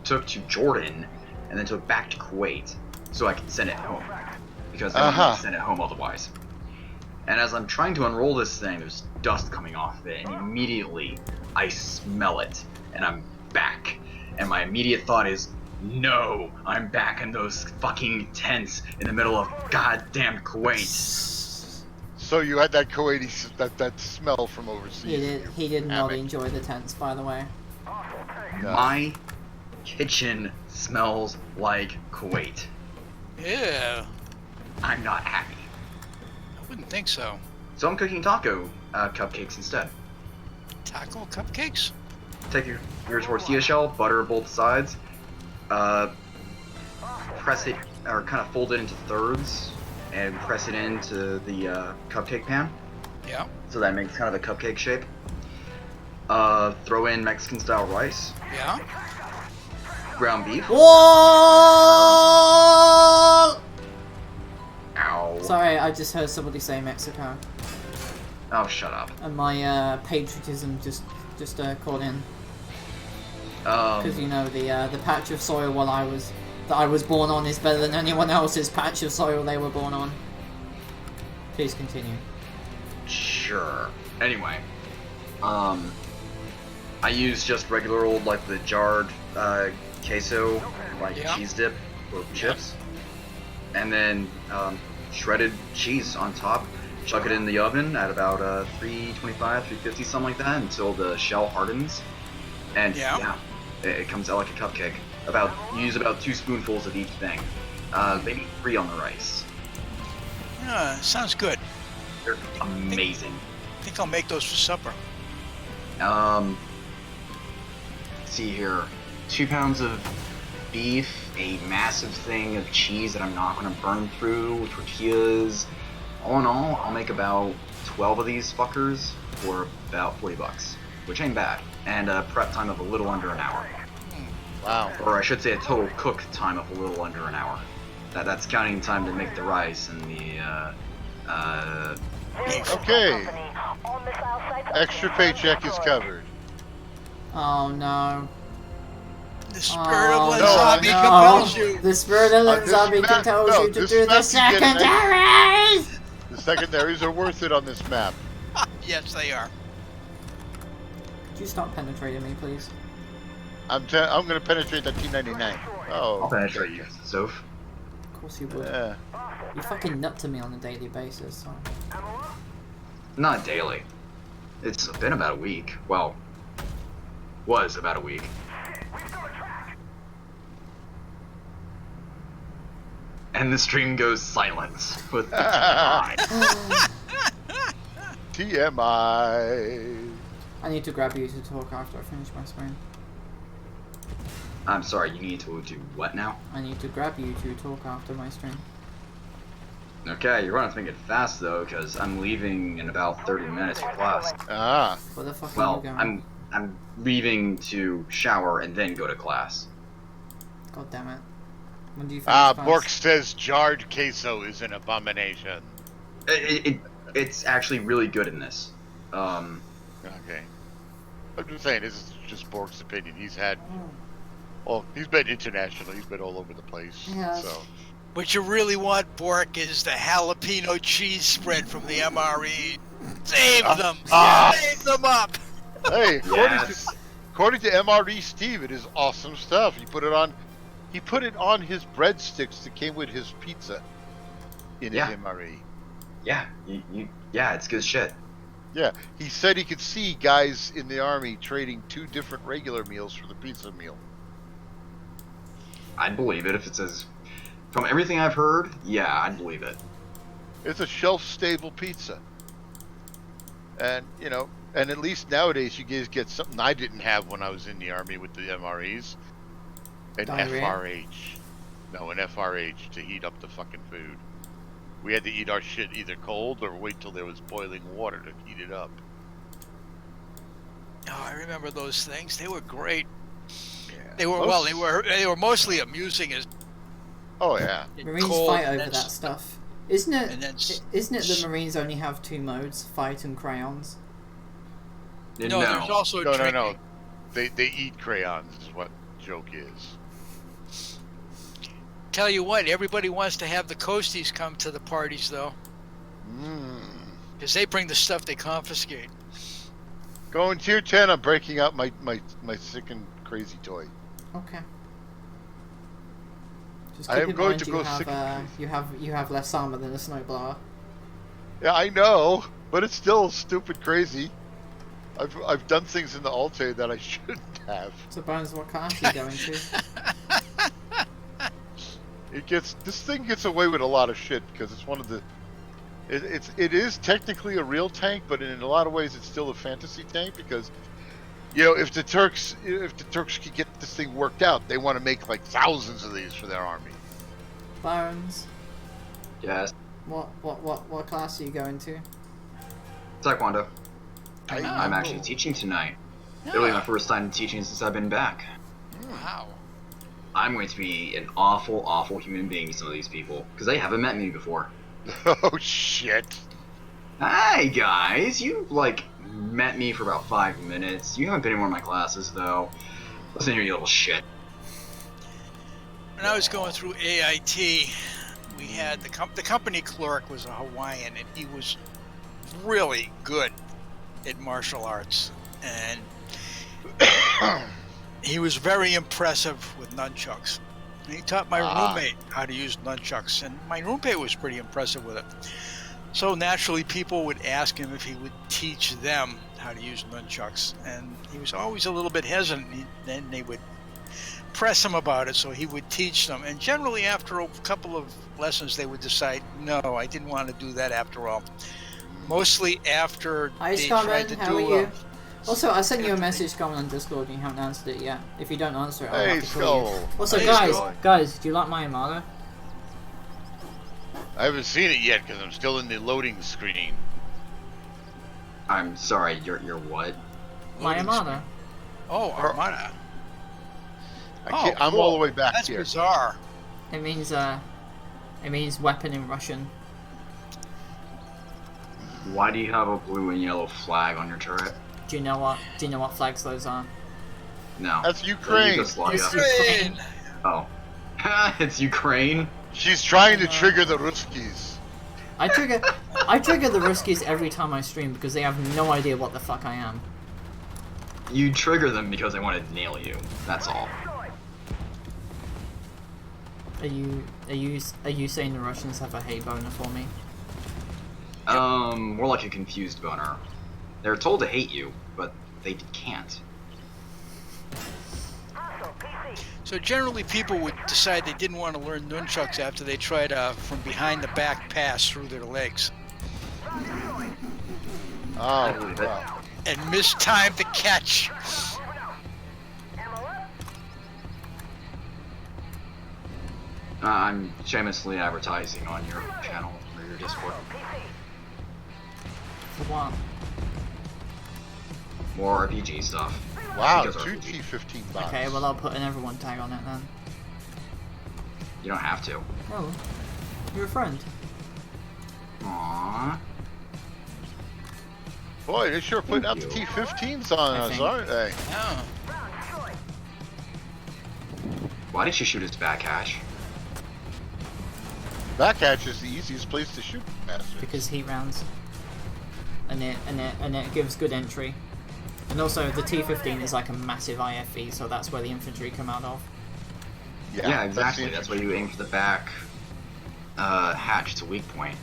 took to Jordan, and then took back to Kuwait, so I could send it home, because I don't need to send it home otherwise. And as I'm trying to unroll this thing, there's dust coming off of it, and immediately I smell it, and I'm back. And my immediate thought is, no, I'm back in those fucking tents in the middle of goddamn Kuwait. so you had that Kuwaiti, that smell from overseas. He did not hammock. enjoy the tents, by the way. No. My kitchen smells like Kuwait. Yeah. I'm not happy. I wouldn't think so. So I'm cooking taco cupcakes instead. Taco cupcakes? Take your tortilla shell, butter both sides, press it, or kind of fold it into thirds, and press it into the cupcake pan, Yeah. so that makes kind of a cupcake shape. Throw in Mexican style rice, Yeah. ground beef. Whoa! Ow. Sorry, I just heard somebody say Mexico, Oh, shut up. and my patriotism just caught in. Because you know the patch of soil that I was born on is better than anyone else's patch of soil they were born on. Please continue. Sure. Anyway, I use just regular old, like the jarred queso, like Yeah. cheese dip or chips, and then shredded cheese on top. Chuck it in the oven at about 325, 350, something like that, until the shell hardens. And Yeah. it comes out like a cupcake. You use about 2 spoonfuls of each thing. Maybe 3 on the rice. Sounds good. They're amazing. I think I'll make those for supper. Let's see here. 2 pounds of beef, a massive thing of cheese that I'm not going to burn through, tortillas. All in all, I'll make about 12 of these fuckers for about $40, which ain't bad. And a prep time of a little under an hour. Wow. Or I should say a total cook time of a little under an hour. That's counting time to make the rice and the, Okay. Extra paycheck is covered. Oh no. The spirit of Oh, Lenzabi no. compels you. The spirit of this Lenzabi map- compels no, you to this do the map you get an secondaries! The secondaries are worth it on this map. Yes, they are. Could you stop penetrating me, please? I'm gonna penetrate that T99. I'll Oh. penetrate you, Soph. Of course you would. Yeah. You fucking nut to me on a daily basis, so. Not daily. It's been about a week. Well, was about a week. And the stream goes silent with the TMI. I need to grab you to talk after I finish my stream. I'm sorry, you need to do what now? I need to grab you to talk after my stream. Okay, you're gonna have to make it fast though, because I'm leaving in about 30 minutes for class. Ah. Where the fuck are Well, you going? I'm leaving to shower and then go to class. God damn it. When do you finish class? Bork says jarred queso is an abomination. It's actually really good in this. Okay. I'm just saying, this is just Bork's opinion. He's had... Well, he's been international. He's been all over the place. Yes. So. What you really want, Bork, is the jalapeno cheese spread from the MRE. Save them! Save them up! Hey, Yes. according to MRE Steve, it is awesome stuff. He put it on his breadsticks that came with his pizza in his MRE. Yeah, yeah, it's good shit. Yeah, he said he could see guys in the army trading 2 different regular meals for the pizza meal. I'd believe it if it says... From everything I've heard, yeah, I'd believe it. It's a shelf-stable pizza. And, you know, and at least nowadays you guys get something I didn't have when I was in the army with the MREs. An Diarrhea? FRH. No, an FRH to heat up the fucking food. We had to eat our shit either cold or wait till there was boiling water to heat it up. Oh, I remember those things. They were great. Yeah. They were they were mostly amusing as Oh yeah. Marines cold fight over and that stuff. Isn't it? and then Isn't it the Marines only have 2 modes, fight and crayons? no, there's also No. drinking. They eat crayons is what joke is. Tell you what, everybody wants to have the coasties come to the parties though, because they bring the stuff they confiscate. Going tier 10, I'm breaking out my sick and crazy toy. Okay. Just I keep am in going mind to you go have, sick and you have less armor than a snowblower. Yeah, I know, but it's still stupid crazy. I've done things in the altar that I shouldn't have. So Bones, what class are you going to? This thing gets away with a lot of shit because it's one of the. It is technically a real tank, but in a lot of ways it's still a fantasy tank because, you know, if the Turks could get this thing worked out, they want to make like thousands of these for their army. Bones, Yes. what class are you going to? Taekwondo. I I'm actually teaching tonight. It'll be my first time teaching since I've been back. Wow. I'm going to be an awful, awful human being to some of these people, because they haven't met me before. Oh shit! Hi guys, you like met me for about 5 minutes. You haven't been in one of my classes though. Listen here, you little shit. When I was going through AIT, we had the company clerk was a Hawaiian, and he was really good at martial arts, and he was very impressive with nunchucks. And he taught my roommate how to use nunchucks, and my roommate was pretty impressive with it. So naturally, people would ask him if he would teach them how to use nunchucks, and he was always a little bit hesitant. Then they would press him about it, so he would teach them. And generally, after a couple of lessons, they would decide, no, I didn't want to do that after all. Mostly after Hi, they tried Scarman, to how are do. you? Also, I sent you a message coming on Discord and you haven't answered it yet. If you don't answer it, I'll Hey, have to call you. Skull. Also, Hey, guys, guys, do you like my Armada? I haven't seen it yet because I'm still in the loading screen. I'm sorry, you're what? My Loading Armada. Oh, Armada. I'm cool. all the way back That's here. bizarre. It means weapon in Russian. Why do you have a blue and yellow flag on your turret? Do you know what flags those are? No. That's Ukraine. Yugoslavia. It's Ukraine. Oh. It's Ukraine? She's trying to trigger the Ruskies. I trigger the Ruskies every time I stream because they have no idea what the fuck I am. You trigger them because they want to nail you. That's all. Are you saying the Russians have a hate boner for me? More like a confused boner. They're told to hate you, but they can't. So generally, people would decide they didn't want to learn nunchucks after they tried a from behind the back pass through their legs Oh, wow. and mistimed the catch. I'm shamelessly advertising on your channel or your Discord. For what? More RPG stuff. Wow, Because 2 RPG. T15 bots. Okay, well I'll put an everyone tag on it then. You don't have to. Oh, you're a friend. Aww. Boy, they sure putting out Thank the you. T15s on I us, think. aren't they? Yeah. Why did you shoot his back hatch? Back hatch is the easiest place to shoot bastards. Because heat rounds. And it gives good entry. And also the T15 is like a massive IFV, so that's where the infantry come out of. Yeah, exactly. the That's why you aim for the back hatch. It's a weak point.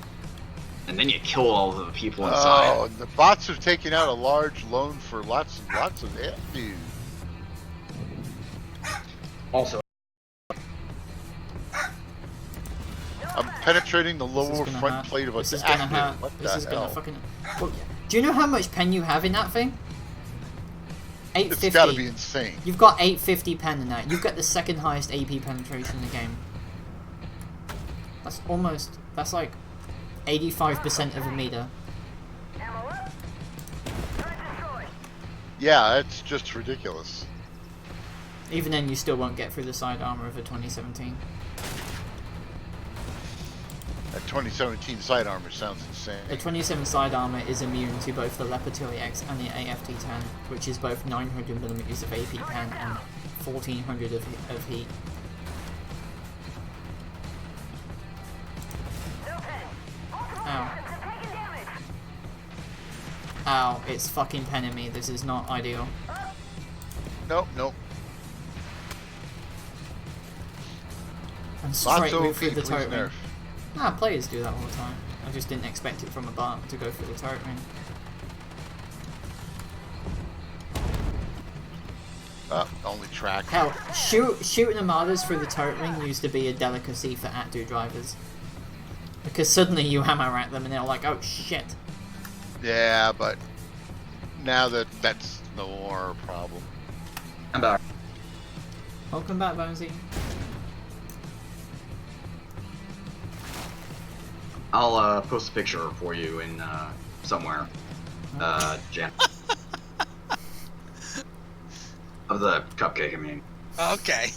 And then you kill all the people inside. Oh, the bots have taken out a large loan for lots and lots of it, dude. Also, I'm penetrating the This is lower gonna front hurt. plate of This an is gonna active. hurt. What This the is hell? gonna fucking. Oh, do you know how much pen you have in that thing? 850. It's gotta be insane. You've got 850 pen in that. You've got the second highest AP penetration in the game. That's like 85% of a meter. Yeah, it's just ridiculous. Even then, you still won't get through the side armor of a 2017. That 2017 side armor sounds insane. The 27 side armor is immune to both the Leopard 2AX and the AFT-10, which is both 900mm of AP pen and 1400 of heat. Ow. Ow, it's fucking penning me. This is not ideal. Nope, nope. I'm Lots straight of route through the please turret ring. nerf. Ah, players do that all the time. I just didn't expect it from a bot to go through the turret ring. Only track. Hell, shooting armadas through the turret ring used to be a delicacy for Atdu drivers. Because suddenly you hammer at them and they're like, oh shit. Yeah, but now that's no more a problem. I'm back. Welcome back, Bonesy. I'll post a picture for you in somewhere. Jan. Of the cupcake, I mean. Okay.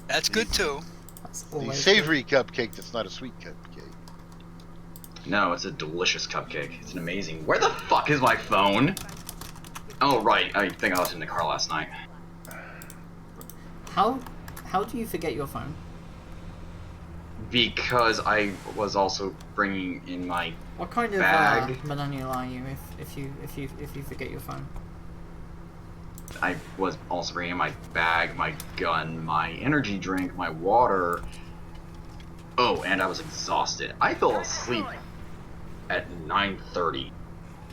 That's good too. That's The always savory cupcake that's not a sweet cupcake. No, it's a delicious cupcake. It's an amazing. Where the fuck is my phone? Oh right, I think I was in the car last night. good. How do you forget your phone? Because I was also bringing in my What kind of bag. millennial are you if you forget your phone? I was also bringing my bag, my gun, my energy drink, my water. Oh, and I was exhausted. I fell asleep at 9:30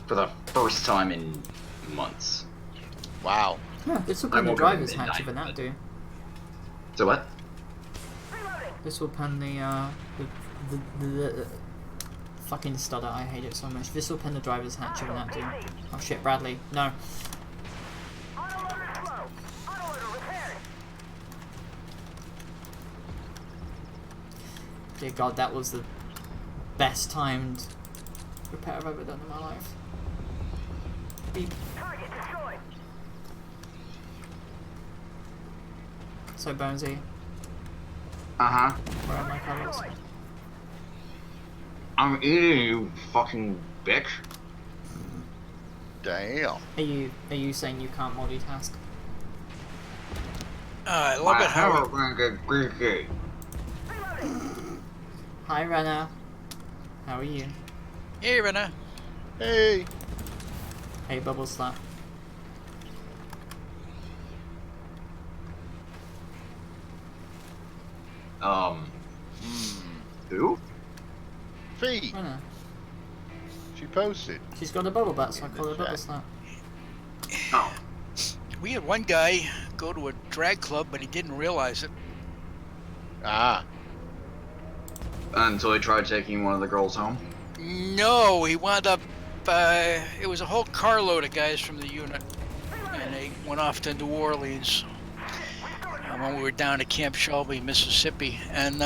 for the first time in months. Wow. Yeah, this will I pen the woke up at driver's hatch of an midnight, app, do. So what? This will pen the fucking stutter, I hate it so much. This will pen the driver's hatch of an app, do. Oh shit, Bradley, no. Dear God, that was the best timed repair I've ever done in my life. Beep. So Bonesy, Uh-huh. where are my colours? I'm eating you, fucking bitch. Damn. Are you saying you can't multitask? I love it how hammer gonna get greasy. Hi Renna. How are you? Hey, Rena. Hey. Hey Bubble Slap. Who? Fee. Renna. She posted. She's got a bubble butt, so I In call the her Bubble chat. Slap. Oh. We had one guy go to a drag club, but he didn't realize it. Ah. Until he tried taking one of the girls home. No, he wound up. It was a whole carload of guys from the unit, and they went off to New Orleans when we were down at Camp Shelby, Mississippi, and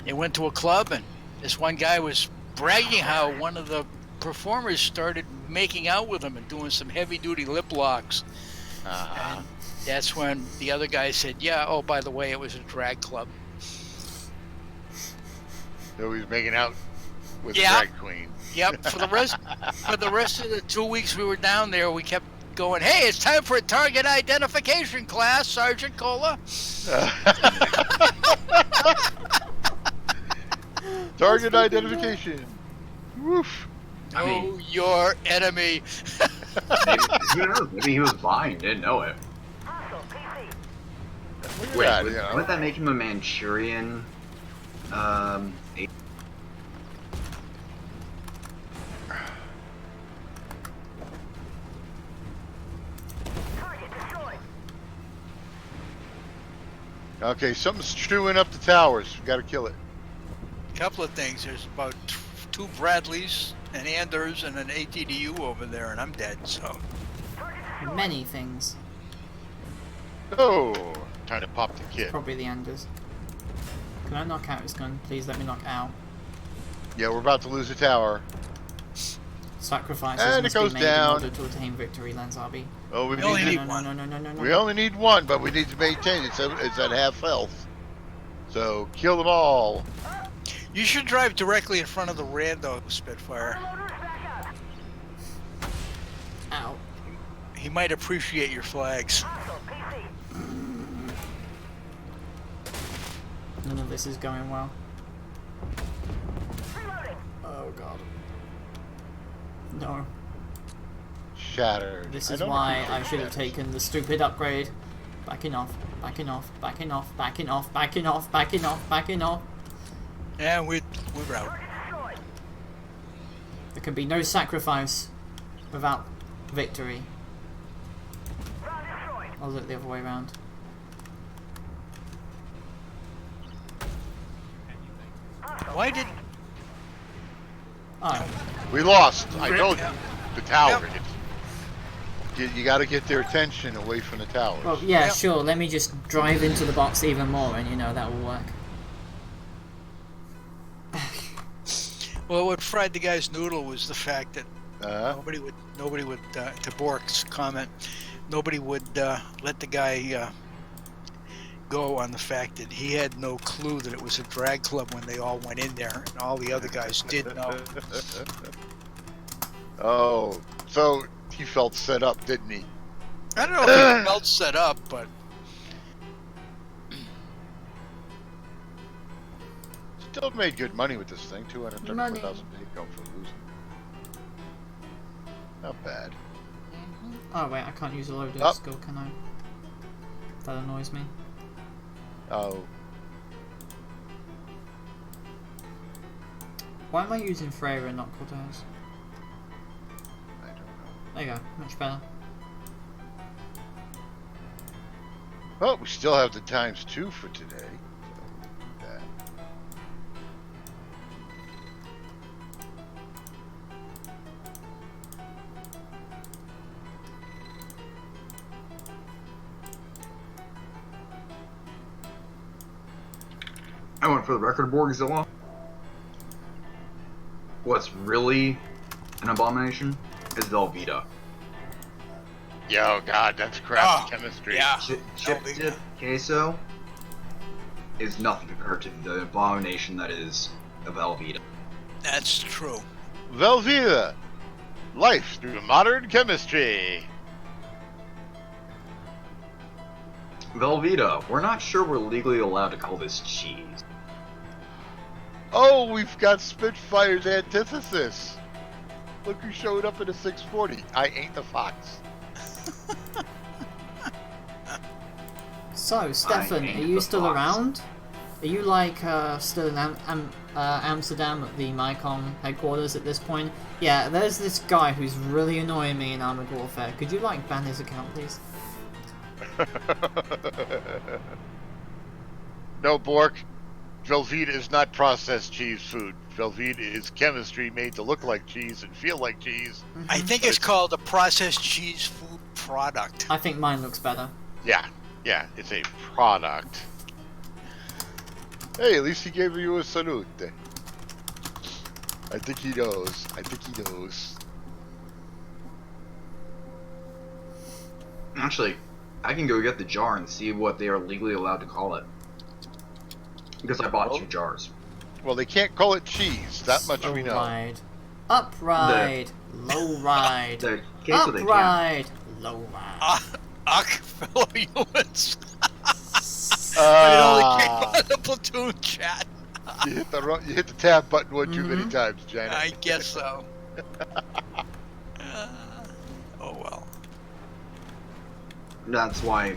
they went to a club, and this one guy was bragging how one of the performers started making out with him and doing some heavy-duty lip locks. And that's when the other guy said, "Yeah, oh, by the way, it was a drag club." So he's making out with Yeah. a drag queen. Yep. For the rest of the 2 weeks we were down there, we kept going, "Hey, it's time for a target identification class, Sergeant Cola." Target identification. Woof. I mean- Know your enemy. Maybe, who knows? Maybe he was blind and didn't know it. Look at Wait, that, would, you know. wouldn't that make him a Manchurian? Okay, something's chewing up the towers. We gotta kill it. Couple of things. There's about 2 Bradleys, an Anders, and an ATDU over there, and I'm dead. So Many things. Oh, time to pop the kid. Probably the Anders. Can I knock out his gun? Please let me knock out. Yeah, we're about to lose a tower. Sacrifices And must it goes be made down. in order to attain victory, Lenzarby. Oh, we We only need need one. No. we only need one, but we need to maintain it. So it's at half health. So kill them all. you should drive directly in front of the rando Spitfire. Ow. He might appreciate your flags. None of this is going well. Oh god. No. Shattered. This I is don't why appreciate I should have that. taken the stupid upgrade. Backing off, backing off, backing off, backing off, backing off, backing off, backing off. And we're out. There can be no sacrifice without victory. I'll look the other way around. Why did? Oh, We lost. I Yep. told you. The tower. Yep. You got to get their attention away from the towers. well, yeah, Yep. sure. Let me just drive into the box even more, and you know that will work. Well, what fried the guy's noodle was the fact that nobody would, to Bork's comment, nobody would let the guy go on the fact that he had no clue that it was a drag club when they all went in there, and all the other guys did know. Oh, so he felt set up, didn't he? I don't know if he felt set up, but Still made good money with this thing. 234,000 Money. income for losing. Not bad. Oh wait, I can't use a loader Up. skill, can I? That annoys me. Oh, Why am I using Freya and not Cortez? I don't know. There you go, much better. Well, we still have the ×2 for today. So, I went for the record, Borgzilla. What's really an abomination is Velveeta. Yo, God, that's crappy chemistry. Yeah. Chip Velveeta. dip queso is nothing compared to the abomination that is a Velveeta. That's true. Velveeta, life through modern chemistry. Velveeta, we're not sure we're legally allowed to call this cheese. Oh, we've got Spitfire's antithesis. Look who showed up in a 640. I ain't the fox. So, Stefan, are you still around? Are you like still in Amsterdam at the Mycom headquarters at this point? Yeah, there's this guy who's really annoying me in Armored Warfare. Could you like ban his account, please? No, Bork. Velveeta is not processed cheese food. Velveeta is chemistry made to look like cheese and feel like cheese. I think it's called a processed cheese food product. I think mine looks better. Yeah, it's a product. Hey, at least he gave you a salute. I think he knows. Actually, I can go get the jar and see what they are legally allowed to call it. Because I bought 2 jars. Well, they can't call it cheese. That much we know. Ride. Up ride. Low ride. The queso they Up can. ride. Low ride. Fellow humans. It only came on the platoon chat. You hit the tab button one too many times, Janet. I guess so. Oh well. That's why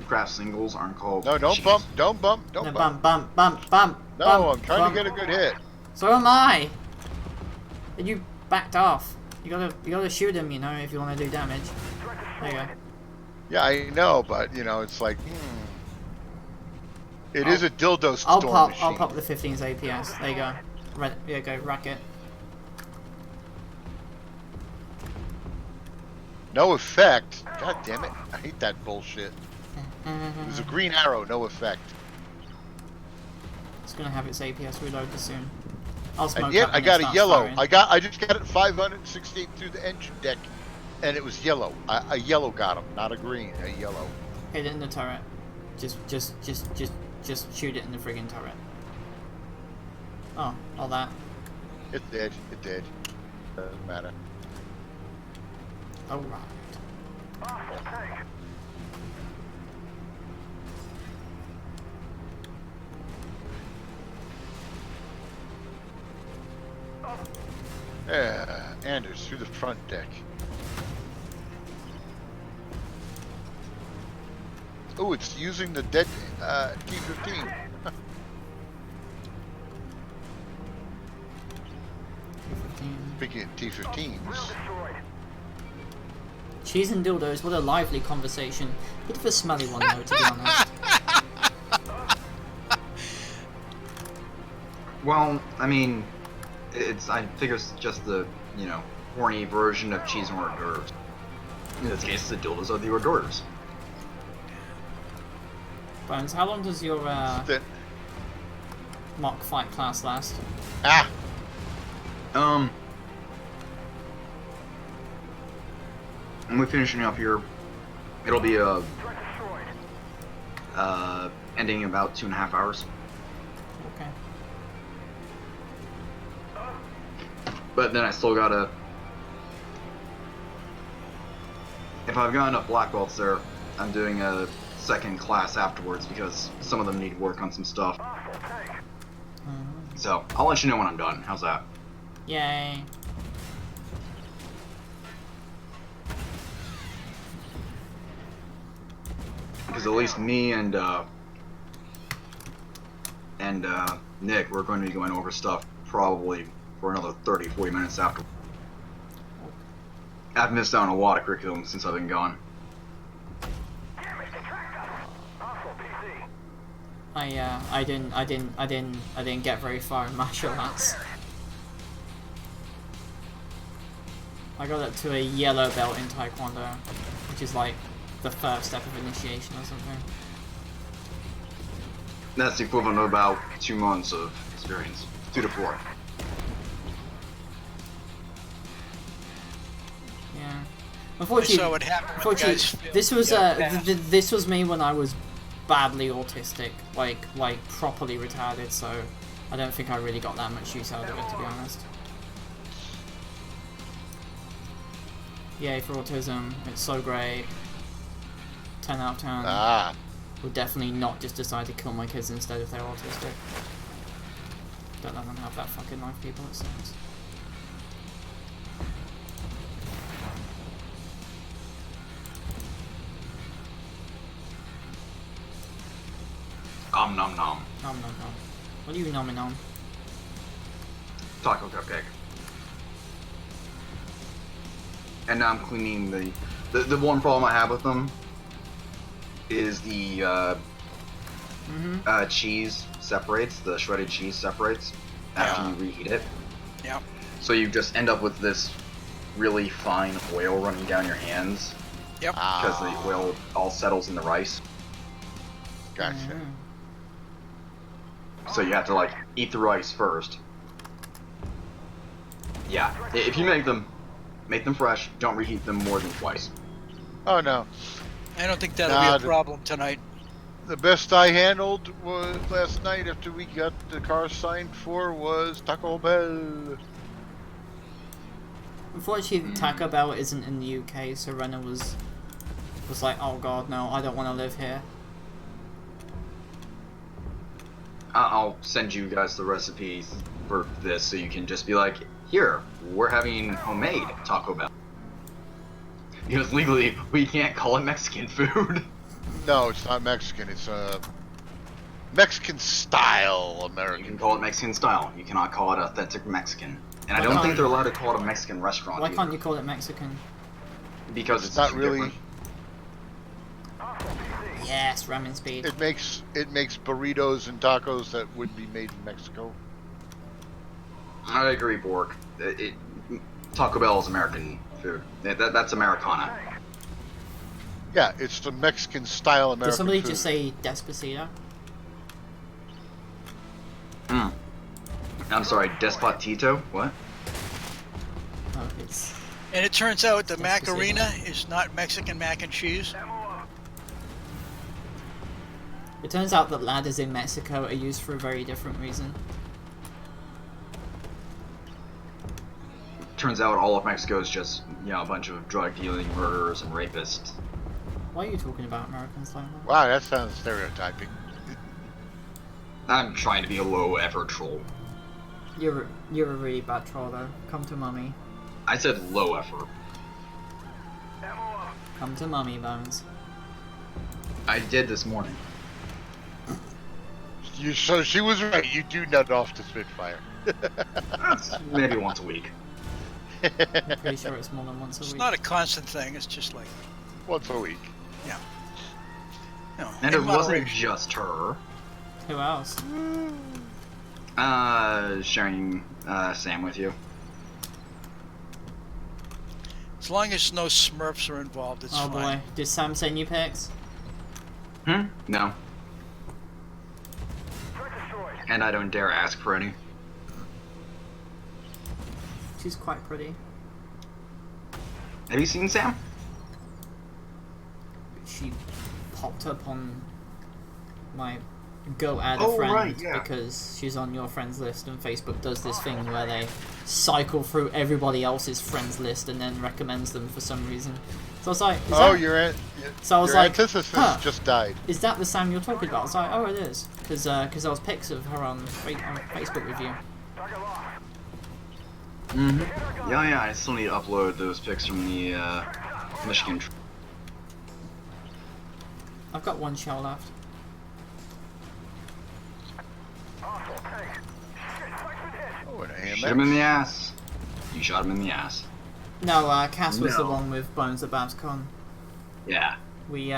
craft singles aren't called No, don't cheese. bump. Don't bump. No, bump. No, I'm trying to get a good hit. So am I. And you backed off. You gotta shoot him, you know, if you want to do damage. There you go. Yeah, I know, but you know, it's like, It is a dildo storm machine. I'll pop the 15's APS. There you go. There you go, rack it. No effect. God damn it! I hate that bullshit. It was a green arrow, no effect. It's gonna have its APS reloaded soon. I'll smoke And yet that I when got it a starts yellow. firing. I just got it 568 through the engine deck, and it was yellow. A yellow got him, not a green. A yellow. Hit it in the turret. Just shoot it in the friggin' turret. Oh, all that. It did. It did. Doesn't matter. Alright. Yeah, Anders through the front deck. Oh, it's using the dead T-15. Speaking of T-15s. Cheese and dildos, what a lively conversation. Bit of a smelly one though, to be honest. Well, I mean, I think it's just the, horny version of cheese and hors d'oeuvres. In this case, the dildos are the hors d'oeuvres. Bones, how long does your mock fight class last? Ah! When we're finishing up here, it'll be ending in about 2.5 hours. Okay. But then I still gotta, if I've got enough black belts there, I'm doing a second class afterwards because some of them need work on some stuff. So I'll let you know when I'm done. How's that? Yay. Because at least me and Nick, we're going to be going over stuff probably for another 30-40 minutes after. I've missed out on a lot of curriculum since I've been gone. I didn't get very far in martial arts. I got up to a yellow belt in Taekwondo, which is like the first step of initiation or something. That's the equivalent of about 2 months of experience. 2 to 4. Yeah. I Unfortunately, saw what happened when guys failed this to was get past. this was me when I was badly autistic, like properly retarded. So I don't think I really got that much use out of it, to be honest. Yay for autism! It's so great. 10 out of 10. Ah. Would definitely not just decide to kill my kids instead if they're autistic. Don't let them have that fucking life, people. It sucks. Nom nom nom. Nom nom nom. What are you nomming on? Taco cupcake. And now I'm cleaning the one problem I have with them is the cheese separates, the shredded cheese separates after you reheat it. Yeah. So you just end up with this really fine oil running down your hands. Yep. Because the oil all settles in the rice. Gotcha. So you have to like eat the rice first. Yeah. If you make them fresh, don't reheat them more than twice. Oh no. I don't think that'll be a problem tonight. The best I handled was last night after we got the car signed for was Taco Bell. Unfortunately, Taco Bell isn't in the UK, so Renner was like, oh god, no, I don't want to live here. I'll send you guys the recipe for this so you can just be like, here, we're having homemade Taco Bell. Because legally, we can't call it Mexican food. No, it's not Mexican. It's Mexican style American. You can call it Mexican style. You cannot call it authentic Mexican. And I don't think they're allowed to call it a Mexican restaurant. Why can't you call it Mexican? Because it's not really. Yes, ramen speed. It makes burritos and tacos that would be made in Mexico. I agree, Bork. Taco Bell is American food. That's Americana. Yeah, it's the Mexican style American Did somebody food. just say Despacito? I'm sorry, Despacito? What? Oh, it's... And it turns out the Macarena is not Mexican mac and cheese. It turns out that ladders in Mexico are used for a very different reason. Turns out all of Mexico is just, you know, a bunch of drug dealing murderers and rapists. Why are you talking about Americans like that? Wow, that sounds stereotyping. I'm trying to be a low effort troll. You're a really bad troll though. Come to mummy. I said low effort. Come to mummy, Bones. I did this morning. So she was right. You do nut off the Spitfire. Maybe once a week. I'm pretty sure it's more than once a week. It's not a constant thing. It's just like once a week. Yeah. No, and it wasn't just her. Who else? Sharing Sam with you. As long as no Smurfs are involved, it's fine. Oh boy, did Sam send you pics? No. And I don't dare ask for any. She's quite pretty. Have you seen Sam? She popped up on my go add a friend because she's on your friends list, and Facebook does this thing where they cycle through everybody else's friends list and then recommends them for some reason. So I was like, your antithesis just died. Is that the Sam you're talking about? I was like, oh, it is, because there was pics of her on Facebook with you. Yeah, I still need to upload those pics from the Michigan trip. I've got one shell left. Shoot him in the ass. You shot him in the ass. No, Cass was the one with Bones at BabsCon. Yeah. We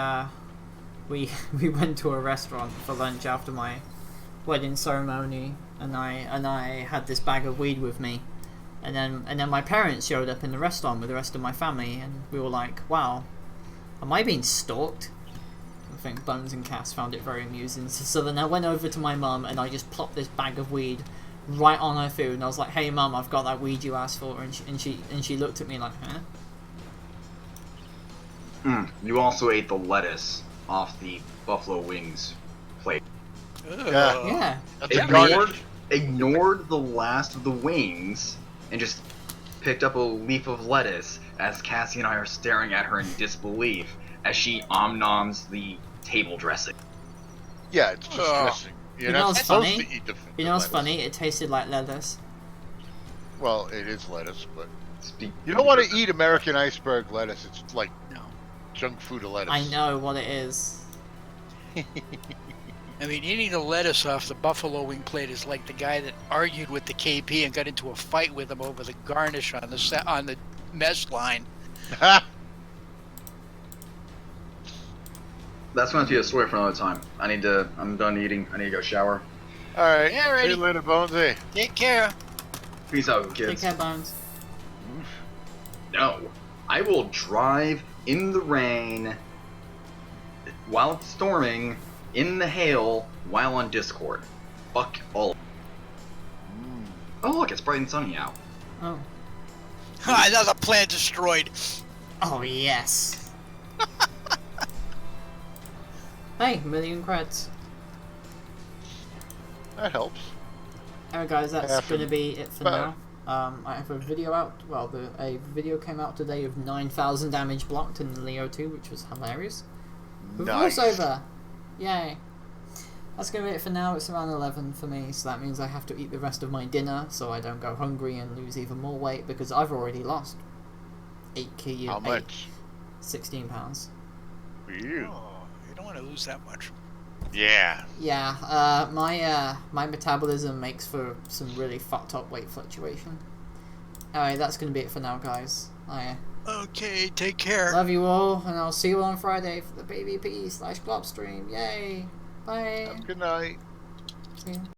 we went to a restaurant for lunch after my wedding ceremony, and I had this bag of weed with me, and then my parents showed up in the restaurant with the rest of my family, and we were like, wow, am I being stalked? I think Bones and Cass found it very amusing. So then I went over to my mum and I just plopped this bag of weed right on her food, and I was like, hey mum, I've got that weed you asked for, and she looked at me like, huh? You also ate the lettuce off the buffalo wings plate. Yeah. Ignored the last of the wings and just picked up a leaf of lettuce as Cassie and I are staring at her in disbelief as she om-noms the table dressing. Yeah, it's just dressing. You're know not what's supposed funny? to eat the You know what's lettuce. funny? It tasted like lettuce. Well, it is lettuce, but you don't want to eat American iceberg lettuce. It's like junk food of lettuce. I know what it is. I mean, eating the lettuce off the buffalo wing plate is like the guy that argued with the KP and got into a fight with him over the garnish on the mess line. That's going to be a story for another time. I'm done eating. I need to go shower. Alright, Yeah, see ready. you later, Bonesy. Take care. Peace out, Take kids. care, Bones. No, I will drive in the rain while it's storming, in the hail, while on Discord. Fuck all. Oh look, it's bright and sunny out. Oh. Another plan destroyed. Oh, yes. Hey, million creds. That helps. Alright guys, that's Half going to an- be it for but- now. I have a video out, well, a video came out today of 9,000 damage blocked in Leo 2, which was hilarious. With Nice. voiceover! Yay. That's going to be it for now. It's around 11 for me, so that means I have to eat the rest of my dinner so I don't go hungry and lose even more weight, because I've already lost 8 kilos. How much? 16 pounds. For you. Oh, you don't want to lose that much. Yeah. Yeah, my metabolism makes for some really fucked up weight fluctuation. Alright, that's going to be it for now, guys. I Okay, take care. love you all, and I'll see you on Friday for the PvP/Glop stream. Yay! Bye! Good night. See you.